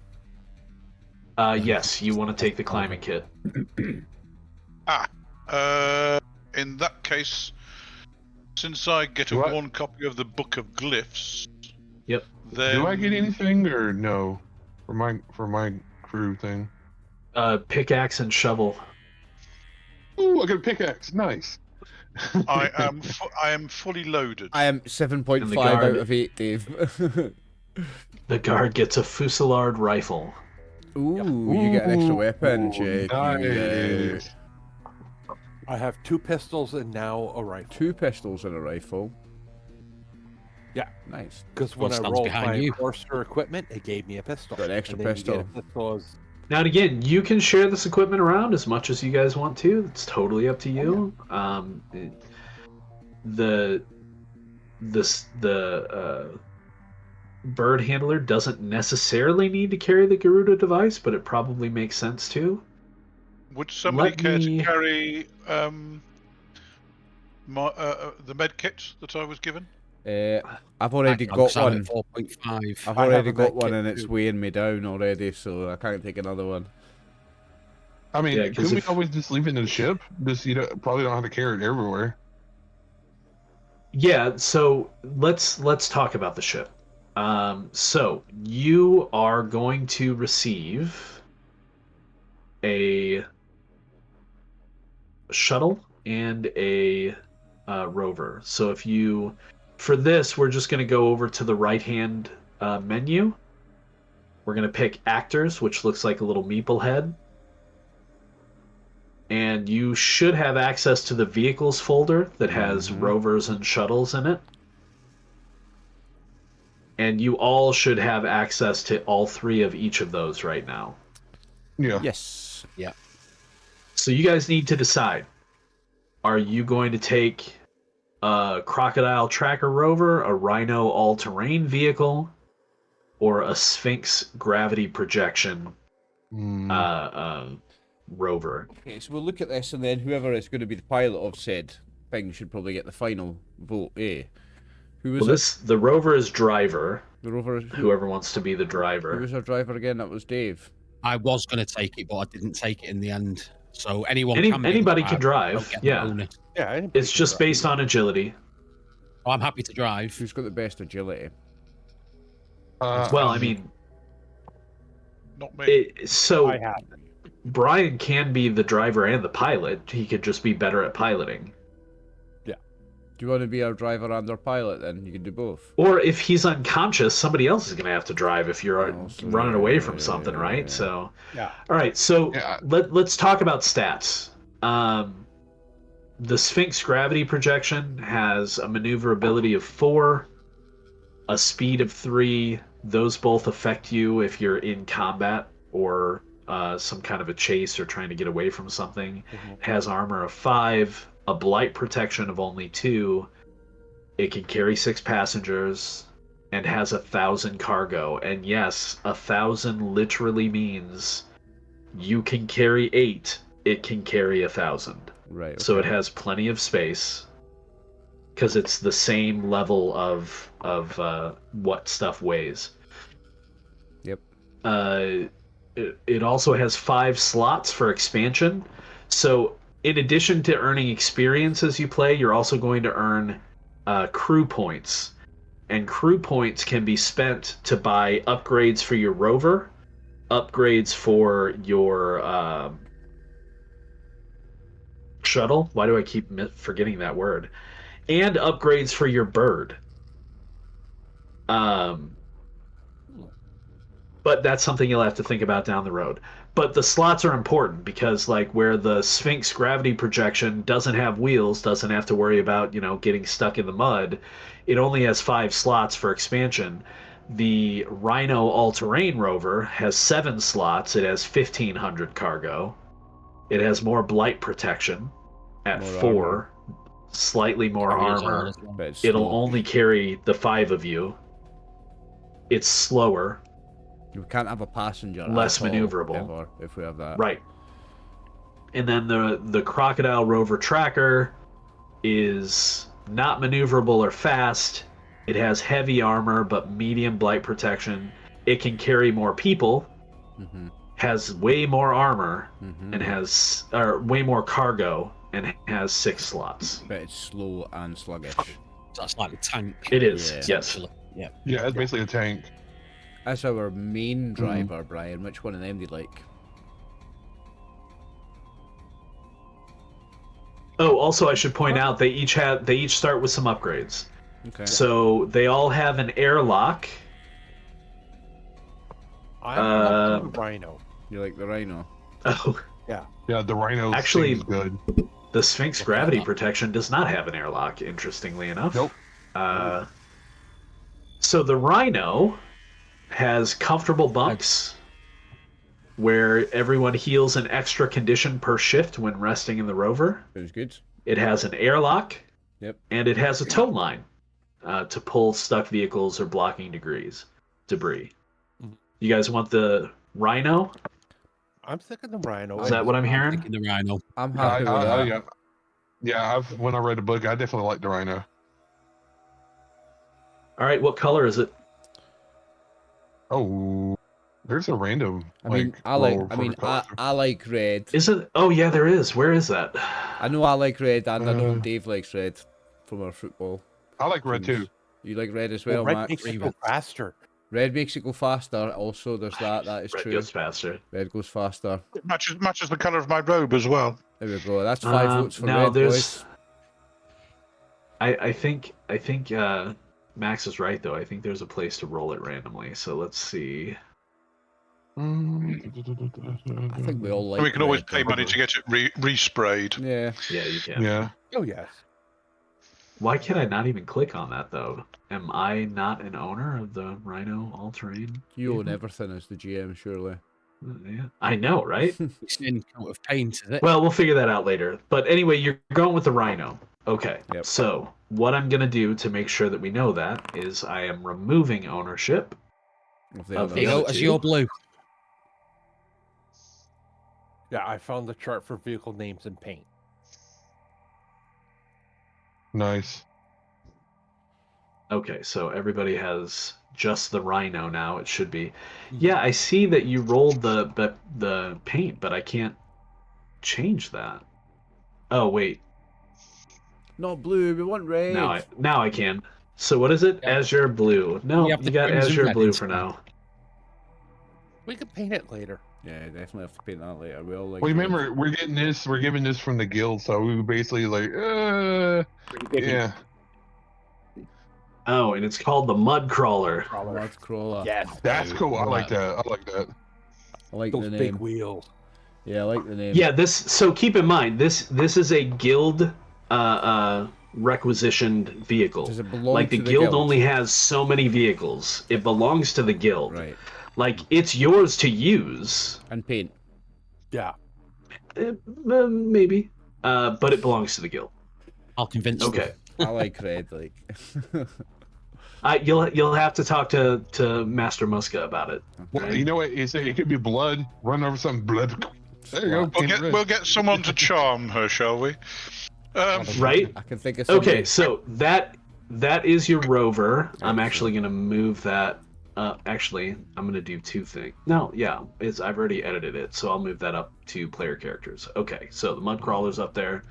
Yes, you want to take the climbing kit. In that case, since I get one copy of the Book of Glyphs, yep. Then... Do I get anything or no for my crew thing? Pickaxe and shovel. Ooh, I got a pickaxe. Nice. I am fully loaded. I am 7.5 out of 8, Dave. The guard gets a fusillade rifle. Ooh, you get an extra weapon, Jake. Nice. I have 2 pistols and now a rifle. 2 pistols and a rifle. Yeah. Nice. Because when I rolled my Forster equipment, it gave me a pistol. Got an extra pistol. Now, again, you can share this equipment around as much as you guys want to. It's totally up to you. The bird handler doesn't necessarily need to carry the Garuda device, but it probably makes sense to. Would somebody care to carry the med kit that I was given? I've already got one. 4.5. I've already got one, and it's weighing me down already, so I can't take another one. I mean, could we always just leave it in the ship? Just probably don't have to carry it everywhere. Yeah. So let's talk about the ship. So you are going to receive a shuttle and a rover. So for this, we're just going to go over to the right-hand menu. We're going to pick actors, which looks like a little meeple head. And you should have access to the vehicles folder that has rovers and shuttles in it. And you all should have access to all 3 of each of those right now. Yeah. Yes. Yeah. So you guys need to decide. Are you going to take a Crocodile Tracker rover, a Rhino all-terrain vehicle, or a Sphinx gravity projection rover? Okay, so we'll look at this, and then whoever is going to be the pilot of said thing should probably get the final vote. Who was the rover is driver. The rover is whoever wants to be the driver. Who was our driver again? That was Dave. I was going to take it, but I didn't take it in the end. So anybody can drive. Yeah. Yeah. It's just based on agility. Oh, I'm happy to drive. Who's got the best agility? Well, I mean, not me. I have. Brian can be the driver and the pilot. He could just be better at piloting. Yeah. Do you want to be our driver and our pilot? Then you can do both. Or if he's unconscious, somebody else is going to have to drive if you're running away from something, right? Yeah. So, yeah. All right. So let's talk about stats. The Sphinx gravity projection has a maneuverability of 4, a speed of 3. Those both affect you if you're in combat or some kind of a chase or trying to get away from something. It has armor of 5, a blight protection of only 2. It can carry 6 passengers, and has 1,000 cargo. And yes, 1,000 literally means you can carry 8. It can carry 1,000. Right. Okay. So it has plenty of space because it's the same level of what stuff weighs. Yep. It also has 5 slots for expansion. So in addition to earning experience as you play, you're also going to earn crew points. And crew points can be spent to buy upgrades for your rover, upgrades for your shuttle. Why do I keep forgetting that word? And upgrades for your bird. But that's something you'll have to think about down the road. But the slots are important because, like, where the Sphinx gravity projection doesn't have wheels, doesn't have to worry about, getting stuck in the mud, it only has 5 slots for expansion. The Rhino all-terrain rover has 7 slots. It has 1,500 cargo. It has more blight protection at More 4, armor. slightly more Carries armor. all as well. But it's It'll slow. only carry the 5 of you. It's slower. We can't have a passenger. Less at all, maneuverable. ever, if we have that. Right. And then the Crocodile Rover Tracker is not maneuverable or fast. It has heavy armor but medium blight protection. It can carry more people. Mm-hmm. Has way more armor Mm-hmm. and has way more cargo and has 6 slots. But it's slow and sluggish. So that's like the tank. It is, Yeah. yes. essentially. Yeah. Yeah, it's basically a tank. As our main driver, Brian, which one of them do you like? Oh, also I should point out they each start with some upgrades. Okay. So they all have an airlock. I'm the Rhino. You like the Rhino? Oh, Yeah, the Rhino Actually- seems good. the Sphinx gravity protection does not have an airlock, interestingly enough. Nope. So the Rhino has comfortable bunks where everyone heals an extra condition per shift when resting in the rover. Sounds good. It has an airlock. Yep. And it has a tow line to pull stuck vehicles or blocking debris. You guys want the Rhino? I'm thinking the Rhino. Is that what I'm hearing? Thinking the Rhino. I'm happy with that. Yeah, when I read the book, I definitely like the Rhino. All right, what color is it? Oh, there's a random. I mean, I like red. Is it? Oh yeah, there is. Where is that? I know I like red, and I know Dave likes red from our football. I like red too. You like red as well, red Max? makes it go faster. Red makes it go faster. Also, there's that. That is Red true. goes faster. Red goes faster. It matches the colour of my robe as well. There we go. That's 5 votes for now red, there's. boys. I think Max is right though. I think there's a place to roll it randomly. So let's see. I think we all like. And we can always red, pay don't money we? to get it resprayed. Yeah. Yeah, you can. Yeah. Oh yes. Why can't I not even click on that though? Am I not an owner of the Rhino all-terrain? You own everything as the GM, surely. Yeah, I know, right? It's in coat of paint, is it? Well, we'll figure that out later. But anyway, you're going with the Rhino. Okay. Yep. So what I'm gonna do to make sure that we know that is I am removing ownership. Of the Of other. the other As two. your blue. Yeah, I found the chart for vehicle names and paint. Nice. Okay, so everybody has just the Rhino now. It should be. Yeah, I see that you rolled the paint, but I can't change that. Oh wait, Not blue. We want red. now I can. So what is it? Yeah. Azure blue. No, You have you to got crimson Azure red blue instead. for now. We can paint it later. Yeah, definitely have to paint that later. We all like. Well, red. remember, we're giving this from the guild, so we were basically like, yeah. Oh, and it's called the Mud Crawler. Mud crawler. Yes. That's cool. I like that. I like that. I like Those the big name. wheels. Yeah, I like the name. Yeah, so keep in mind this is a guild requisitioned vehicle. Does it belong Like to the the guild guild? only has so many vehicles. It belongs to the guild. Right. Like it's yours to use, And paint. Yeah. Maybe. But it belongs to the guild. I'll convince them. Okay. I like red, like. You'll have to talk to Master Muska about it. Well, right? you know what? It could be blood. Run over some blood. There you go. We'll get someone to charm her, shall we? Right? I can think of something. Okay, so that is your rover. I'm actually going to move that. Actually, I'm going to do two things. No, yeah, I've already edited it, so I'll move that up to player characters. Okay, so the mud crawler's up there.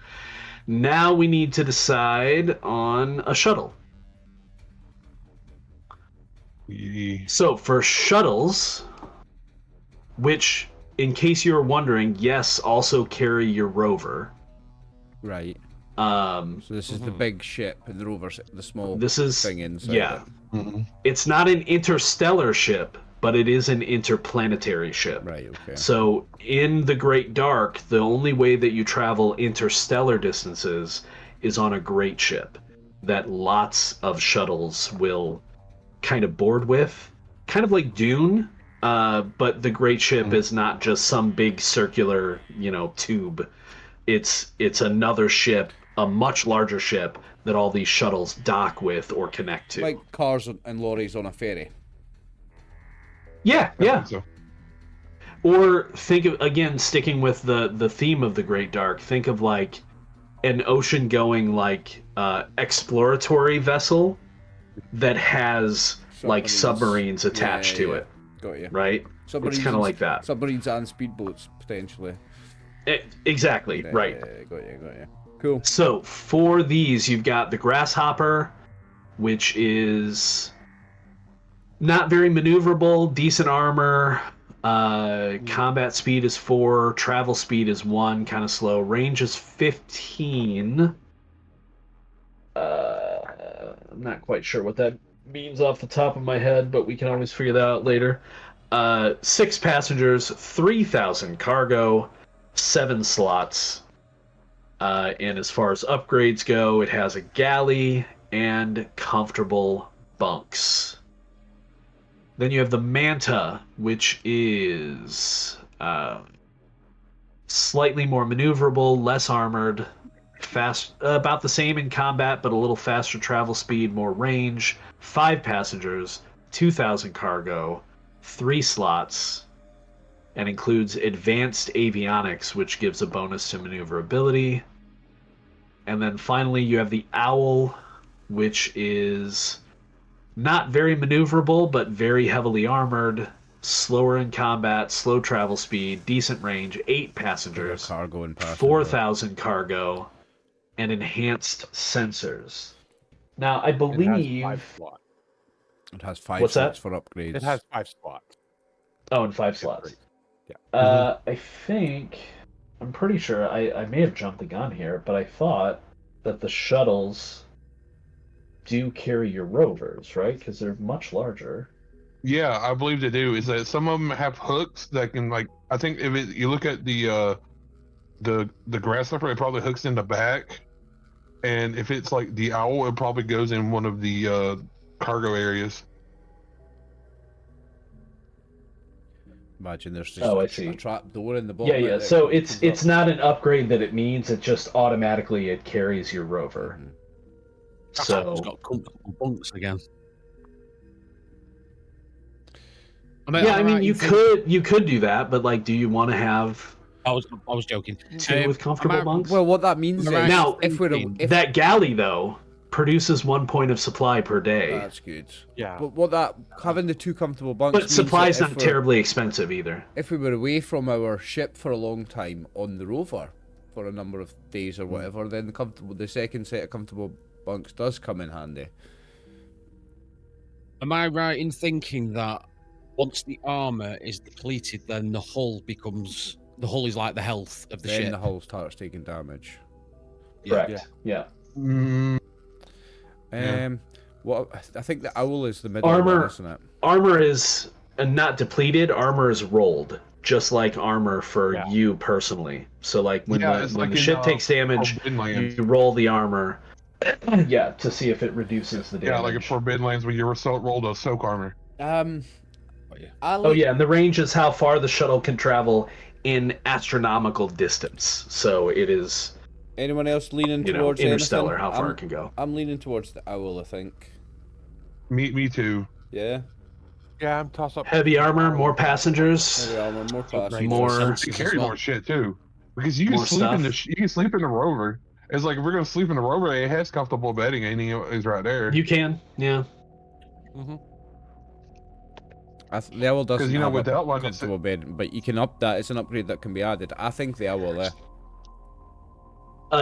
Now we need to decide on a shuttle. So for shuttles, which, in case you were wondering, yes, also carry your rover. Right. So this is the big ship, and the rover's the small thing inside. Yeah. Mm-hmm. It's not an interstellar ship, but it is an interplanetary ship. Right, okay. So in the Great Dark, the only way that you travel interstellar distances is on a great ship that lots of shuttles will kind of board with. Kind of like Dune, but the great ship is not just some big circular, tube. It's another ship, a much larger ship that all these shuttles dock with or connect to. Like cars and lorries on a ferry. Yeah. So. Or think of, again, sticking with the theme of the Great Dark, think of like an ocean-going exploratory vessel that has like submarines attached to it. Got you. Right? It's kind of like that. Submarines and speedboats, potentially. Exactly, right. Got you. Cool. So for these, you've got the Grasshopper, which is not very maneuverable, decent armor, combat speed is 4, travel speed is 1, kind of slow, range is 15. I'm not quite sure what that means off the top of my head, but we can always figure that out later. 6 passengers, 3,000 cargo, 7 slots. And as far as upgrades go, it has a galley and comfortable bunks. Then you have the Manta, which is slightly more maneuverable, less armored, fast, about the same in combat, but a little faster travel speed, more range. 5 passengers, 2,000 cargo, 3 slots, and includes advanced avionics, which gives a bonus to maneuverability. And then finally, you have the Owl, which is not very maneuverable, but very heavily armored, slower in combat, slow travel speed, decent range, 8 passengers, cargo and 4,000 cargo, and enhanced sensors. Now, I believe it has 5 What's slots that? for upgrades. It has 5 slots. Oh, and 5 slots. Yeah. I think, I'm pretty sure, I may have jumped the gun here, but I thought that the shuttles do carry your rovers, right? Because they're much larger. Yeah, I believe they do. Is that some of them have hooks that can, like, I think if you look at the Grasshopper, it probably hooks in the back, and if it's like the Owl, it probably goes in one of the cargo areas. Imagine there's just a trap door in the bottom. Yeah. So it's not an upgrade that it means. It just automatically it carries your rover. Mm-hmm. So it's got comfortable bunks again. You could do that, but like, do you want to have? I was joking. 2 with comfortable bunks. Well, what that means is now if that galley though produces 1 point of supply per day. That's good. Yeah. But having the 2 comfortable bunks. But supply's not terribly expensive either. If we were away from our ship for a long time on the rover for a number of days or whatever, then the second set of comfortable bunks does come in handy. Am I right in thinking that once the armor is depleted, then the hull is like the health of the ship? Then the hull starts taking damage. Correct. Yeah. Well, I think the Owl is the middle Armor, one, isn't it? Armor is not depleted. Armor is rolled, just like armor for you personally. So like when the ship takes damage, you roll the armor. To see if it reduces the damage. Yeah, like in Forbidden Lands when you rolled a soak armor. And the range is how far the shuttle can travel in astronomical distance. So it is. Anyone else leaning towards interstellar? anything? How far it can go? I'm leaning towards the owl, I think. Me too. Yeah. Yeah, I'm toss up. Heavy armor, more passengers. Heavy armor, more passengers. More. They carry more shit too, because you can sleep in the you can sleep in the rover. It's like if we're gonna sleep in the rover, it has comfortable bedding, and he is right there. You can, yeah. Mm-hmm. The owl doesn't have with a that one, comfortable bed, but you can up that. It's an upgrade that can be added. I think the owl there.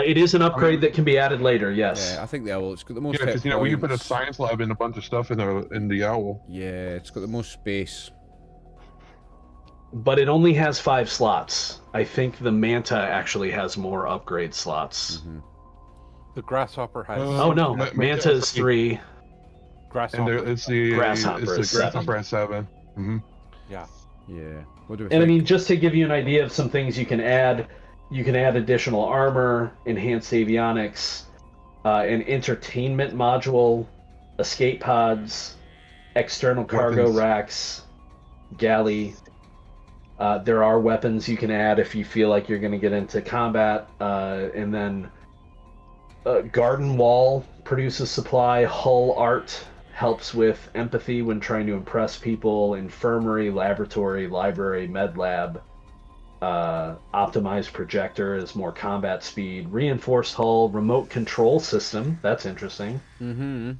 It is an upgrade that can be added later. Yes. Yeah, I think the owl. It's got the most. Yeah, because we can put a points. science lab and a bunch of stuff in the owl. Yeah, it's got the most space. But it only has 5 slots. I think the Manta actually has more upgrade slots. Mm-hmm. The Grasshopper has. Oh no, Manta is 3. Grasshopper. And it's the Grasshopper is 7. Grasshopper has 7. Mm-hmm. Yeah. Yeah. What do we And I think? mean, just to give you an idea of some things you can add additional armor, enhanced avionics, an entertainment module, escape pods, external cargo Weapons. racks, galley. There are weapons you can add if you feel like you're going to get into combat, and then garden wall produces supply, hull art helps with empathy when trying to impress people, infirmary, laboratory, library, med lab. Optimized projector is more combat speed. Reinforced hull, remote control system. That's interesting. Mm-hmm.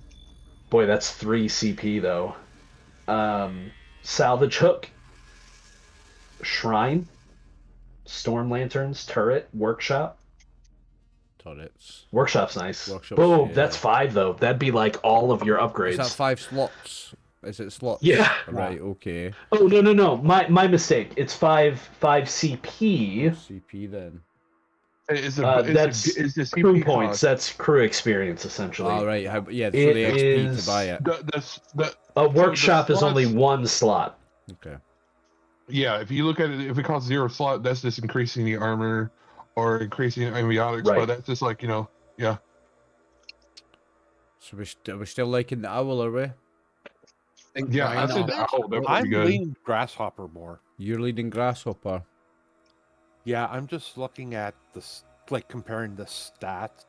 Boy, that's 3 CP though. Salvage hook, shrine, storm lanterns, turret, workshop. Turrets. Workshop's nice. Workshop's, Boom, yeah. That's 5 though. That'd be like all of your upgrades. Is that 5 slots? Is it slots? Yeah. Right. Okay. Oh no. My mistake. It's 5 CP. CP then. Is That's the crew CP points. cost? That's crew experience essentially. All right. Yeah. For It the XP is- to buy it. A workshop is slots- only 1 slot. Okay. Yeah, if you look at it, if it costs 0 slot, that's just increasing the armor or increasing avionics. Right. But that's just like yeah. So are we still liking the owl, are we? Yeah, I I said know. the owl. That would I'm be good. leaning Grasshopper more. You're leading Grasshopper. Yeah, I'm just looking at comparing the stats.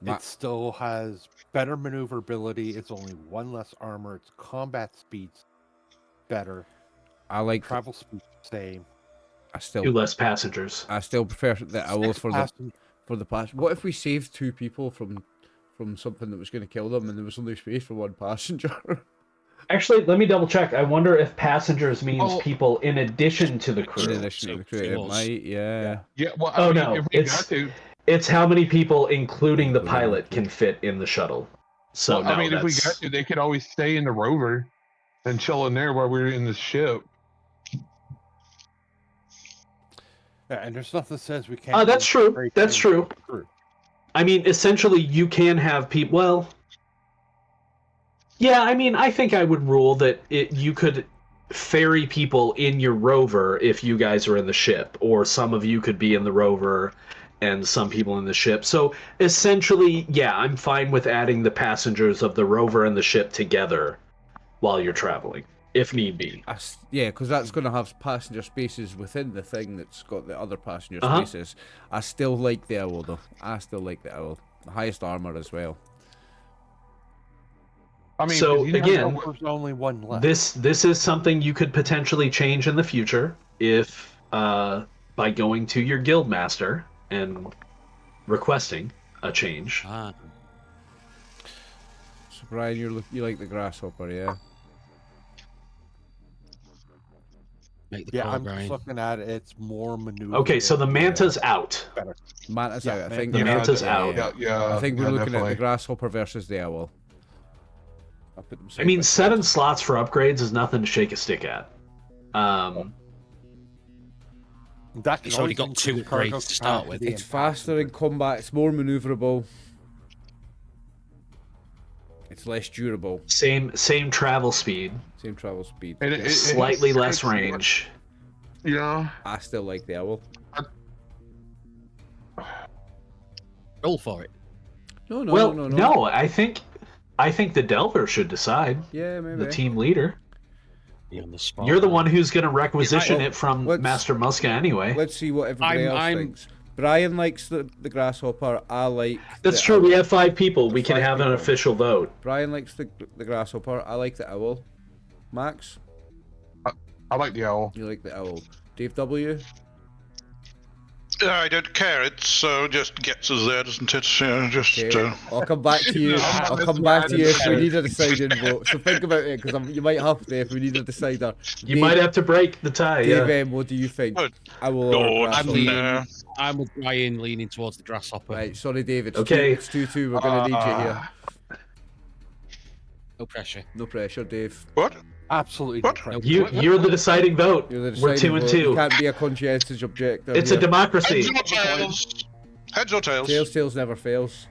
Ma- It still has better maneuverability. It's only 1 less armor. Its combat speed's better. I like. Travel speed's the same. I still. 2 less passengers. I still prefer the owl 6 for the pass. What if we saved 2 people from something that was going to kill them, and there was only space for 1 passenger? Actually, let me double check. I wonder if passengers means Oh. people in addition to the crew. In addition to the crew, it might. Yeah. Yeah. Well, Oh, I mean, no, if we got to. It's how many people, including the pilot, can fit in the shuttle. So Well, no, I mean, if we that's- got to, they could always stay in the rover and chill in there while we're in the ship. Yeah, and there's nothing that says we can't. That's go true. straight That's to true. the crew. I mean, essentially, you can have people. Well, yeah. I mean, I think I would rule that you could ferry people in your rover if you guys are in the ship, or some of you could be in the rover and some people in the ship. So essentially, yeah, I'm fine with adding the passengers of the rover and the ship together while you're traveling, if need be. Yeah, because that's going to have passenger spaces within the thing that's got the other passenger Uh-huh. spaces. I still like the owl, though. I still like the owl. The highest armor as well. I mean, So, 'cause you never again, know what- There's only 1 left. This is something you could potentially change in the future if by going to your guild master and requesting a change. Ah, So, Brian, you like the Grasshopper, yeah? make the Yeah, call, I'm Brian. just looking at it. It's more maneuver. Okay, so the Manta's out. Manta's Yeah, out. I think the Manta's yeah, out. Yeah, I think we're yeah, looking definitely. at the Grasshopper versus the owl. I'll put them I side mean, by 7 side. slots for upgrades is nothing to shake a stick at. That can It's already always got 2 increase cargo upgrades to start with. capacity It's and faster in combat. It's more maneuverable. It's less durable. Same travel speed, Same travel speed. And it- slightly it's- less it's- range. Yeah. I still like the owl. Roll for it. No, Well, no. I think the Delver should decide. Yeah, maybe. The team leader. be on the spot. You're the one who's going to requisition Well, it from let's- Master Muska anyway. Let's see what everybody else thinks. Brian likes the grasshopper. I like. That's the true. owl. We have 5 people. We can 5 have an people. official vote. Brian likes the grasshopper. I like the owl. Max, I like the owl. you like the owl. Dave W. I don't care. It's just gets us there, doesn't it? Okay. I'll come back to you. I'll come back to you if we need a deciding vote. So think about it, because you might have to if we need a decider. You might have to break the tie. Dave Yeah. M, what do you think? Good. Owl or I'm grasshopper? I'm with Brian leaning towards the grasshopper. Right, sorry, David. Okay. It's 2-2. We're going to need you here. No pressure. No pressure, Dave. What? Absolutely. What? No pressure. You're the deciding vote. You're the We're deciding 2 and vote. 2. You can't be a conscientious objector. It's a here. democracy. Heads or tails? Heads or tails? Tails never fails.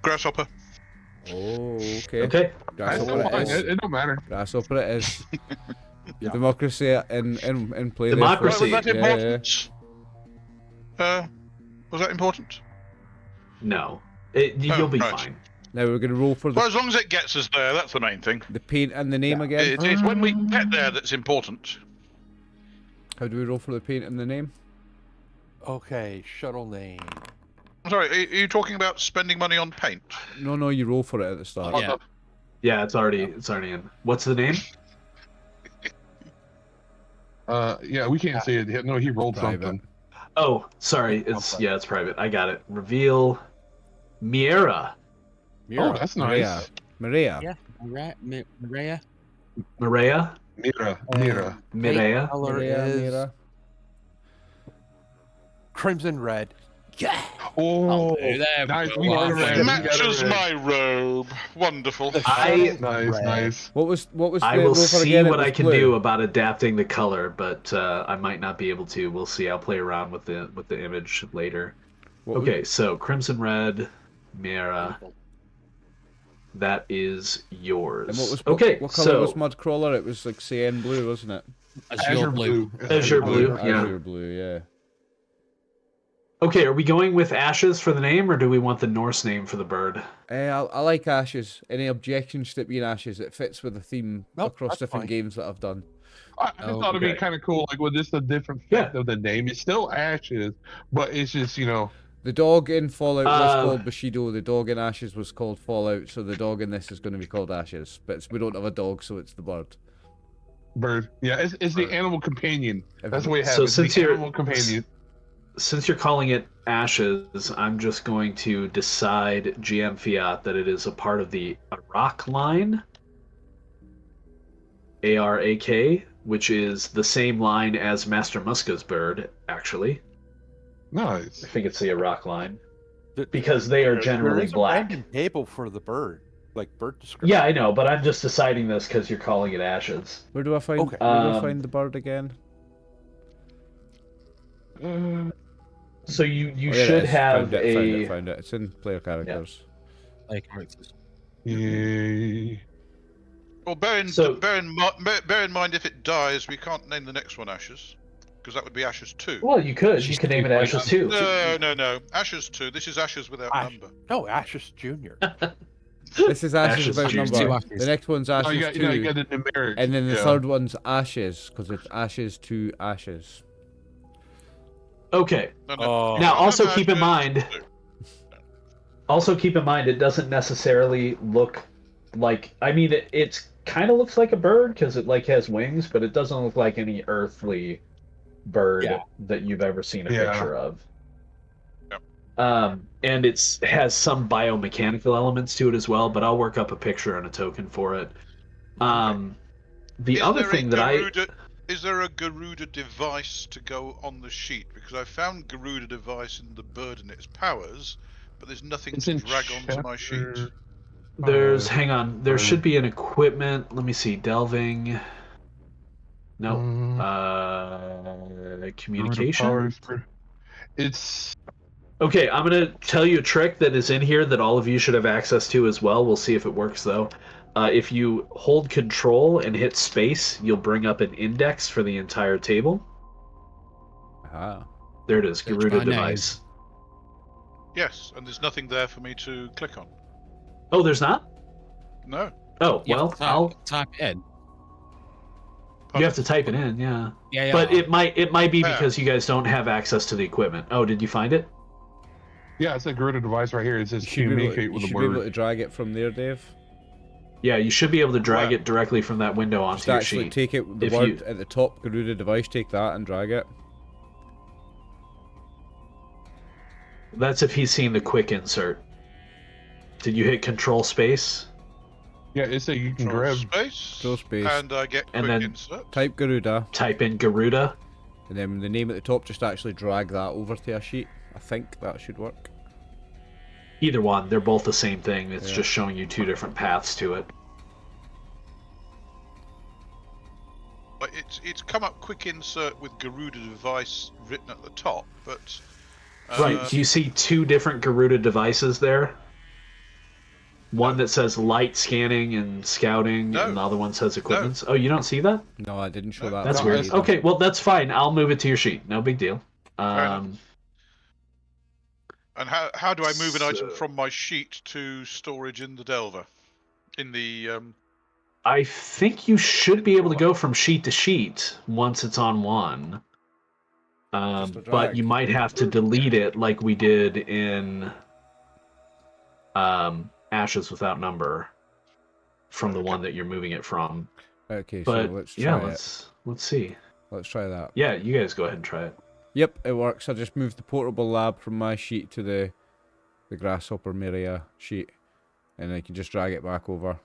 Grasshopper. Oh, okay. Okay. Grasshopper it is. It don't matter. Grasshopper it is. Yeah. Democracy in play. there. Democracy. Was that Yeah. important? Was that important? No. You'll be right. fine. Now we're going to roll for Well, the, as long as it gets us there, that's the main thing. the paint and the name again. It's when we get there that's important. How do we roll for the paint and the name? Okay, shuttle name. I'm sorry, are you talking about spending money on paint? No, you roll for it at the start. Yeah. Yeah, it's already in. What's the name? Yeah, we can't say it. No, he rolled Private. something. Oh, sorry. It's private. I got it. Reveal Miera. Oh, that's nice. Maria. Yeah. Maria. Maria? Mira. Mirea? Color Maria, is Mira. crimson red. Oh, there nice. we We go. got it right. We got it Matches right. my robe. Wonderful. Nice. What was I the will roll for see again? It what was I can blue. do about adapting the color, but I might not be able to. We'll see. I'll play around with the image later. What was- Okay, so crimson red, Miera. That is yours. And okay, what color so was Mudcrawler? It was like cyan blue, wasn't it? Azure blue. Azure blue. Yeah. Azure blue, yeah. Okay, are we going with ashes for the name, or do we want the Norse name for the bird? I like Ashes. Any objections to it being Ashes? It fits with the theme Nope, across that's different fine. games that I've done. I just thought it'd be okay. kind of cool, like with this a different Yeah. fact of the name. It's still Ashes, but it's just The dog in Fallout was Uh, called Bushido. The dog in Ashes was called Fallout. So the dog in this is going to be called Ashes. But we don't have a dog, so it's the bird. bird. Yeah, it's the animal companion. That's the way it So happens. since the you're- animal companion. Since you're calling it ashes, I'm just going to decide GM Fiat that it is a part of the Arak line. ARAK, which is the same line as Master Muska's bird, actually. Nice. I think it's the Arak line. Because they are generally There is black. a random table for the bird, like bird description. Yeah, I know, but I'm just deciding this because you're calling it ashes. Where do I find? Okay. Where do I find the bird again? So you Oh, there it should is. have Found it. It's in player characters. Like characters. Yay. Well, bear in mind if it dies, we can't name the next one Ashes, because that would be Ashes 2. Well, you could. You could name it Ashes too. No. Ashes 2. This is Ashes without Ash- number. No, Ashes Junior. This is Ashes, Ashes without Junior. number. Two Ashes. The next one's Ashes Oh, you got 2. the numeric. And then the yeah. third one's Ashes, because it's Ashes to Ashes. Okay. No, Oh. Now, also No, keep in Ashes mind. 2. Also keep in mind, it doesn't necessarily look like. I mean, it kind of looks like a bird because it like has wings, but it doesn't look like any earthly bird Yeah. that you've ever seen a Yeah. picture of. Yep. And it has some biomechanical elements to it as well. But I'll work up a picture and a token for it. The other thing that Is there a Garuda device to go on the sheet? Because I found Garuda device in the bird and its powers, but there's nothing It's to in drag onto my sheet. there's hang on, there should be an equipment. Let me see, delving. No, communication. It's Okay, I'm gonna tell you a trick that is in here that all of you should have access to as well. We'll see if it works though. If you hold Control and hit space, you'll bring up an index for the entire table. Ah. There it is, Search Garuda by name. device. Yes, and there's nothing there for me to click on. Oh, there's not? No. Oh, You have well, to I'll type it in. You have to type it in, yeah. Yeah, yeah. But it might be because you guys don't have access to the equipment. Oh, did you find it? Yeah, it's a Garuda device right here. It says You should be able communicate to, with you the should be able word. to drag it from there, Dave. Yeah, you should be able to drag Well, it directly from that window onto Just your actually sheet. take it, the If word you- at the top, Garuda device, take that and drag it. That's if he's seen the quick insert. Did you hit Control Space? Yeah, it says you can Control grab. space. Control space. And I get And quick then insert. Type Garuda, Type in Garuda. and then the name at the top, just actually drag that over to a sheet. I think that should work. Either one, they're both the same thing. It's Yeah. just showing you two different paths to it. But it's come up quick insert with Garuda device written at the top, but Right. Do you see two different Garuda devices there? One that says light scanning and scouting, No. and the other one says equipment. Oh, you don't see that? No, I didn't show that. That's part weird. either. Okay, well that's fine. I'll move it to your sheet. No big deal. enough. And how do I move an item So- from my sheet to storage in the Delver? In the I think you should be able to go from sheet to sheet once it's on one. Just a But drag. you might have to delete it like we did in Ashes Without Number from the one that you're moving it from. Okay, But so let's try yeah, it. let's see. Let's try that. Yeah, you guys go ahead and try it. Yep, it works. I just moved the portable lab from my sheet to the Grasshopper Maria sheet, and I can just drag it back over.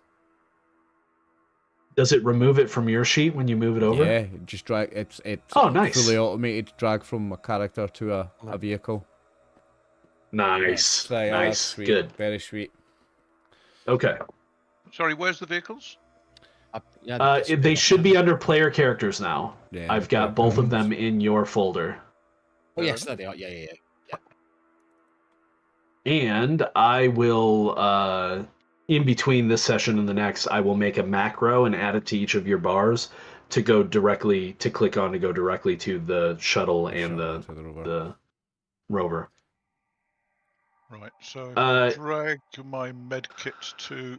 Does it remove it from your sheet when you move it over? Yeah, just drag. It's Oh, nice. fully automated drag from a character to a vehicle. Nice. So, yeah, that's Nice. sweet. Good. Very sweet. Okay. sorry, where's the vehicles? Yeah, They should be under player characters now. Yeah, I've got both of them in your folder. Oh, yes, there they are. Yeah, yeah, yeah. And I will, in between this session and the next, I will make a macro and add it to each of your bars to go directly, to click on to go directly to the shuttle and To the rover. the rover. Right, so Uh, drag my med kit to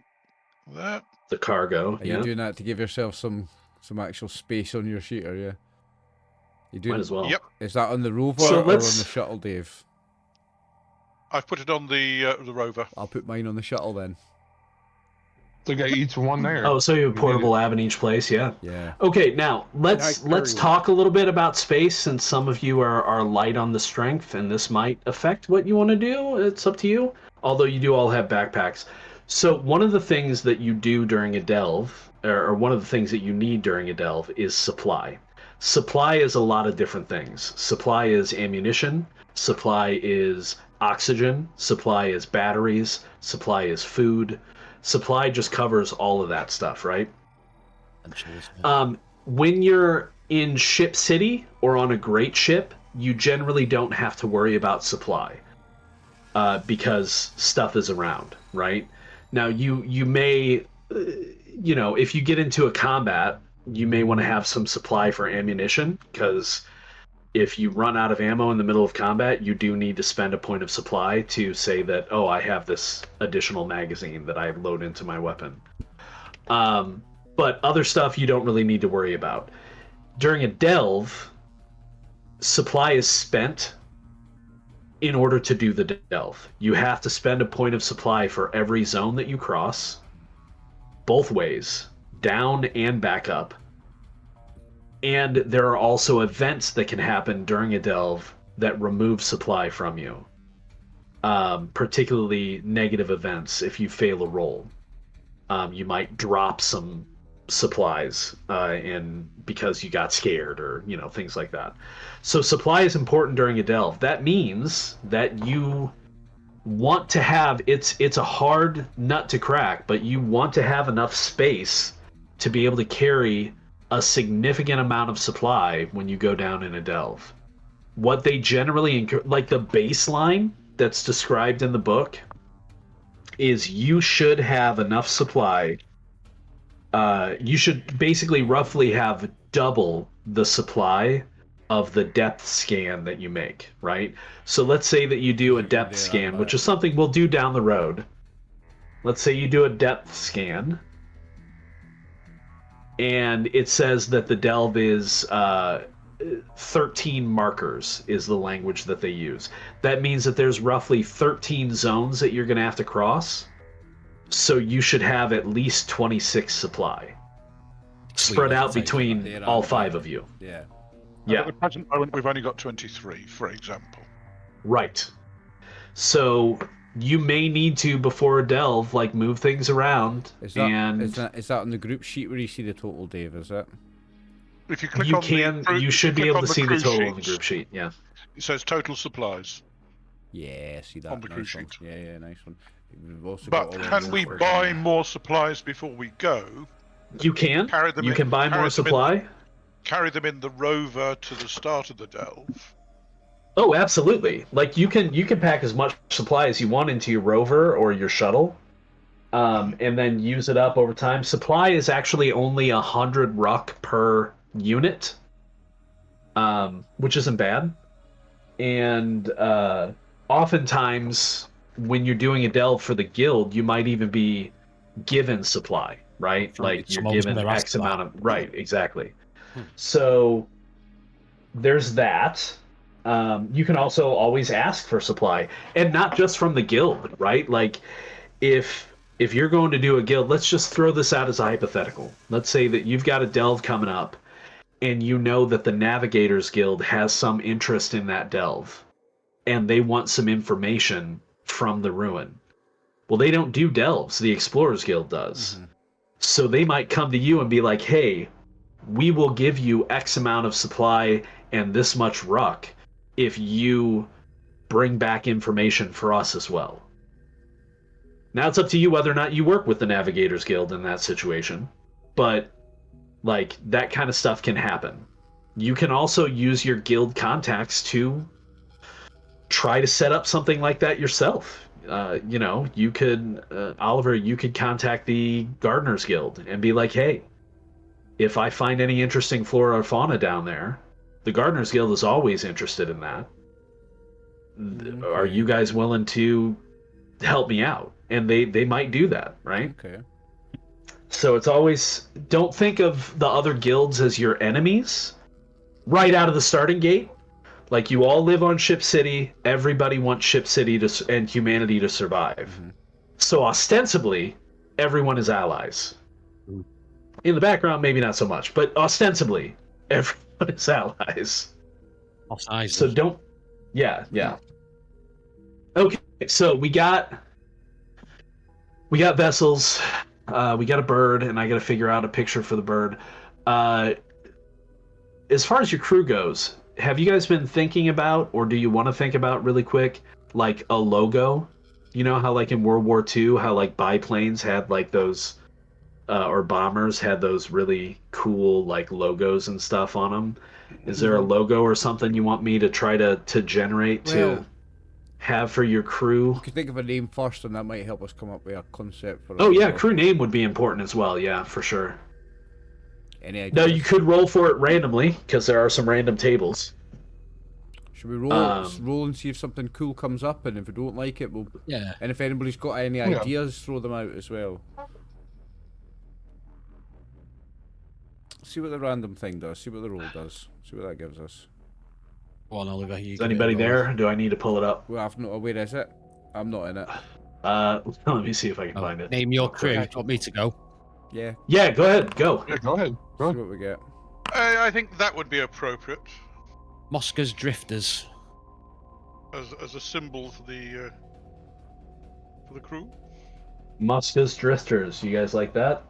there. The cargo. Are Yeah. you doing that to give yourself some actual space on your sheet? Are you? You doing? Might as well. Yep. Is that on the rover So or on let's- the shuttle, Dave? I've put it on the rover. I'll put mine on the shuttle then. So got each one there. Oh, so you have a We portable need lab in each place, yeah. Yeah. Okay, now let's carry one? talk a little bit about space, since some of you are light on the strength, and this might affect what you want to do. It's up to you. Although you do all have backpacks. So one of the things that you do during a delve, or one of the things that you need during a delve, is supply. Supply is a lot of different things. Supply is ammunition. Supply is oxygen. Supply is batteries. Supply is food. Supply just covers all of that stuff, right? When you're in Ship City or on a great ship, you generally don't have to worry about supply because stuff is around, right? Now, you may, if you get into a combat, you may want to have some supply for ammunition, because if you run out of ammo in the middle of combat, you do need to spend a point of supply to say that, oh, I have this additional magazine that I load into my weapon. But other stuff you don't really need to worry about. During a delve, supply is spent in order to do the delve. You have to spend a point of supply for every zone that you cross, both ways, down and back up. And there are also events that can happen during a delve that remove supply from you. Particularly negative events. If you fail a roll, you might drop some supplies and because you got scared, or things like that. So supply is important during a delve. That means that you want to have, it's a hard nut to crack, but you want to have enough space to be able to carry a significant amount of supply when you go down in a delve. What they generally, like the baseline that's described in the book, is you should have enough supply. You should basically roughly have double the supply of the depth scan that you make, right? So let's say that you do a depth scan, which is something we'll do down the road. Let's say you do a depth scan. and it says that the delve is 13 markers is the language that they use. That means that there's roughly 13 zones that you're going to have to cross. So you should have at least 26 supply spread out between all 5 of you. Yeah. Yeah. At the present moment, we've only got 23, for example. Right. So you may need to, before a delve, like move things around. Is that on the group sheet where you see the total, Dave? Is it? If you click you on can, the, you should be able to see the total on the group sheet. Yeah. It says total supplies. Yeah, see that on the group nice one. sheet. Yeah, nice one. We've also But got all can the we numbers buy in there. more supplies before we go? You can. You can buy more supply. Carry them in the rover to the start of the delve. Oh, absolutely. Like you can pack as much supply as you want into your rover or your shuttle, and then use it up over time. Supply is actually only 100 ruck per unit, which isn't bad. And oftentimes, when you're doing a delve for the guild, you might even be given supply, right? Like you're given X amount of... Right, exactly. So there's that. You can also always ask for supply, and not just from the guild, right? Like if you're going to do a guild, let's just throw this out as a hypothetical. Let's say that you've got a delve coming up, and you know that the Navigators Guild has some interest in that delve, and they want some information from the ruin. Well, they don't do delves. The Explorers Guild does. Mm-hmm. So they might come to you and be like, hey, we will give you X amount of supply and this much ruck if you bring back information for us as well. Now it's up to you whether or not you work with the Navigators Guild in that situation, but like that kind of stuff can happen. You can also use your guild contacts to try to set up something like that yourself. You could, Oliver, you could contact the Gardeners Guild and be like, hey, if I find any interesting flora or fauna down there, the Gardeners Guild is always interested in that. Are you guys willing to help me out? And they might do that, right? Okay. So it's always, don't think of the other guilds as your enemies right out of the starting gate. Like, you all live on Ship City, everybody wants Ship City and humanity to survive. Mm-hmm. So ostensibly, everyone is allies. Mm. In the background, maybe not so much, but ostensibly, everyone is allies. Offsides. So don't... Yeah. Okay, so we got vessels, we got a bird, and I gotta figure out a picture for the bird. As far as your crew goes, have you guys been thinking about, or do you want to think about really quick, like a logo? You know how like in World War II, how like biplanes had like those, or bombers had those really cool like logos and stuff on them? Is there a logo or something you want me to try to generate to have for your crew? You could think of a name first, and that might help us come up with a concept for. Oh yeah, crew name would be important as well. Yeah, for sure. Any ideas? Now you could roll for it randomly because there are some random tables. Should we roll and see if something cool comes up, and if we don't like it, we'll. Yeah. And if anybody's got any ideas, throw them out as well. See what the random thing does. See what the roll does. See what that gives us. Go on, Oliver. Is anybody there? Do I need to pull it up? Well, where is it? I'm not in it. Let me see if I can find it. Name your crew. Do you want me to go? Yeah. Yeah, go ahead. Go. Yeah, go ahead. See what we get. I think that would be appropriate Mosca's Drifters. as a symbol for the crew. Mosca's Drifters. You guys like that?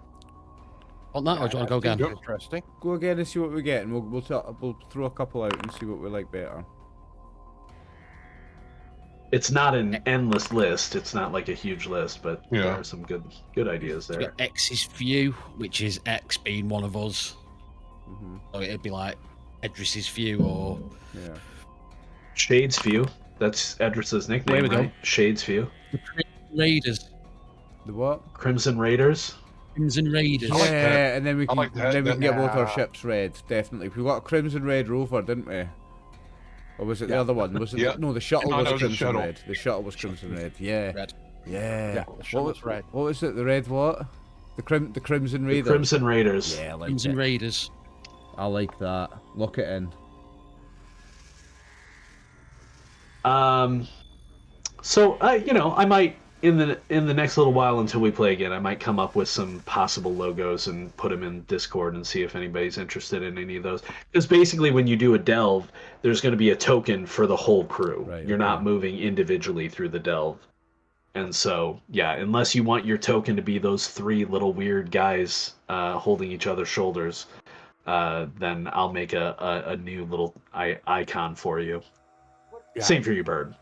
On that, or do you want to go again? Interesting. Go again and see what we get, and we'll throw a couple out and see what we like better. It's not an endless list. It's not like a huge list, but Yeah. there are some good ideas We've there. got X's Few, which is X being one of us. Mm-hmm. So it'd be like Edris's Few or... Yeah. Shades Few. That's Edris's nickname, There we go. right? Shades Few. The Crimson Raiders. The what? Crimson Raiders. Crimson Raiders. I like Yeah, that. and then we I can like that. then we can get both our Yeah. ships red. Definitely. We got a crimson red rover, didn't we? Or was it the other one? Was it? Yeah. No, the shuttle No, was that was the crimson shuttle. red. The shuttle was crimson red. Yeah. Red. Yeah. Yeah, the shuttle's red. What was it? The red what? The Crimson Raiders. The Crimson Raiders. Yeah, I like Crimson it. Raiders. I like that. Lock it in. So I might in the next little while until we play again, I might come up with some possible logos and put them in Discord and see if anybody's interested in any of those. Because basically, when you do a delve, there's going to be a token for the whole crew. Right, You're not moving individually through the delve. And so, yeah, unless you want your token to be those 3 little weird guys holding each other's shoulders, then I'll make a new little icon for you. Yeah. Same for you, Bird.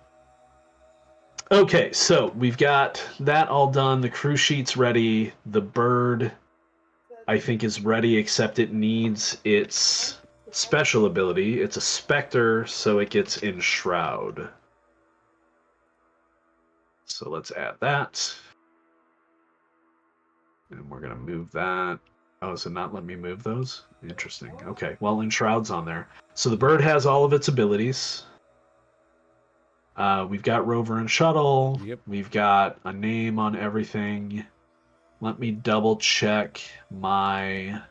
Okay, so we've got that all done. The crew sheet's ready. The bird, I think, is ready, except it needs its special ability. It's a specter, so it gets enshroud. So let's add that. And we're going to move that. Oh, is it not letting me move those? Interesting. Okay, well, enshroud's on there. So the bird has all of its abilities. We've got rover and shuttle. Yep. We've got a name on everything. Let me double check my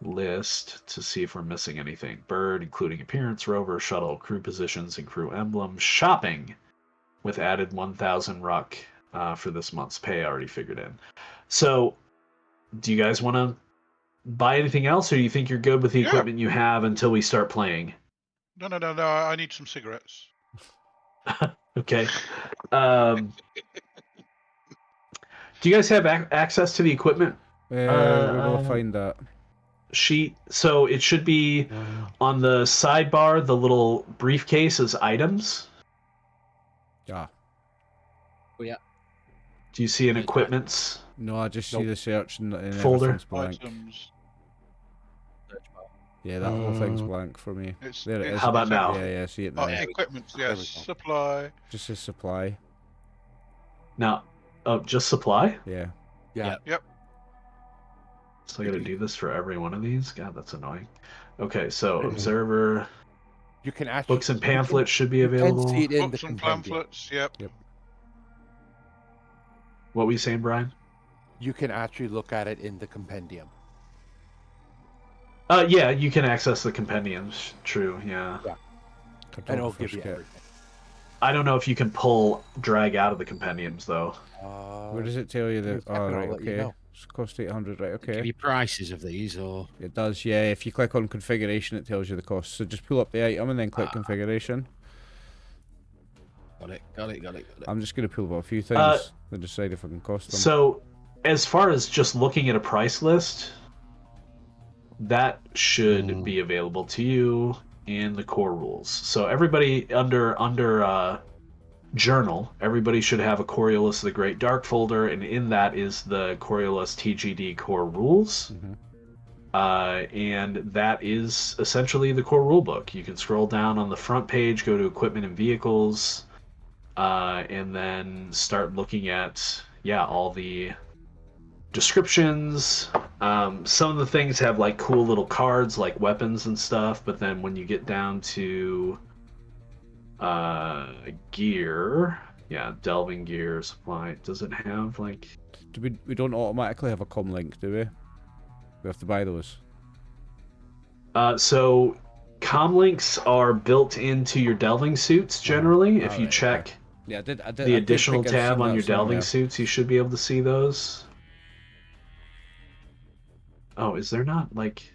list to see if we're missing anything. Bird, including appearance, rover, shuttle, crew positions, and crew emblems. Shopping, with added 1,000 Ruck for this month's pay already figured in. So, do you guys want to buy anything else, or do you think you're good with the equipment you have until we start playing? No. I need some cigarettes. Okay. Do you guys have access to the equipment? We're going to find that. Sheet. So it should be on the sidebar, the little briefcase as items. Yeah. Oh, yeah. Do you see an equipments? No, I just see the search and folder. Blank. Items. Yeah, that whole thing's blank for me. There it is. How about now? Yeah, see it now. Equipment, yes. Supply. Just says supply. Now, just supply? Yeah. Yep. So I gotta do this for every one of these? God, that's annoying. Okay, so observer. You can actually books and pamphlets should be available. See it in Books the and compendium. pamphlets, yep. What were you saying, Brian? You can actually look at it in the compendium. Yeah, you can access the compendiums. True, yeah. And it'll give you everything. I don't know if you can drag out of the compendiums, though. Where does it tell you that? Oh, right, let you okay. know. It's cost 800, right, okay. Give you prices of these, or... It does, yeah. If you click on configuration, it tells you the cost. So just pull up the item and then click configuration. Got it. I'm just going to pull up a few things and decide if I can cost them. So, as far as just looking at a price list, that should be available to you in the core rules. So everybody under journal, everybody should have a Coriolis the Great Dark folder, and in that is the Coriolis TGD core rules. And that is essentially the core rulebook. You can scroll down on the front page, go to equipment and vehicles, and then start looking at all the descriptions. Some of the things have like cool little cards like weapons and stuff, but then when you get down to gear, delving gear, supply, does it have like... We don't automatically have a com link, do we? We have to buy those. So com links are built into your delving suits generally. If you check the additional tab on your delving suits, you should be able to see those. Oh, is there not like...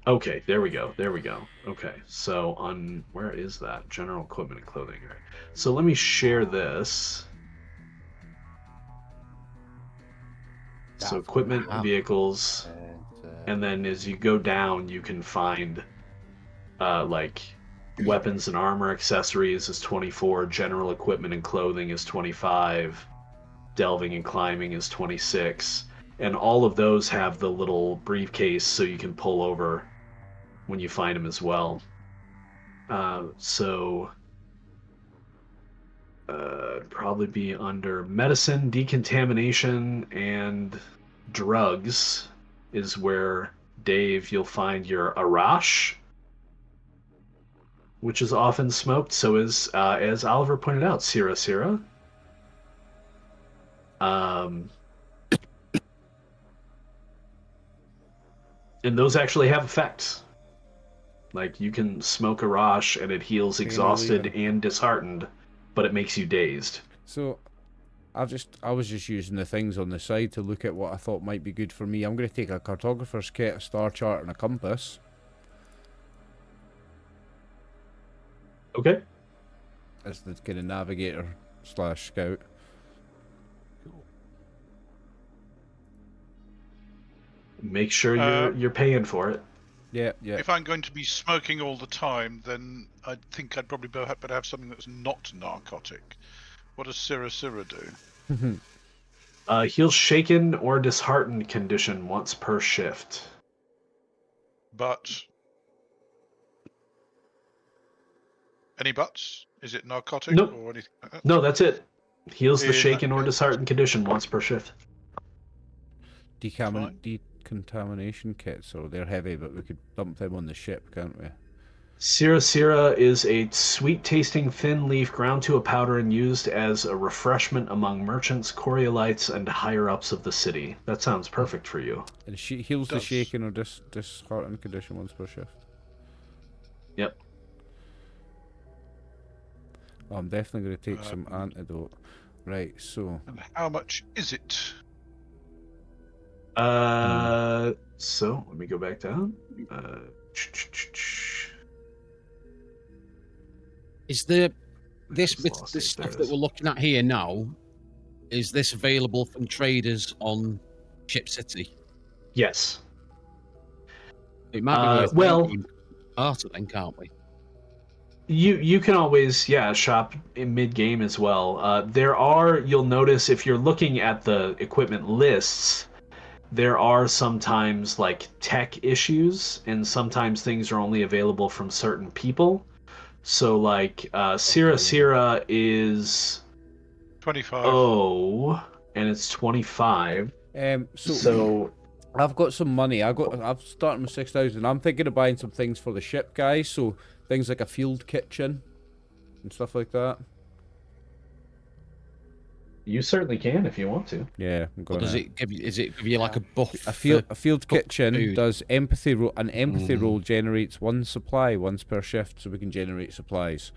Okay, there we go. Okay, so on... Where is that? General equipment and clothing. Right. So let me share this. So equipment, vehicles, and then as you go down, you can find like weapons and armor accessories is 24, general equipment and clothing is 25, delving and climbing is 26, and all of those have the little briefcase so you can pull over when you find them as well. Probably be under medicine, decontamination, and drugs is where, Dave, you'll find your Arash, which is often smoked. So is, as Oliver pointed out, Syrah. And those actually have effects. Like, you can smoke a Rosh and it heals exhausted and disheartened, but it makes you dazed. So, I was just using the things on the side to look at what I thought might be good for me. I'm going to take a cartographer's kit, a star chart, and a compass. Okay. As the kind of navigator / scout. Make sure you're paying for it. Yeah, yeah. If I'm going to be smoking all the time, then I think I'd probably better have something that's not narcotic. What does Sira do? Heals shaken or disheartened condition once per shift. But any buts? Is it narcotic Nope. or anything like that? No, that's it. Heals the shaken or disheartened condition once per shift. Decontamination kits, so they're heavy, but we could dump them on the ship, can't we? Sira is a sweet-tasting thin leaf ground to a powder and used as a refreshment among merchants, Coriolites, and higher-ups of the city. That sounds perfect for you. And she heals the shaken or disheartened condition once per shift. Yep. Oh, I'm definitely going to take some antidote. Right, so... And how much is it? So, let me go back down. Is this stuff that we're looking at here now, is this available from traders on Ship City? Yes. It might be worth then, can't we? You can always shop in mid-game as well. You'll notice if you're looking at the equipment lists, there are sometimes like tech issues, and sometimes things are only available from certain people. So like Sira is 25. Oh, and it's 25. So I've got some money. I've started with 6,000. I'm thinking of buying some things for the ship, guys. So things like a field kitchen and stuff like that. You certainly can if you want to. Yeah, I'm going. Does it give you like a buff? A field kitchen food. Does empathy an empathy roll generates one supply once per shift, so we can generate supplies.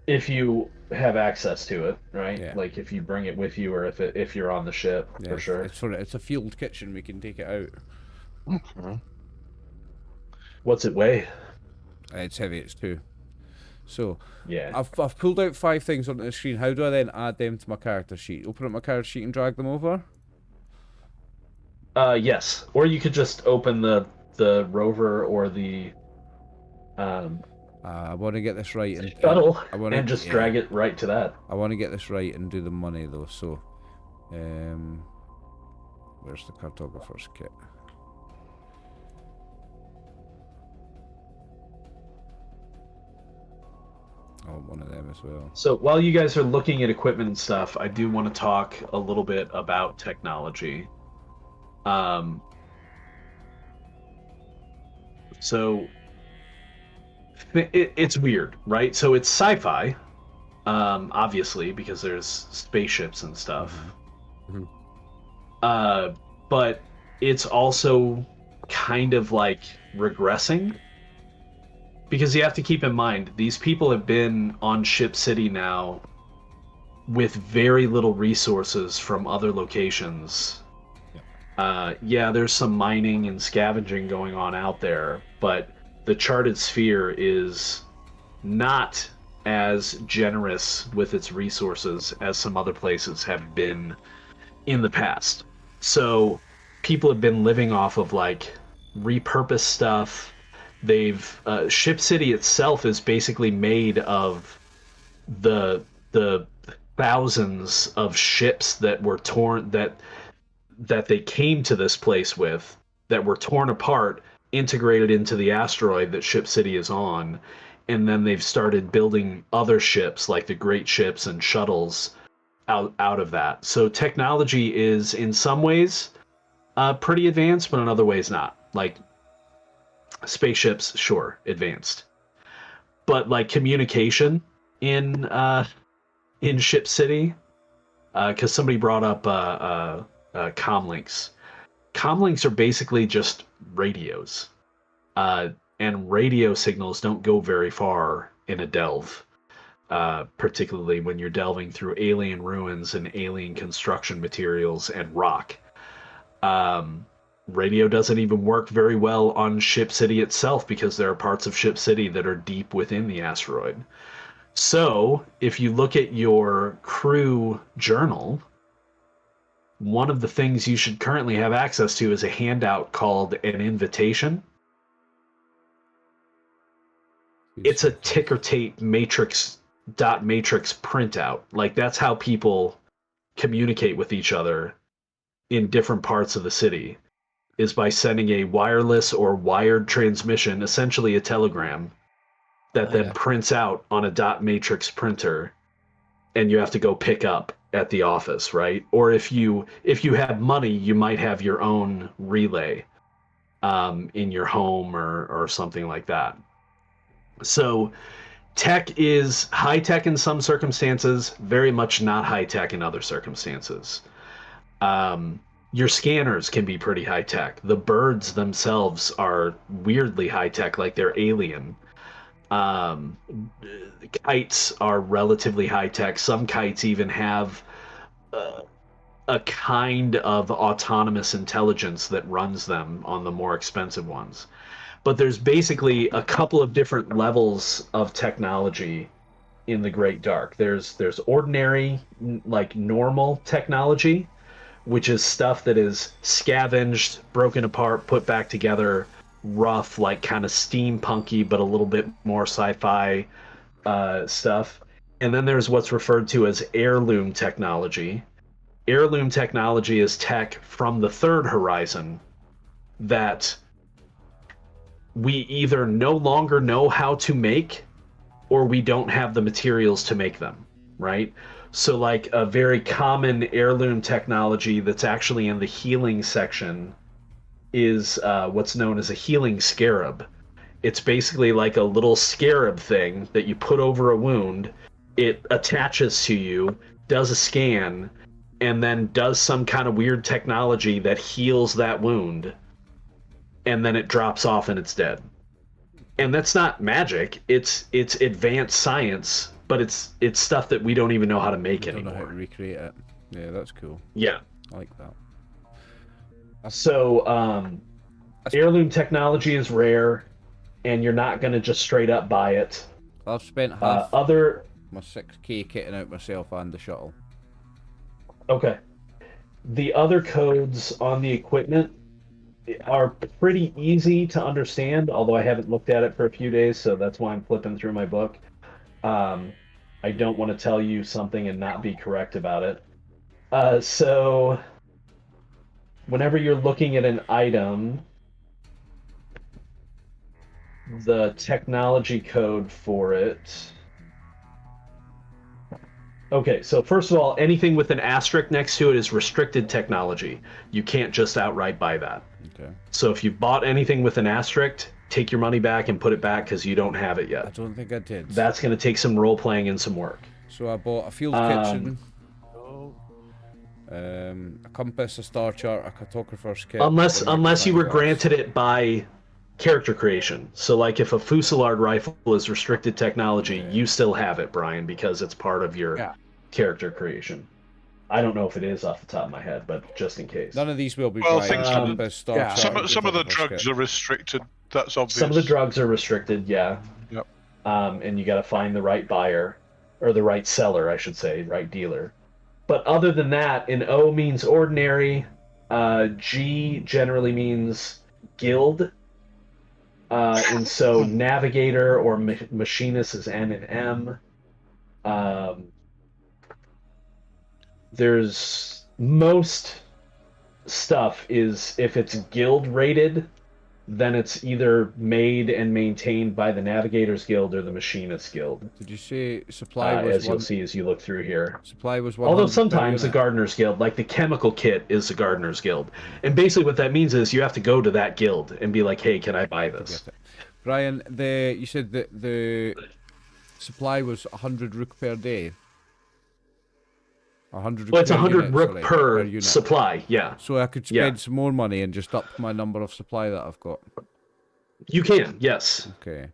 If you have access to it, right? Yeah. Like if you bring it with you, or if you're on the ship, for sure. It's a field kitchen. We can take it out. Okay. What's it weigh? It's heavy. It's 2. So yeah, I've pulled out 5 things onto the screen. How do I then add them to my character sheet? Open up my character sheet and drag them over? Yes. Or you could just open the rover or the I want to get this right and shuttle and just drag it right to that. I want to get this right and do the money though. So, where's the cartographer's kit? Oh, one of them as well. So while you guys are looking at equipment and stuff, I do want to talk a little bit about technology. So it's weird, right? So it's sci-fi, obviously, because there's spaceships and stuff. Mm-hmm. But it's also kind of like regressing. Because you have to keep in mind, these people have been on Ship City now with very little resources from other locations. There's some mining and scavenging going on out there, but the charted sphere is not as generous with its resources as some other places have been in the past. So people have been living off of like repurposed stuff. Ship City itself is basically made of the thousands of ships that were torn that they came to this place with, that were torn apart, integrated into the asteroid that Ship City is on, and then they've started building other ships like the great ships and shuttles out of that. So technology is in some ways pretty advanced, but in other ways not. Like spaceships, sure, advanced, but like communication in in Ship City, because somebody brought up comlinks. Comlinks are basically just radios, and radio signals don't go very far in a delve, particularly when you're delving through alien ruins and alien construction materials and rock. Radio doesn't even work very well on Ship City itself because there are parts of Ship City that are deep within the asteroid. So, if you look at your crew journal, one of the things you should currently have access to is a handout called an invitation. It's a ticker tape dot matrix printout. Like, that's how people communicate with each other in different parts of the city, is by sending a wireless or wired transmission, essentially a telegram, that then prints out on a dot matrix printer, and you have to go pick up at the office, right? Or if you have money, you might have your own relay in your home or something like that. So tech is high tech in some circumstances, very much not high tech in other circumstances. Your scanners can be pretty high tech. The birds themselves are weirdly high tech, like they're alien. Kites are relatively high tech. Some kites even have a kind of autonomous intelligence that runs them on the more expensive ones. But there's basically a couple of different levels of technology in the Great Dark. There's ordinary, like normal technology, which is stuff that is scavenged, broken apart, put back together, rough, like kind of steampunky, but a little bit more sci-fi stuff. And then there's what's referred to as heirloom technology. Heirloom technology is tech from the third horizon that we either no longer know how to make, or we don't have the materials to make them, right? So like a very common heirloom technology that's actually in the healing section is what's known as a healing scarab. It's basically like a little scarab thing that you put over a wound. It attaches to you, does a scan, and then does some kind of weird technology that heals that wound, and then it drops off and it's dead. And that's not magic. It's advanced science, but it's stuff that we don't even know how to make anymore. Don't know how to recreate it. Yeah, that's cool. Yeah, I like that. So heirloom technology is rare, and you're not going to just straight up buy it. I've spent half my 6k kitting out myself and the shuttle. Okay. The other codes on the equipment are pretty easy to understand, although I haven't looked at it for a few days, so that's why I'm flipping through my book. I don't want to tell you something and not be correct about it. So whenever you're looking at an item, the technology code for it. Okay, so first of all, anything with an asterisk next to it is restricted technology. You can't just outright buy that. Okay. So if you bought anything with an asterisk, take your money back and put it back because you don't have it yet. I don't think I did. That's going to take some role playing and some work. So I bought a field kitchen, a compass, a star chart, a cartographer's kit. Unless you were granted it by character creation. So like if a Fusillard rifle is restricted technology, you still have it, Brian, because it's part of your character creation. I don't know if it is off the top of my head, but just in case. None of these will be. Well, Brian. Some of the drugs are restricted. That's obvious. Some of the drugs are restricted, yeah. Yep. And you got to find the right buyer, or the right seller, I should say, right dealer. But other than that, an O means ordinary. G generally means guild. And so navigator or machinist is N and M. There's most stuff is, if it's guild rated, then it's either made and maintained by the Navigators Guild or the Machinists Guild. Did you say supply was as you'll see as you look through here. Supply was 100. Although sometimes the Gardener's Guild, like the chemical kit, is the Gardener's Guild. And basically what that means is you have to go to that guild and be like, hey, can I buy this? Brian, you said that the supply was 100 rook per day. 100 Well, it's per 100 unit, rook sorry, per unit. supply. Yeah. So I could spend some more money and just up my number of supply that I've got. You can, yes. Okay.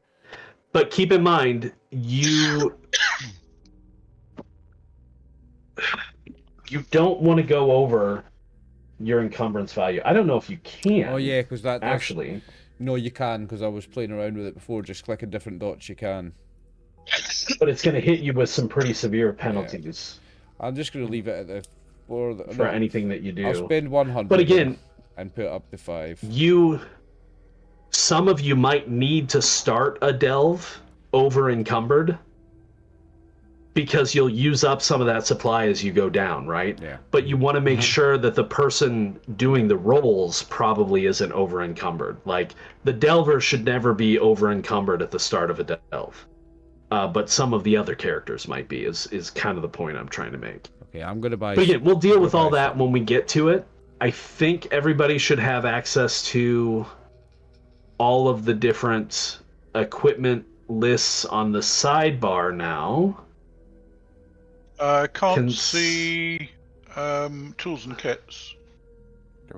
But keep in mind, you don't want to go over your encumbrance value. I don't know if you can. Oh yeah, because that's actually. No, you can, because I was playing around with it before. Just clicking different dots, you can. But it's going to hit you with some pretty severe penalties. Yeah. I'm just going to leave it at the for anything that you do. I'll spend 100. But again, and put it up to 5. Some of you might need to start a delve over encumbered, because you'll use up some of that supply as you go down, right? Yeah. But you want to make sure that the person doing the rolls probably isn't over encumbered. Like, the delver should never be over encumbered at the start of a delve. But some of the other characters might be, is kind of the point I'm trying to make. Okay, I'm going to buy... But again, we'll deal with all that when we get to it. I think everybody should have access to all of the different equipment lists on the sidebar now. Can't see tools and kits.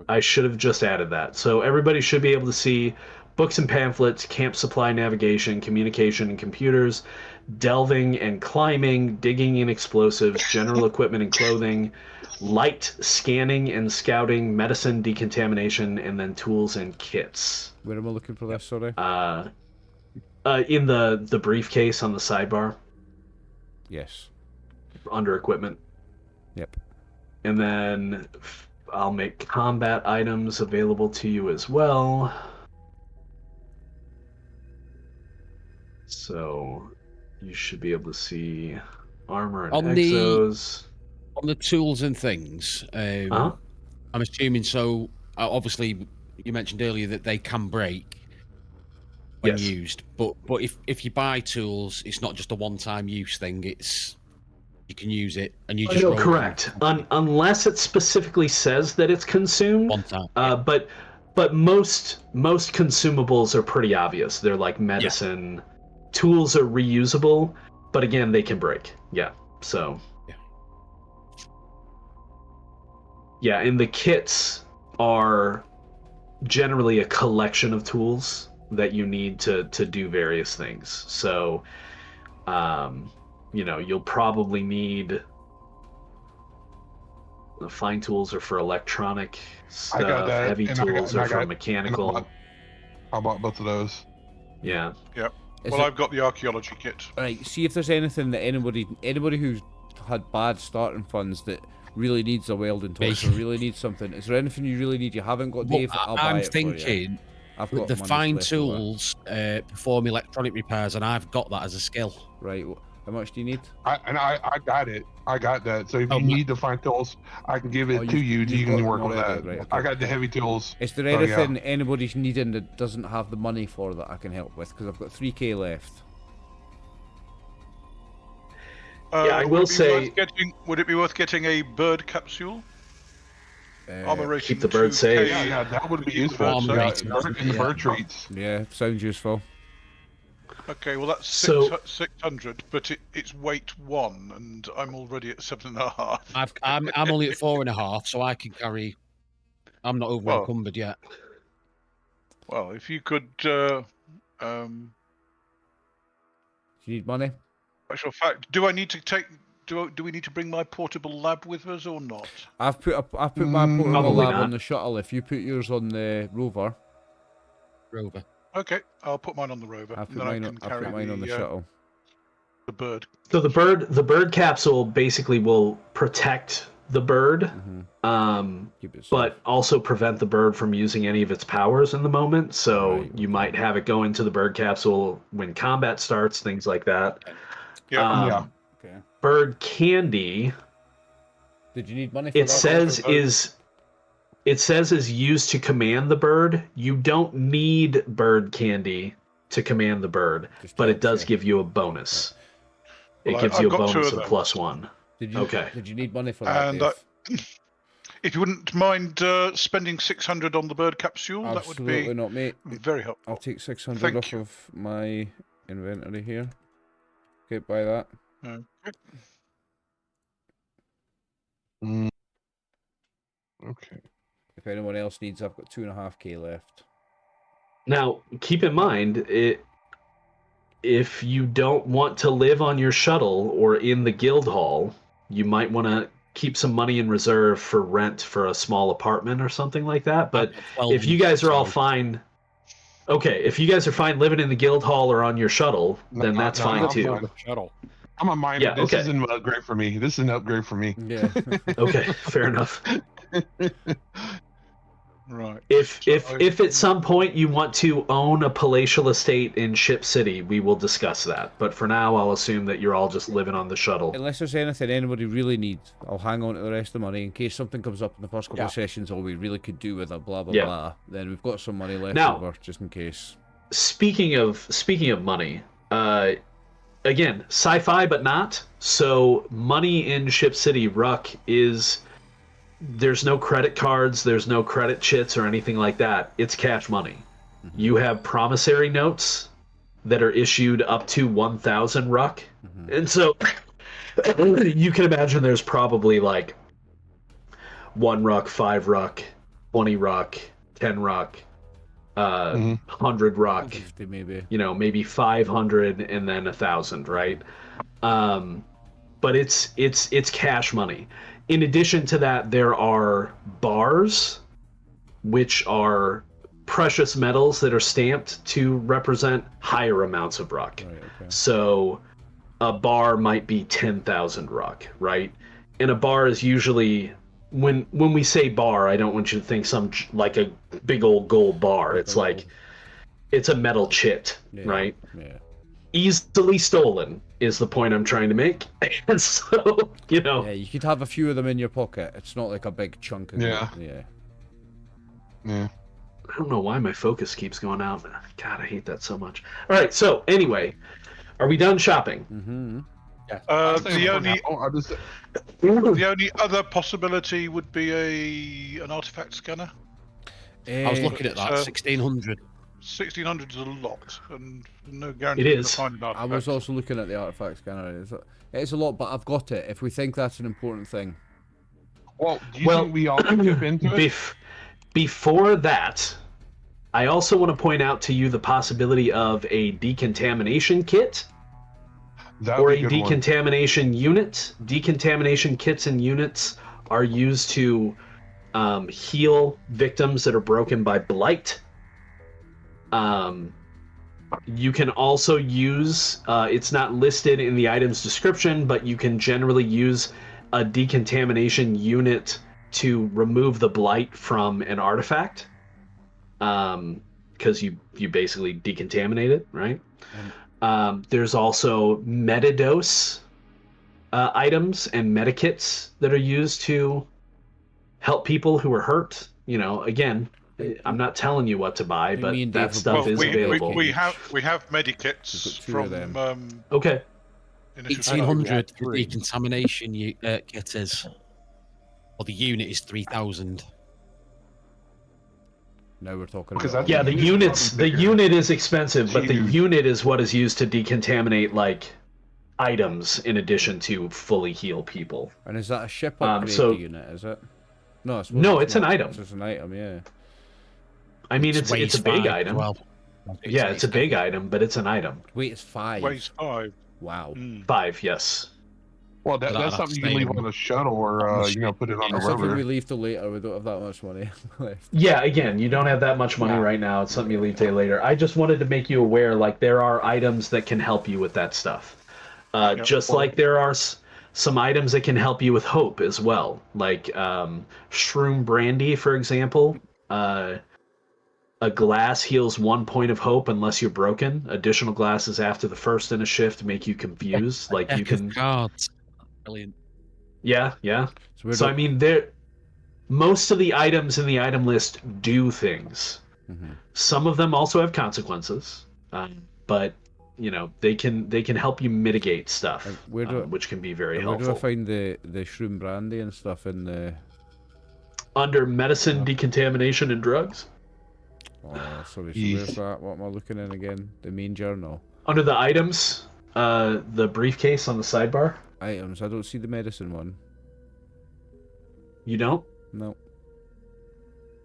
I should have just added that. So everybody should be able to see books and pamphlets, camp supply navigation, communication and computers, delving and climbing, digging and explosives, general equipment and clothing, light scanning and scouting, medicine, decontamination, and then tools and kits. Where am I looking for this, sorry? In the briefcase on the sidebar. Yes. Under equipment. Yep. And then I'll make combat items available to you as well. So you should be able to see armor and exos. On the tools and things, I'm assuming, so obviously you mentioned earlier that they can break when used, but if you buy tools, it's not just a one-time use thing, it's you can use it and you just roll correct. Unless it specifically says that it's consumed. one time. But most consumables are pretty obvious. They're like medicine. Yeah. Tools are reusable, but again, they can break. Yeah. So. Yeah, and the kits are generally a collection of tools that you need to do various things. So, you'll probably need the fine tools are for electronic stuff. I got that. Heavy tools are for mechanical. I bought both of those. Yeah. Yep. Well, I've got the archaeology kit. Right. See if there's anything that anybody who's had bad starting funds that really needs a welding torch or really needs something. Is there anything you really need? You haven't got, Dave. Well, I'll buy it thinking for you. I've got the fine tools perform electronic repairs, and I've got that as a skill. Right. How much do you need? I got it. I got that. So if you need the fine tools, I can give it to you. You can work on that. Right, okay. I got the heavy tools. Is there anything anybody's needing that doesn't have the money for that I can help with? Because I've got 3k left. I will say... would it be worth getting a bird capsule? Keep the bird safe. Yeah, that would be useful. Bird treats. Yeah, sounds useful. Okay, well that's 600, but it's weight 1, and I'm already at 7.5. I'm only at 4.5, so I can carry. I'm not over encumbered yet. Well, if you could, do you need money? Actual fact, do I need to take? Do we need to bring my portable lab with us or not? I've put my portable lab on the shuttle. If you put yours on the rover. Okay, I'll put mine on the rover. I'll put mine on the shuttle. The bird. So the bird capsule basically will protect the bird, but also prevent the bird from using any of its powers in the moment. So you might have it go into the bird capsule when combat starts, things like that. Yeah. Okay. Bird candy. Did you need money for that? It says is used to command the bird. You don't need bird candy to command the bird, but it does give you a bonus. It gives you a bonus of +1. Did you need money for that? And if you wouldn't mind spending 600 on the bird capsule, that would be absolutely not, mate. Very helpful. I'll take 600 off of my inventory here. Okay, buy that. Okay. Okay. If anyone else needs, I've got 2.5k left. Now, keep in mind, if you don't want to live on your shuttle or in the guild hall, you might want to keep some money in reserve for rent for a small apartment or something like that. But if you guys are all fine, okay, if you guys are fine living in the guild hall or on your shuttle, then that's fine I'm too. fine. Shuttle. I'm a miner. Yeah, This okay. isn't an upgrade for me. This is an upgrade for me. Yeah. Okay, fair enough. Right. If at some point you want to own a palatial estate in Ship City, we will discuss that. But for now, I'll assume that you're all just living on the shuttle. Unless there's anything anybody really needs, I'll hang on to the rest of the money in case something comes up in the first couple of sessions. All we really could do with a blah blah blah. Then we've got some money left over just in case. Speaking of money, again, sci-fi but not. So money in Ship City Ruck is. There's no credit cards, there's no credit chits or anything like that. It's cash money. Mm-hmm. You have promissory notes that are issued up to 1,000 Ruck. Mm-hmm. And so you can imagine there's probably like 1 Ruck, 5 Ruck, 20 Ruck, 10 Ruck, 100 Ruck, 50 maybe. Maybe 500 and then 1,000, right? But it's cash money. In addition to that, there are bars, which are precious metals that are stamped to represent higher amounts of Ruck. Right, okay. So a bar might be 10,000 Ruck, right? And a bar is usually, when we say bar, I don't want you to think like a big old gold bar. It's like, it's a metal chit, right? Yeah. Easily stolen is the point I'm trying to make. And so, Yeah, you could have a few of them in your pocket. It's not like a big chunk of Yeah. I don't know why my focus keeps going out. God, I hate that so much. All right, so anyway, are we done shopping? Mm-hmm. The only other possibility would be an artifact scanner. I was looking at that, 1,600. 1,600 is a lot, and no guarantee it is. to find an artifact. I was also looking at the artifact scanner. It's a lot, but I've got it. If we think that's an important thing. Well, do you think we all can dip into it? Before that, I also want to point out to you the possibility of a decontamination kit or a decontamination unit. Decontamination kits and units are used to heal victims that are broken by blight. You can also use, it's not listed in the item's description, but you can generally use a decontamination unit to remove the blight from an artifact. Because you basically decontaminate it, right? There's also metadose items and medikits that are used to help people who are hurt. Again, I'm not telling you what to buy, but that stuff is available. We have medikits from okay. 1,800 for decontamination kit is, or the unit is 3,000. Now we're talking about the unit is expensive, but the unit is what is used to decontaminate like items in addition to fully heal people. And is that a ship upgrade unit? Is it? No, it's an item. It's just an item, yeah. I mean, it's a big item. Well, it's a big item, but it's an item. Weight is 5. Weighs 5. Wow. 5, yes. Well, that's something you can leave on a shuttle or put it on a rover. Something we leave till later. We don't have that much money left. Yeah, again, you don't have that much money right now. It's something you leave till later. I just wanted to make you aware, like, there are items that can help you with that stuff. Like there are some items that can help you with hope as well. Like shroom brandy, for example. A glass heals 1 point of hope unless you're broken. Additional glasses after the first in a shift make you confused. Like you can. Cards. Brilliant. Yeah. So I mean, most of the items in the item list do things. Mm-hmm. Some of them also have consequences, but they can help you mitigate stuff, which can be very helpful. Where do I find the shroom brandy and stuff in the? Under medicine, decontamination, and drugs. Oh, sorry. So where's that? What am I looking in again? The main journal. Under the items, the briefcase on the sidebar. Items. I don't see the medicine one. You don't? No.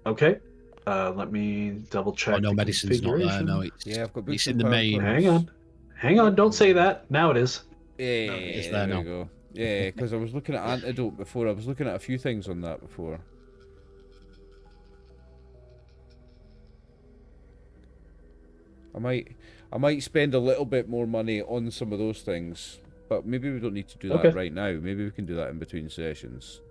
Okay. Let me double check. Oh, no, the medicine's not there. No, configuration. I've got books it's and in the main. pamphlets. Hang on. Don't say that. Now it is. Yeah, it's there there we now. go. Yeah, because I was looking at Antidote before. I was looking at a few things on that before. I might spend a little bit more money on some of those things, but maybe we don't need to do that right now. Maybe we can do that in between sessions.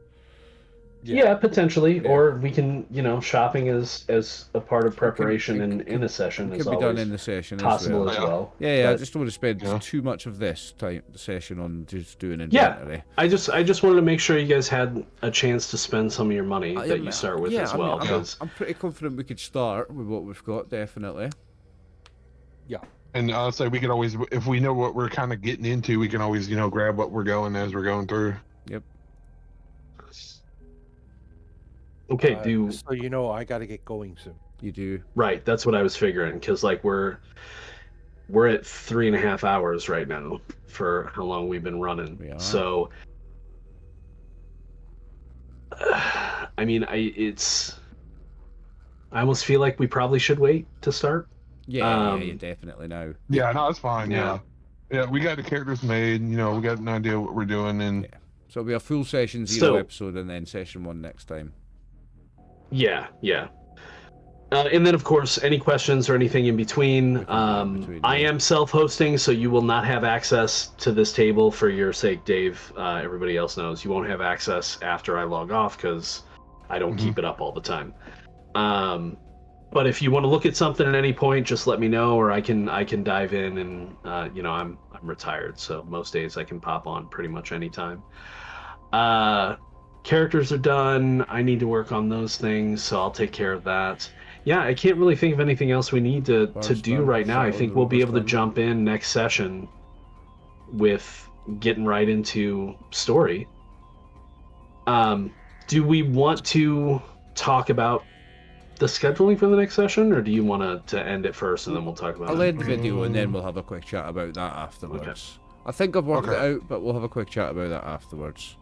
Yeah, potentially. Yeah. Or we can, shopping as a part of preparation in a session It is can be done always in the session possible as as well. Yeah, I But- just don't want to spend too much of this session on just doing Yeah, inventory. I just wanted to make sure you guys had a chance to spend some of your money that you start with as well. I'm pretty confident we could start with what we've got, definitely. Yeah. And I'll say we can always, if we know what we're kind of getting into, we can always, grab what we're going as we're going through. Yep. Okay, So I got to get going soon. You do. Right, that's what I was figuring, because we're at 3.5 hours right now for how long we've been running. We are. So, I mean, I almost feel like we probably should wait to start. Yeah, definitely now. Yeah, no, that's fine. Yeah. Yeah, we got the characters made. We got an idea what we're doing, and So it'll be a full session 0 episode, and then session 1 next time. Yeah. And then, of course, any questions or anything in between. I am self-hosting, so you will not have access to this table for your sake, Dave. Everybody else knows you won't have access after I log off because I don't keep it up all the time. But if you want to look at something at any point, just let me know, or I can dive in. And I'm retired, so most days I can pop on pretty much anytime. Characters are done. I need to work on those things, so I'll take care of that. Yeah, I can't really think of anything else we need to do right now. I think we'll be able to jump in next session with getting right into story. Do we want to talk about the scheduling for the next session, or do you want to end it first and then we'll talk about I'll it? end the video and then we'll have a quick chat about that afterwards. Okay. I think I've worked it out, but we'll have a quick chat about that afterwards.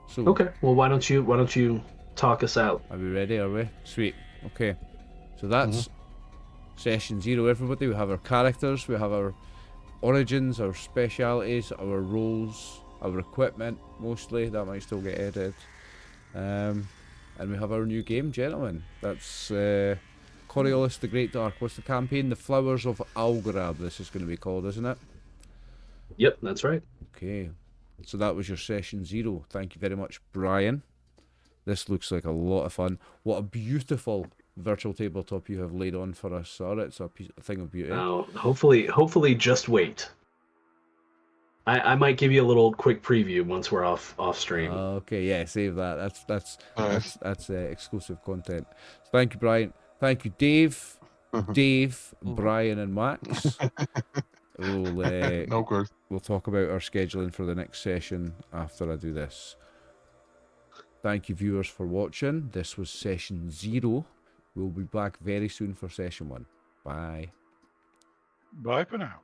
So okay. Well, why don't you talk us out? Are we ready? Are we? Sweet. Okay. So that's session 0, everybody. We have our characters, we have our origins, our specialities, our roles, our equipment, mostly. That might still get edited. And we have our new game, gentlemen. That's Coriolis the Greatdark. What's the campaign? The Flowers of Algorab, this is going to be called, isn't it? Yep, that's right. Okay. So that was your session 0. Thank you very much, Brian. This looks like a lot of fun. What a beautiful virtual tabletop you have laid on for us, sir. It's a thing of beauty. Now, hopefully, just wait. I might give you a little quick preview once we're off stream. Okay, yeah, save that. That's exclusive content. So thank you, Brian. Thank you, Dave, Brian, and Max. No, of course. We'll talk about our scheduling for the next session after I do this. Thank you, viewers, for watching. This was session 0. We'll be back very soon for session 1. Bye. Bye for now.